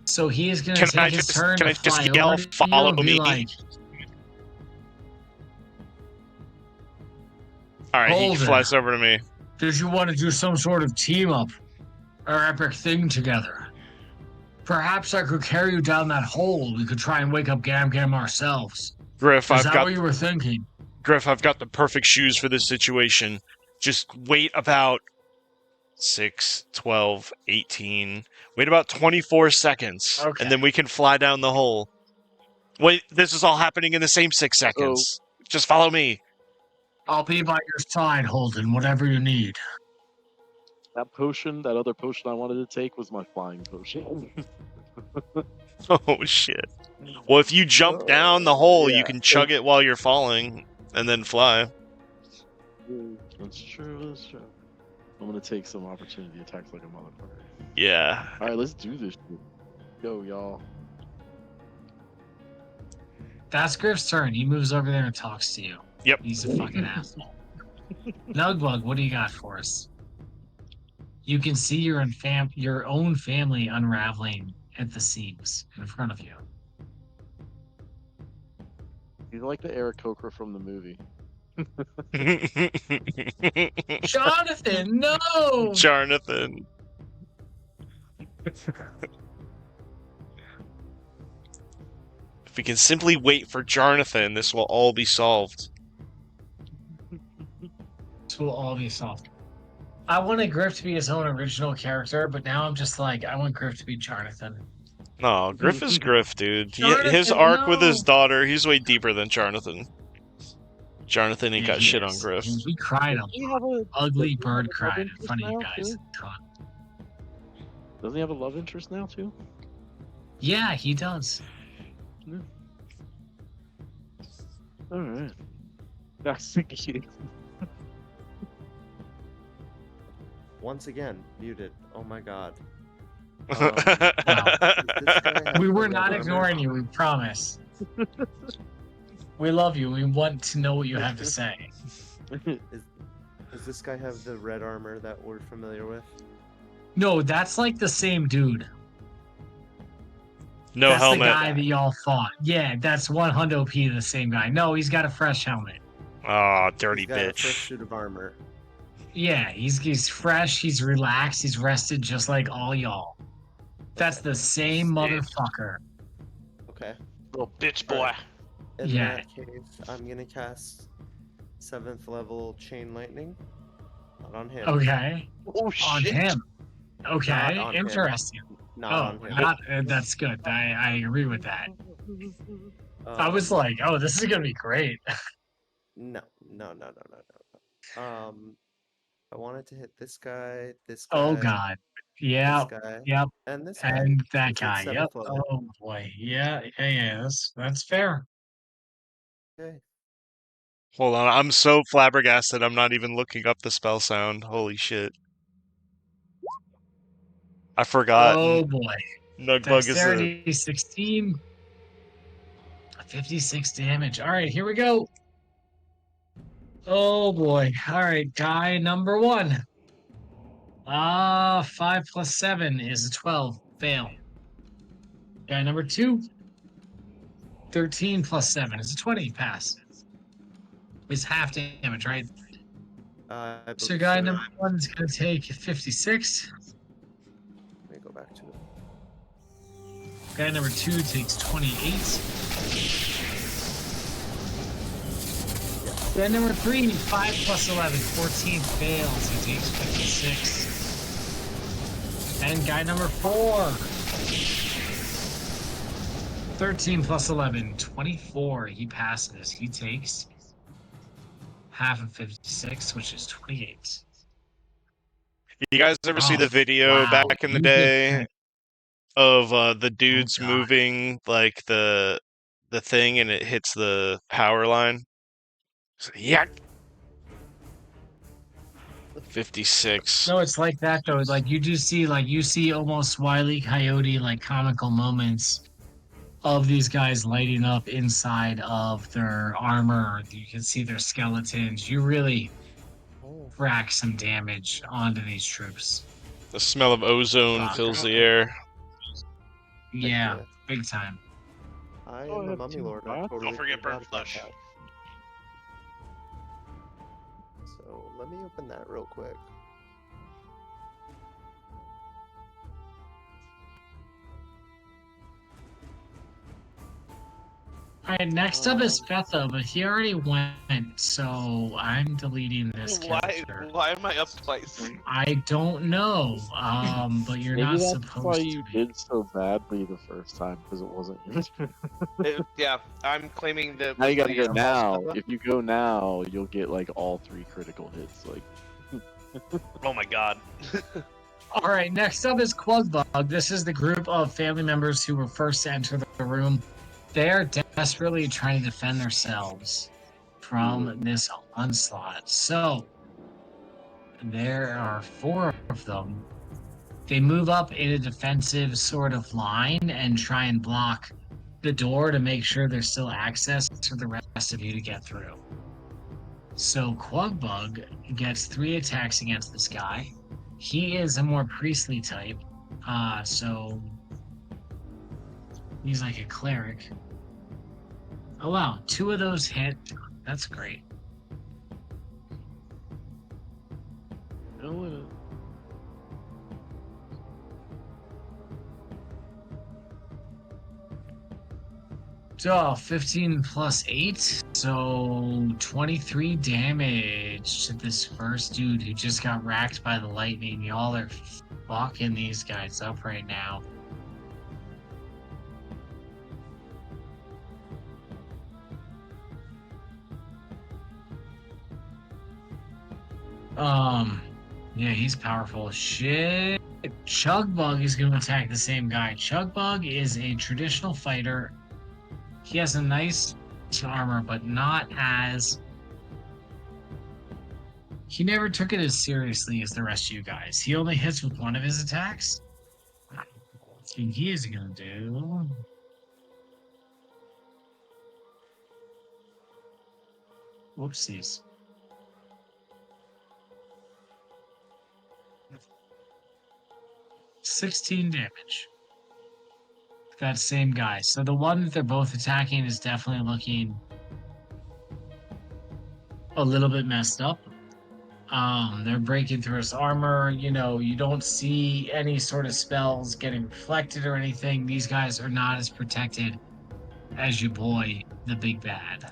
So he is going to Can I take his just- turn can to I just fly yell, over to you "Follow and be me"? like, All right, he Hold it. flies over to me. did you want to do some sort of team up or epic thing together? Perhaps I could carry you down that hole. We could try and wake up Gam Gam ourselves. Griff, Is I've that got what you were thinking? the perfect shoes for this situation. Just wait about 6, 12, 18. Wait about 24 seconds, Okay. and then we can fly down the hole. Wait, this is all happening in the same 6 seconds. Just follow me. I'll be by your side, Holden, whatever you need. That potion, that other potion I wanted to take was my flying potion. Oh, shit. Well, if you jump down the hole, you yeah. can chug it while you're falling, and then fly. That's true. I'm gonna take some opportunity attacks like a motherfucker. Yeah. All right, let's do this shit. Go, y'all. That's Griff's turn. He moves over there and talks to you. Yep. He's a fucking asshole. Nugbug, what do you got for us? You can see your own family unraveling at the seams in front of you. He's like the Eric Coker from the movie. Jonathan, no! Jonathan. If we can simply wait for Jonathan, this will all be solved. This will all be solved. I wanted Griff to be his own original character, but now I'm just like, I want Griff to be Jonathan. No, Griff is Griff, dude. Jonathan, His arc with his no. daughter, he's way deeper than Jonathan. Jonathan ain't got shit on Yes. Griff. And he cried Doesn't he a have a ugly doesn't he have bird a cried love in front of you interest guys. now, too? Doesn't he have a love interest now too? Yeah, he does. All right. That's thinking. Once again, muted. Oh my god. Wow. Does this guy have We the were red not armor? ignoring you, we promise. We love you. We want to know what you have to say. Does this guy have the red armor that we're familiar with? No, that's like the same dude. No That's helmet. the guy that y'all fought. Yeah, that's 100p the same guy. No, he's got a fresh helmet. Aw, dirty He's got a fresh bitch. suit of armor. Yeah, he's fresh, he's relaxed, he's rested just like all y'all. That's the same motherfucker. Okay. Little bitch boy. In Yeah. that case, I'm gonna cast 7th level Chain Lightning. Not on him. Okay. Oh On shit. him. Okay, Not on him. interesting. Not Oh, on him. not, that's good. I agree with that. I was Um, like, oh, this is gonna be great. No. I wanted to hit this guy, this guy, Oh god. Yeah, this guy, yep. and this guy. And that It's at guy. Yep. 7th level. Oh boy. Yeah. That's fair. Okay. Hold on, I'm so flabbergasted I'm not even looking up the spell sound. Holy shit. I forgot. Oh boy. Nugbug is a... Dexterity 16. 56 damage. All right, here we go. Oh boy. All right, guy number 1. 5 plus 7 is a 12. Fail. Guy number 2. 13 plus 7 is a 20. Pass. It's half damage, right? I So believe guy so. number 1 is going to take 56. Let me go back to it. Guy number 2 takes 28. Then number 3, 5 plus 11, 14 fails. He takes 56. And guy number 4, 13 plus 11, 24. He passes. He takes half of 56, which is 28. You guys ever see Oh, the video wow. back in the You did day that. of the dudes God. moving like the thing and it hits the power line? So, yeah. 56. No, it's like that though. Like you do see, like you see almost Wile E. Coyote like comical moments of these guys lighting up inside of their armor. You can see their skeletons. You really rack some damage onto these troops. The smell of ozone Fuck. fills the air. Yeah, yeah. big time. I Oh, am I a have mummy two lord. I baths. totally Don't forget forgot burn about flesh. that. So let me open that real quick. Alright, next up is Fetha, but he already went, so I'm deleting this Why? character. Why am I up twice? I don't know, but you're Maybe not that's supposed why to you be. did so badly the first time, because it wasn't you. Yeah, I'm claiming the. Now you gotta the, go now. false- If you go now, you'll get like all 3 critical hits. Like, Oh my god. All right, next up is Quagbug. This is the group of family members who were first to enter the room. They are desperately trying to defend themselves from this onslaught. So there are 4 of them. They move up in a defensive sort of line and try and block the door to make sure there's still access for the rest of you to get through. So Quagbug gets 3 attacks against this guy. He is a more priestly type, so he's like a cleric. Oh wow, 2 of those hit. That's great. So 15 plus 8, so 23 damage to this first dude who just got racked by the lightning. Y'all are fucking these guys up right now. Yeah, he's powerful as shit. Chugbug is going to attack the same guy. Chugbug is a traditional fighter. He has a nice armor, but not as... He never took it as seriously as the rest of you guys. He only hits with 1 of his attacks. And he is going to do... Whoopsies. $16 damage. That same guy. So the one that they're both attacking is definitely looking a little bit messed up. They're breaking through his armor. You know, you don't see any sort of spells getting reflected or anything. These guys are not as protected as your boy, the big bad.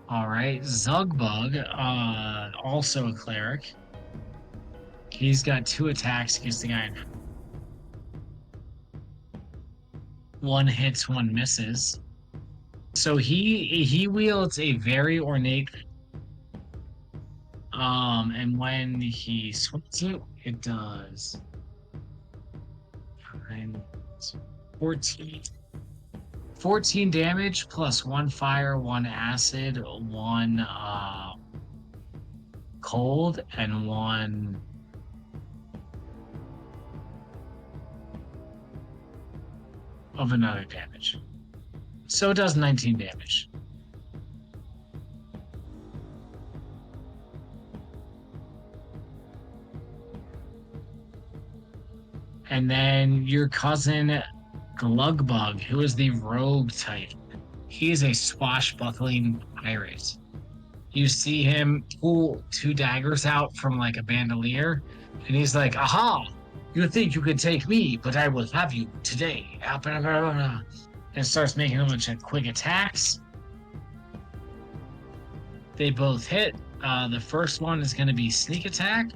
All right, Zugbug, also a cleric. He's got 2 attacks against the guy in 1 hits, 1 misses. So he wields a very ornate, and when he swings it, it does 14 damage plus 1 fire, 1 acid, 1 cold, and 1 of another damage. So it does 19 damage. And then your cousin Glugbug, who is the rogue type. He is a swashbuckling pirate. You see him pull 2 daggers out from like a bandolier, and he's like, "Aha! You think you can take me, but I will have you today." And starts making a bunch of quick attacks. They both hit. The first one is going to be sneak attack.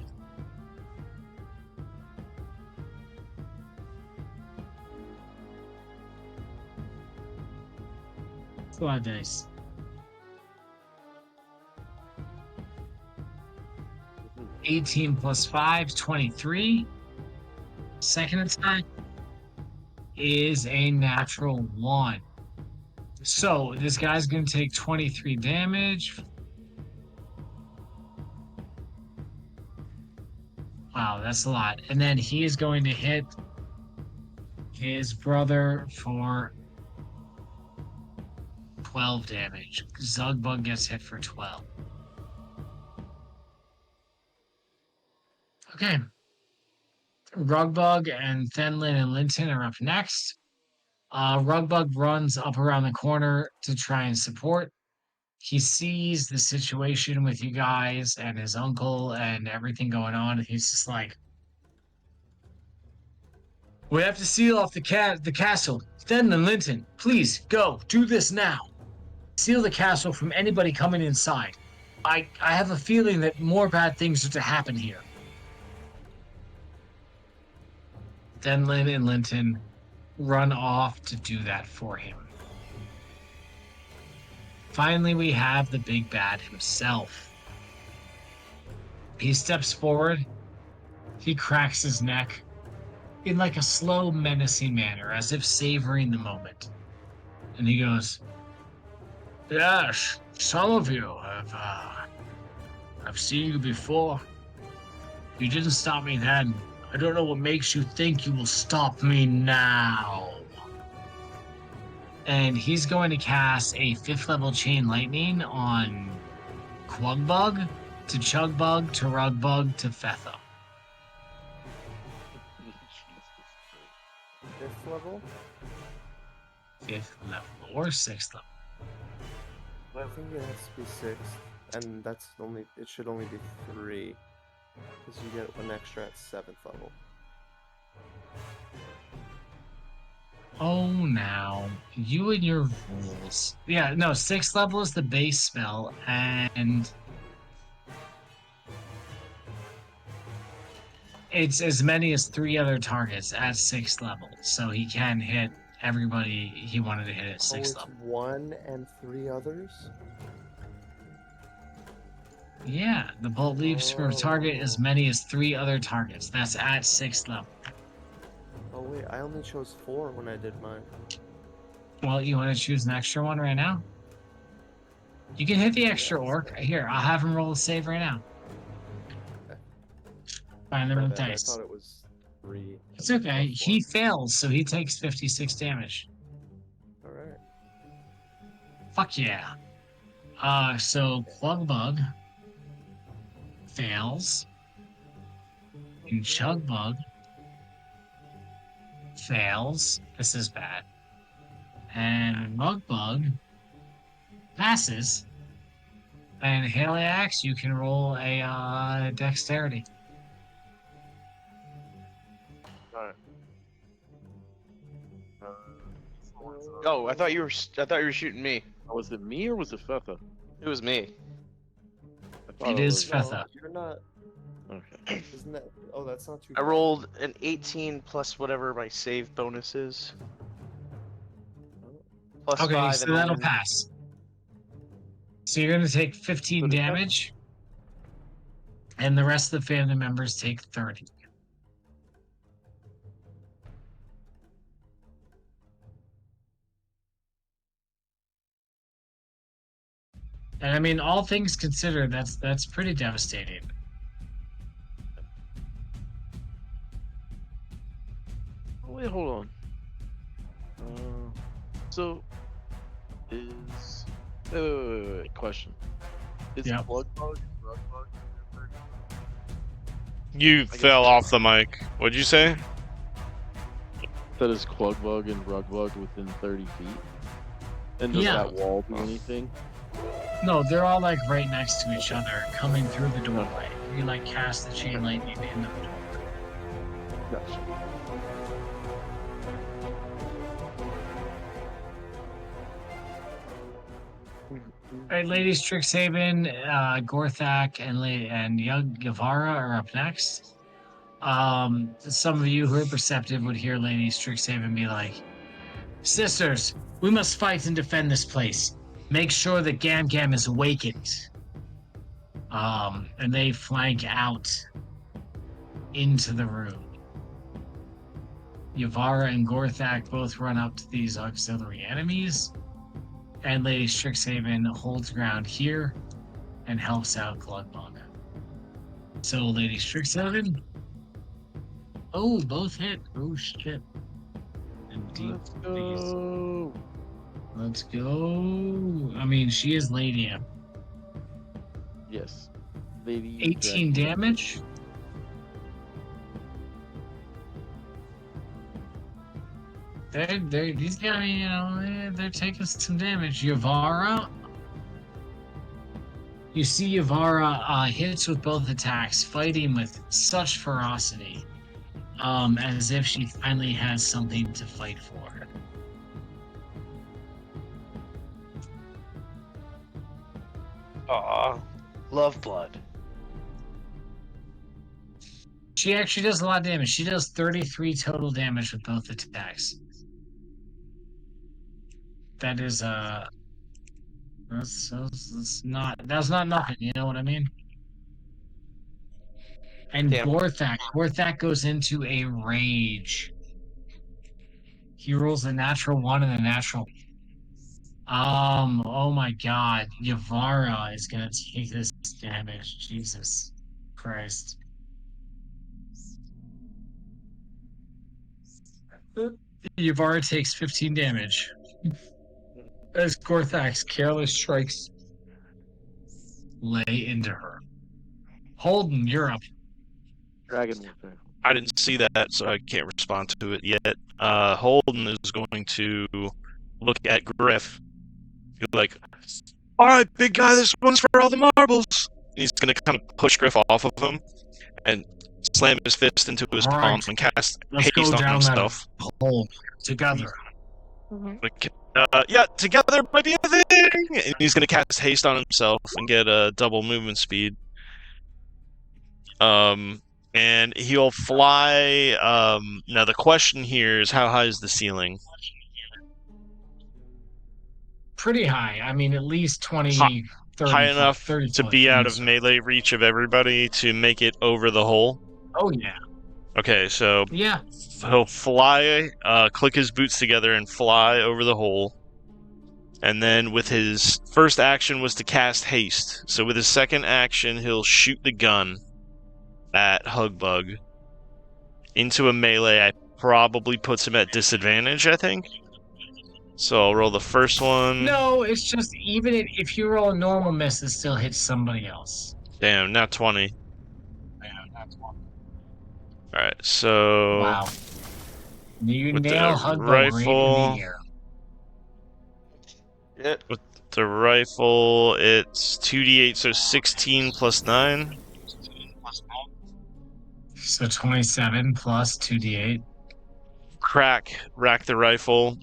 It's a lot of dice. 18 plus 5, 23. Second attack is a natural 1. So this guy's going to take 23 damage. Wow, that's a lot. And then he is going to hit his brother for 12 damage. Zugbug gets hit for 12. Okay. Rugbug and Thenlin and Linton are up next. Rugbug runs up around the corner to try and support. He sees the situation with you guys and his uncle and everything going on, and he's just like, "We have to seal off the castle. Thenlin, Linton, please go. Do this now. Seal the castle from anybody coming inside. I have a feeling that more bad things are to happen here." Thenlin and Linton run off to do that for him. Finally, we have the big bad himself. He steps forward. He cracks his neck in like a slow, menacing manner, as if savoring the moment. And he goes, "Yes, some of you have, I've seen you before. You didn't stop me then. I don't know what makes you think you will stop me now." And he's going to cast a 5th level Chain Lightning on Quugbug, to Chugbug, to Rugbug, to Fetha. 5th level? 5th level or 6th level. I think it has to be 6th, and that's only. It should only be 3, because you get one extra at 7th level. Oh, now you and your rules. Yeah, no, 6th level is the base spell, and it's as many as 3 other targets at 6th level, so he can hit everybody he wanted to hit at 6th it's level. 1 and 3 others. Yeah, the bolt leaves for a target as many as 3 other targets. That's at 6th level. Oh wait, I only chose 4 when I did mine. Well, you want to choose an extra one right now? You can hit the extra orc. Here, I'll have him roll a save right now. Find the My room bad, I dice. thought it was 3. It's okay. He fails, so he takes 56 damage. Alright. Fuck yeah. So Quugbug fails. And Chugbug fails. This is bad. And Rugbug passes. And Haliax, you can roll a dexterity. Alright. Oh, I thought you were shooting me. Was it me or was it Fetha? It was me. I thought It is was- Fetha. No, you're not. Okay. Isn't that? Oh, that's not too. I rolled an 18 plus whatever my save bonus is. Plus Okay, 5 so and that'll then- pass. So you're going to take 15 damage. And the rest of the family members take 30. And I mean, all things considered, that's pretty devastating. Oh, wait, hold on. So is wait. Question. Is Yeah. Quugbug and Rugbug numbered? You guess fell that- off the mic. What'd you say? That is Quugbug and Rugbug within 30 feet? And does Yeah. that wall do anything? No, they're all like right next to each other, coming through the doorway. You like cast the chain lightning in the door. Gotcha. All right, ladies, Strixhaven, Gorthak, and Yavara are up next. Some of you who are perceptive would hear Lady Strixhaven be like, "Sisters, we must fight and defend this place. Make sure that Gam Gam is awakened." And they flank out into the room. Yavara and Gorthak both run up to these auxiliary enemies, and Lady Strixhaven holds ground here and helps out Glugmog. So, Lady Strixhaven. Oh, both hit. Oh, shit. Indeed. Let's go. Let's go. I mean, she is Lady M. Yes. Lady 18 Dracula. damage. These guys, you know, they're taking some damage. Yavara. You see Yavara hits with both attacks, fighting with such ferocity, as if she finally has something to fight for. Aw, love blood. She actually does a lot of damage. She does 33 total damage with both attacks. That is that's not nothing, you know what I mean? And Damn. Gorthak goes into a rage. He rolls a natural 1 and a natural. Oh my god, Yavara is gonna take this damage. Jesus Christ. Yavara takes 15 damage as Gorthak's careless strikes lay into her. Holden, you're up. Dragon Warfare. I didn't see that, so I can't respond to it yet. Holden is going to look at Griff. He's like, "All right, big guy, this one's for all the marbles." He's going to kind of push Griff off of him and slam his fist into his All palm right. and cast Let's go haste on down himself. that hole together. Like, yeah, together might be a thing. And he's going to cast haste on himself and get a double movement speed. And he'll fly. Now the question here is, how high is the ceiling? Pretty high. I mean, at least 20, Hi- 30 high foot, enough 30 to foot be out of from melee reach of everybody to make it over the hole. Oh, yeah. Okay, so Yeah. he'll fly, click his boots together and fly over the hole. And then with his first action was to cast haste. So with his second action, he'll shoot the gun at Hugbug into a melee. I probably puts him at disadvantage, I think. So I'll roll the first one. No, it's just even if you roll a normal miss, it still hits somebody else. Damn, not 20. Alright, so... Wow. You with the nail Hugbug right in rifle- the air. Yeah. With the rifle, it's 2d8, so 16 plus 9. So 27 plus 2d8. Rack the rifle.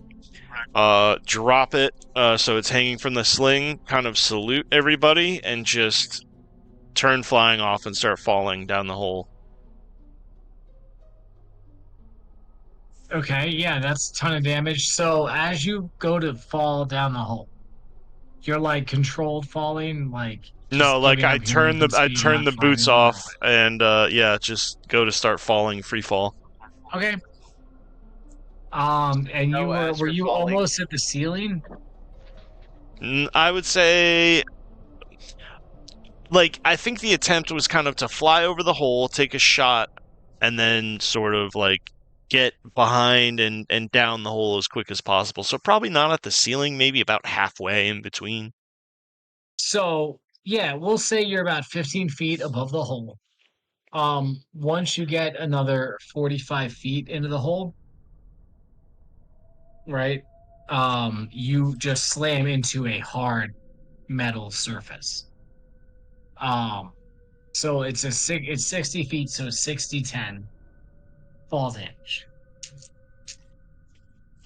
Drop it, so it's hanging from the sling. Kind of salute everybody, and just turn flying off and start falling down the hole. Okay, yeah, that's a ton of damage. So as you go to fall down the hole, you're like controlled falling, like No, just like giving I up your turn the movement speed, not boots firing off, and yeah, just go to start falling, free fall. Okay. And you No, were as you're you falling. almost at the ceiling? I would say, like, I think the attempt was kind of to fly over the hole, take a shot, and then sort of like get behind and down the hole as quick as possible. So probably not at the ceiling, maybe about halfway in between. So yeah, we'll say you're about 15 feet above the hole. Once you get another 45 feet into the hole, right? You just slam into a hard metal surface. So it's 60 feet, so 60-10 fall damage.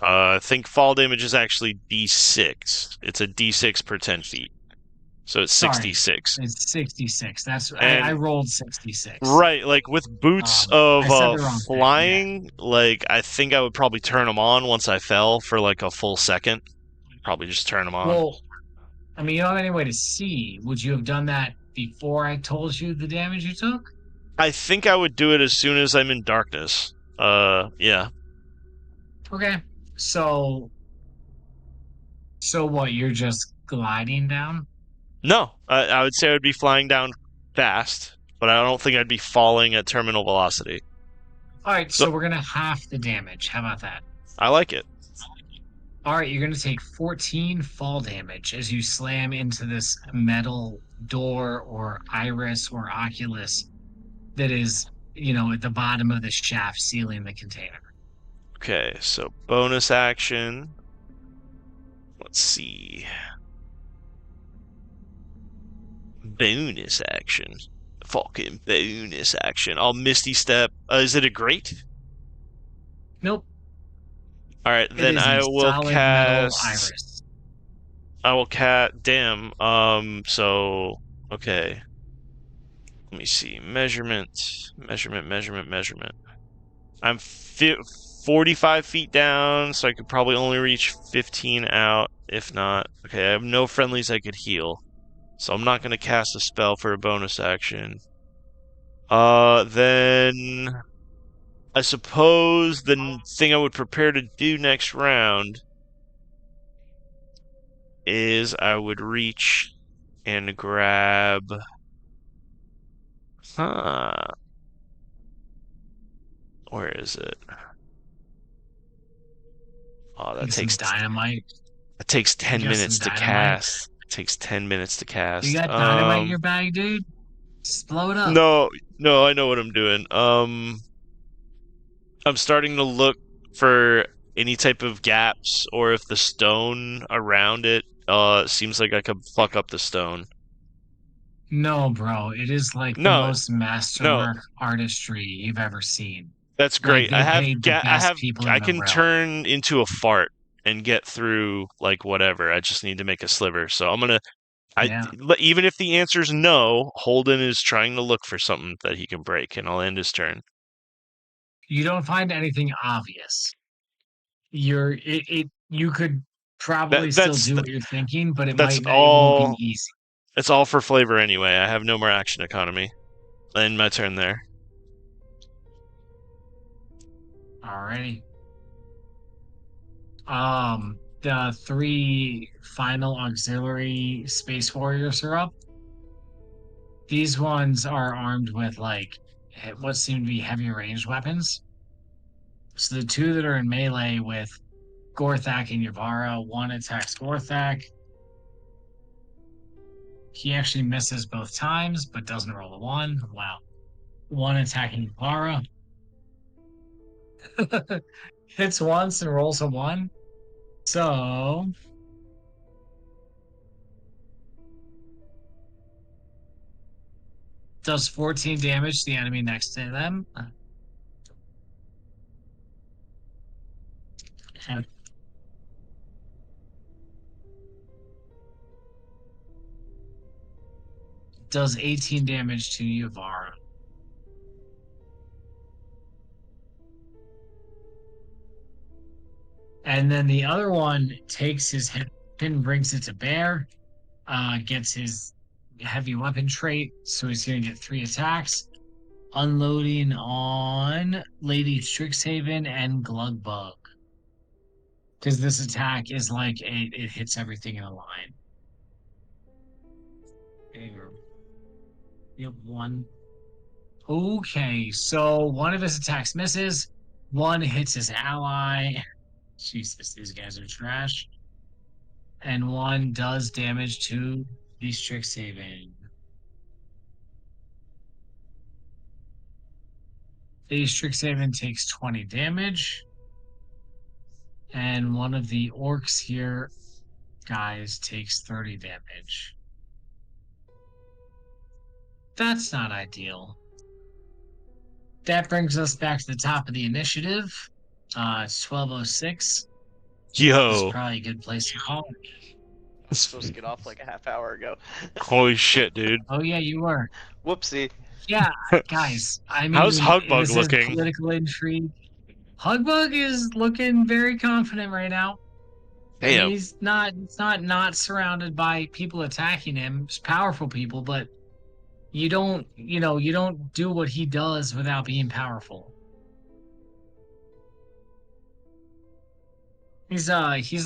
I think fall damage is actually D6. It's a D6 per 10 feet. So it's Sorry. 66. It's 66. That's I And- rolled 66. Right, like with boots I of said the wrong thing, yeah. flying, like I think I would probably turn them on once I fell for like a full second. Probably just turn them on. Well, I mean, you don't have any way to see. Would you have done that before I told you the damage you took? I think I would do it as soon as I'm in darkness. Yeah. Okay. So what, you're just gliding down? No, I would say I would be flying down fast, but I don't think I'd be falling at terminal velocity. Alright, so So- we're gonna half the damage. How about that? I like it. Alright, you're gonna take 14 fall damage as you slam into this metal door or iris or oculus that is, at the bottom of the shaft sealing the container. Okay, so bonus action. Let's see. Bonus action. Fucking bonus action. I'll Misty Step. Is it a great? Nope. Alright, It then is I a will solid metal cast. iris. I will damn. So okay. Let me see. Measurement. I'm 45 feet down, so I could probably only reach 15 out, if not. Okay, I have no friendlies I could heal, so I'm not gonna cast a spell for a bonus action. Then I suppose the thing I would prepare to do next round is I would reach and grab. Where is it? Oh, that Get some takes dynamite. It takes 10 You got minutes some to dynamite? cast. It takes 10 minutes to cast. You got dynamite in your bag, dude? Just blow it up. No, I know what I'm doing. I'm starting to look for any type of gaps, or if the stone around it seems like I could fuck up the stone. No, bro. It is like the No, most masterwork artistry you've ever seen. That's great. they paid the best people in I the can realm. turn into a fart and get through like whatever. I just need to make a sliver. So I'm gonna Yeah. even if the answer is no, Holden is trying to look for something that he can break, and I'll end his turn. You don't find anything obvious. You could probably still do what you're thinking, but it that's might not, it won't all- be easy. It's all for flavor anyway. I have no more action economy. End my turn there. Alrighty. The 3 final auxiliary space warriors are up. These ones are armed with what seem to be heavy ranged weapons. So the 2 that are in melee with Gorthak and Yavara, one attacks Gorthak. He actually misses both times, but doesn't roll a 1. Wow. One attacking Yavara. Hits once and rolls a 1. So does 14 damage to the enemy next to them. And does 18 damage to Yavara. And then the other one takes his weapon, brings it to bear, gets his heavy weapon trait, so he's going to get 3 attacks. Unloading on Lady Strixhaven and Glugbug. Because this attack is like it hits everything in a line. You have 1. Okay, so one of his attacks misses, one hits his ally. Jesus, these guys are trash. And one does damage to the Strixhaven. The Strixhaven takes 20 damage. And one of the orcs here, guys, takes 30 damage. That's not ideal. That brings us back to the top of the initiative. It's 12:06. It's Yo, probably a good place to call it. I was supposed to get off like a half hour ago. holy shit, dude. Oh yeah, you were. Whoopsie. Yeah, guys. I mean, How's Hugbug this is looking? political intrigue. Hugbug is looking very confident right now. And Damn. he's not surrounded by people attacking him. It's powerful people, but you don't do what he does without being powerful. He's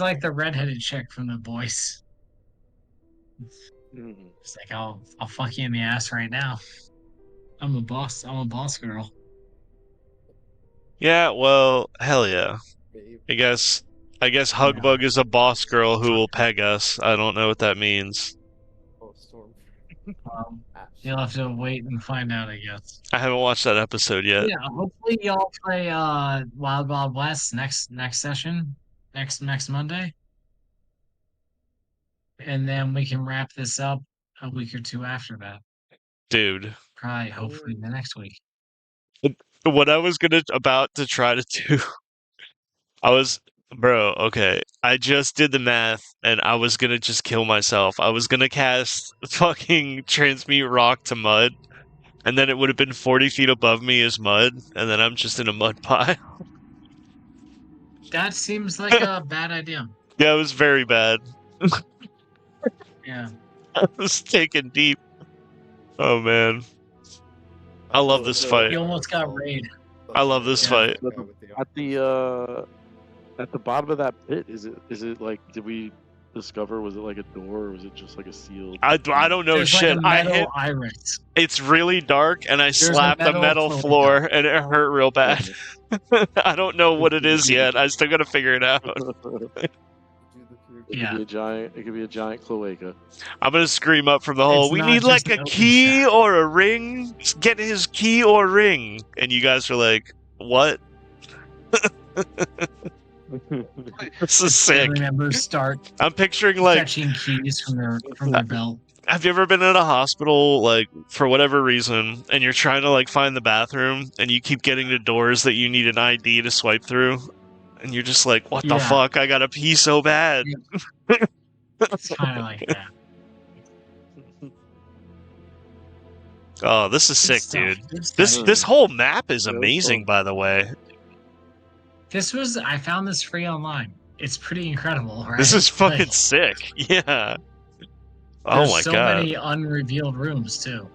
like the redheaded chick from The Boys. Mhm. It's like I'll fuck you in the ass right now. I'm a boss girl. Yeah, well, hell yeah. Babe. I guess Hugbug is a boss girl who will peg us. I don't know what that means. Oh, Storm. Ash. You'll have to wait and find out, I guess. I haven't watched that episode yet. Yeah, hopefully y'all play Wild Wild West next session, next Monday. And then we can wrap this up a week or two after that. Dude, Probably hopefully the next week. what I was about to try to do, bro, okay. I just did the math and I was gonna just kill myself. I was gonna cast fucking transmute rock to mud, and then it would have been 40 feet above me as mud, and then I'm just in a mud pile. That seems like a bad idea. Yeah, it was very bad. Yeah. I was taken deep. Oh man. I love this fight. You almost got raid. I love this Yeah. fight. At the bottom of that pit, is it like, did we discover, was it like a door or was it just like a sealed? I don't know There's shit. like a I hit. metal iris. It's really dark, and I a slapped the metal metal floor. and it hurt real bad. I don't know what it is yet. I still gotta figure it out. Yeah. It could be a giant cloaca. I'm gonna scream up from the hole. It's We not need like just a an open key shaft. or a ring. Get his key or ring. And you guys are like, "What? This is sick." Family members start I'm picturing like, fetching keys from their belt. have you ever been in a hospital, like, for whatever reason, and you're trying to, like, find the bathroom, and you keep getting to doors that you need an ID to swipe through? And you're just like, what the Yeah. fuck? I gotta pee so bad. It's kind of like that. Oh, this is Good sick, stuff, dude. good stuff. This whole map is Yeah, it's amazing, cool. by the way. I found this free online. It's pretty incredible, right? This is fucking Like, sick. Yeah. Oh there's my so god. many unrevealed rooms too.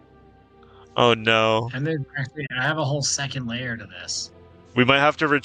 Oh no. And then actually I have a whole second layer to this. We might have to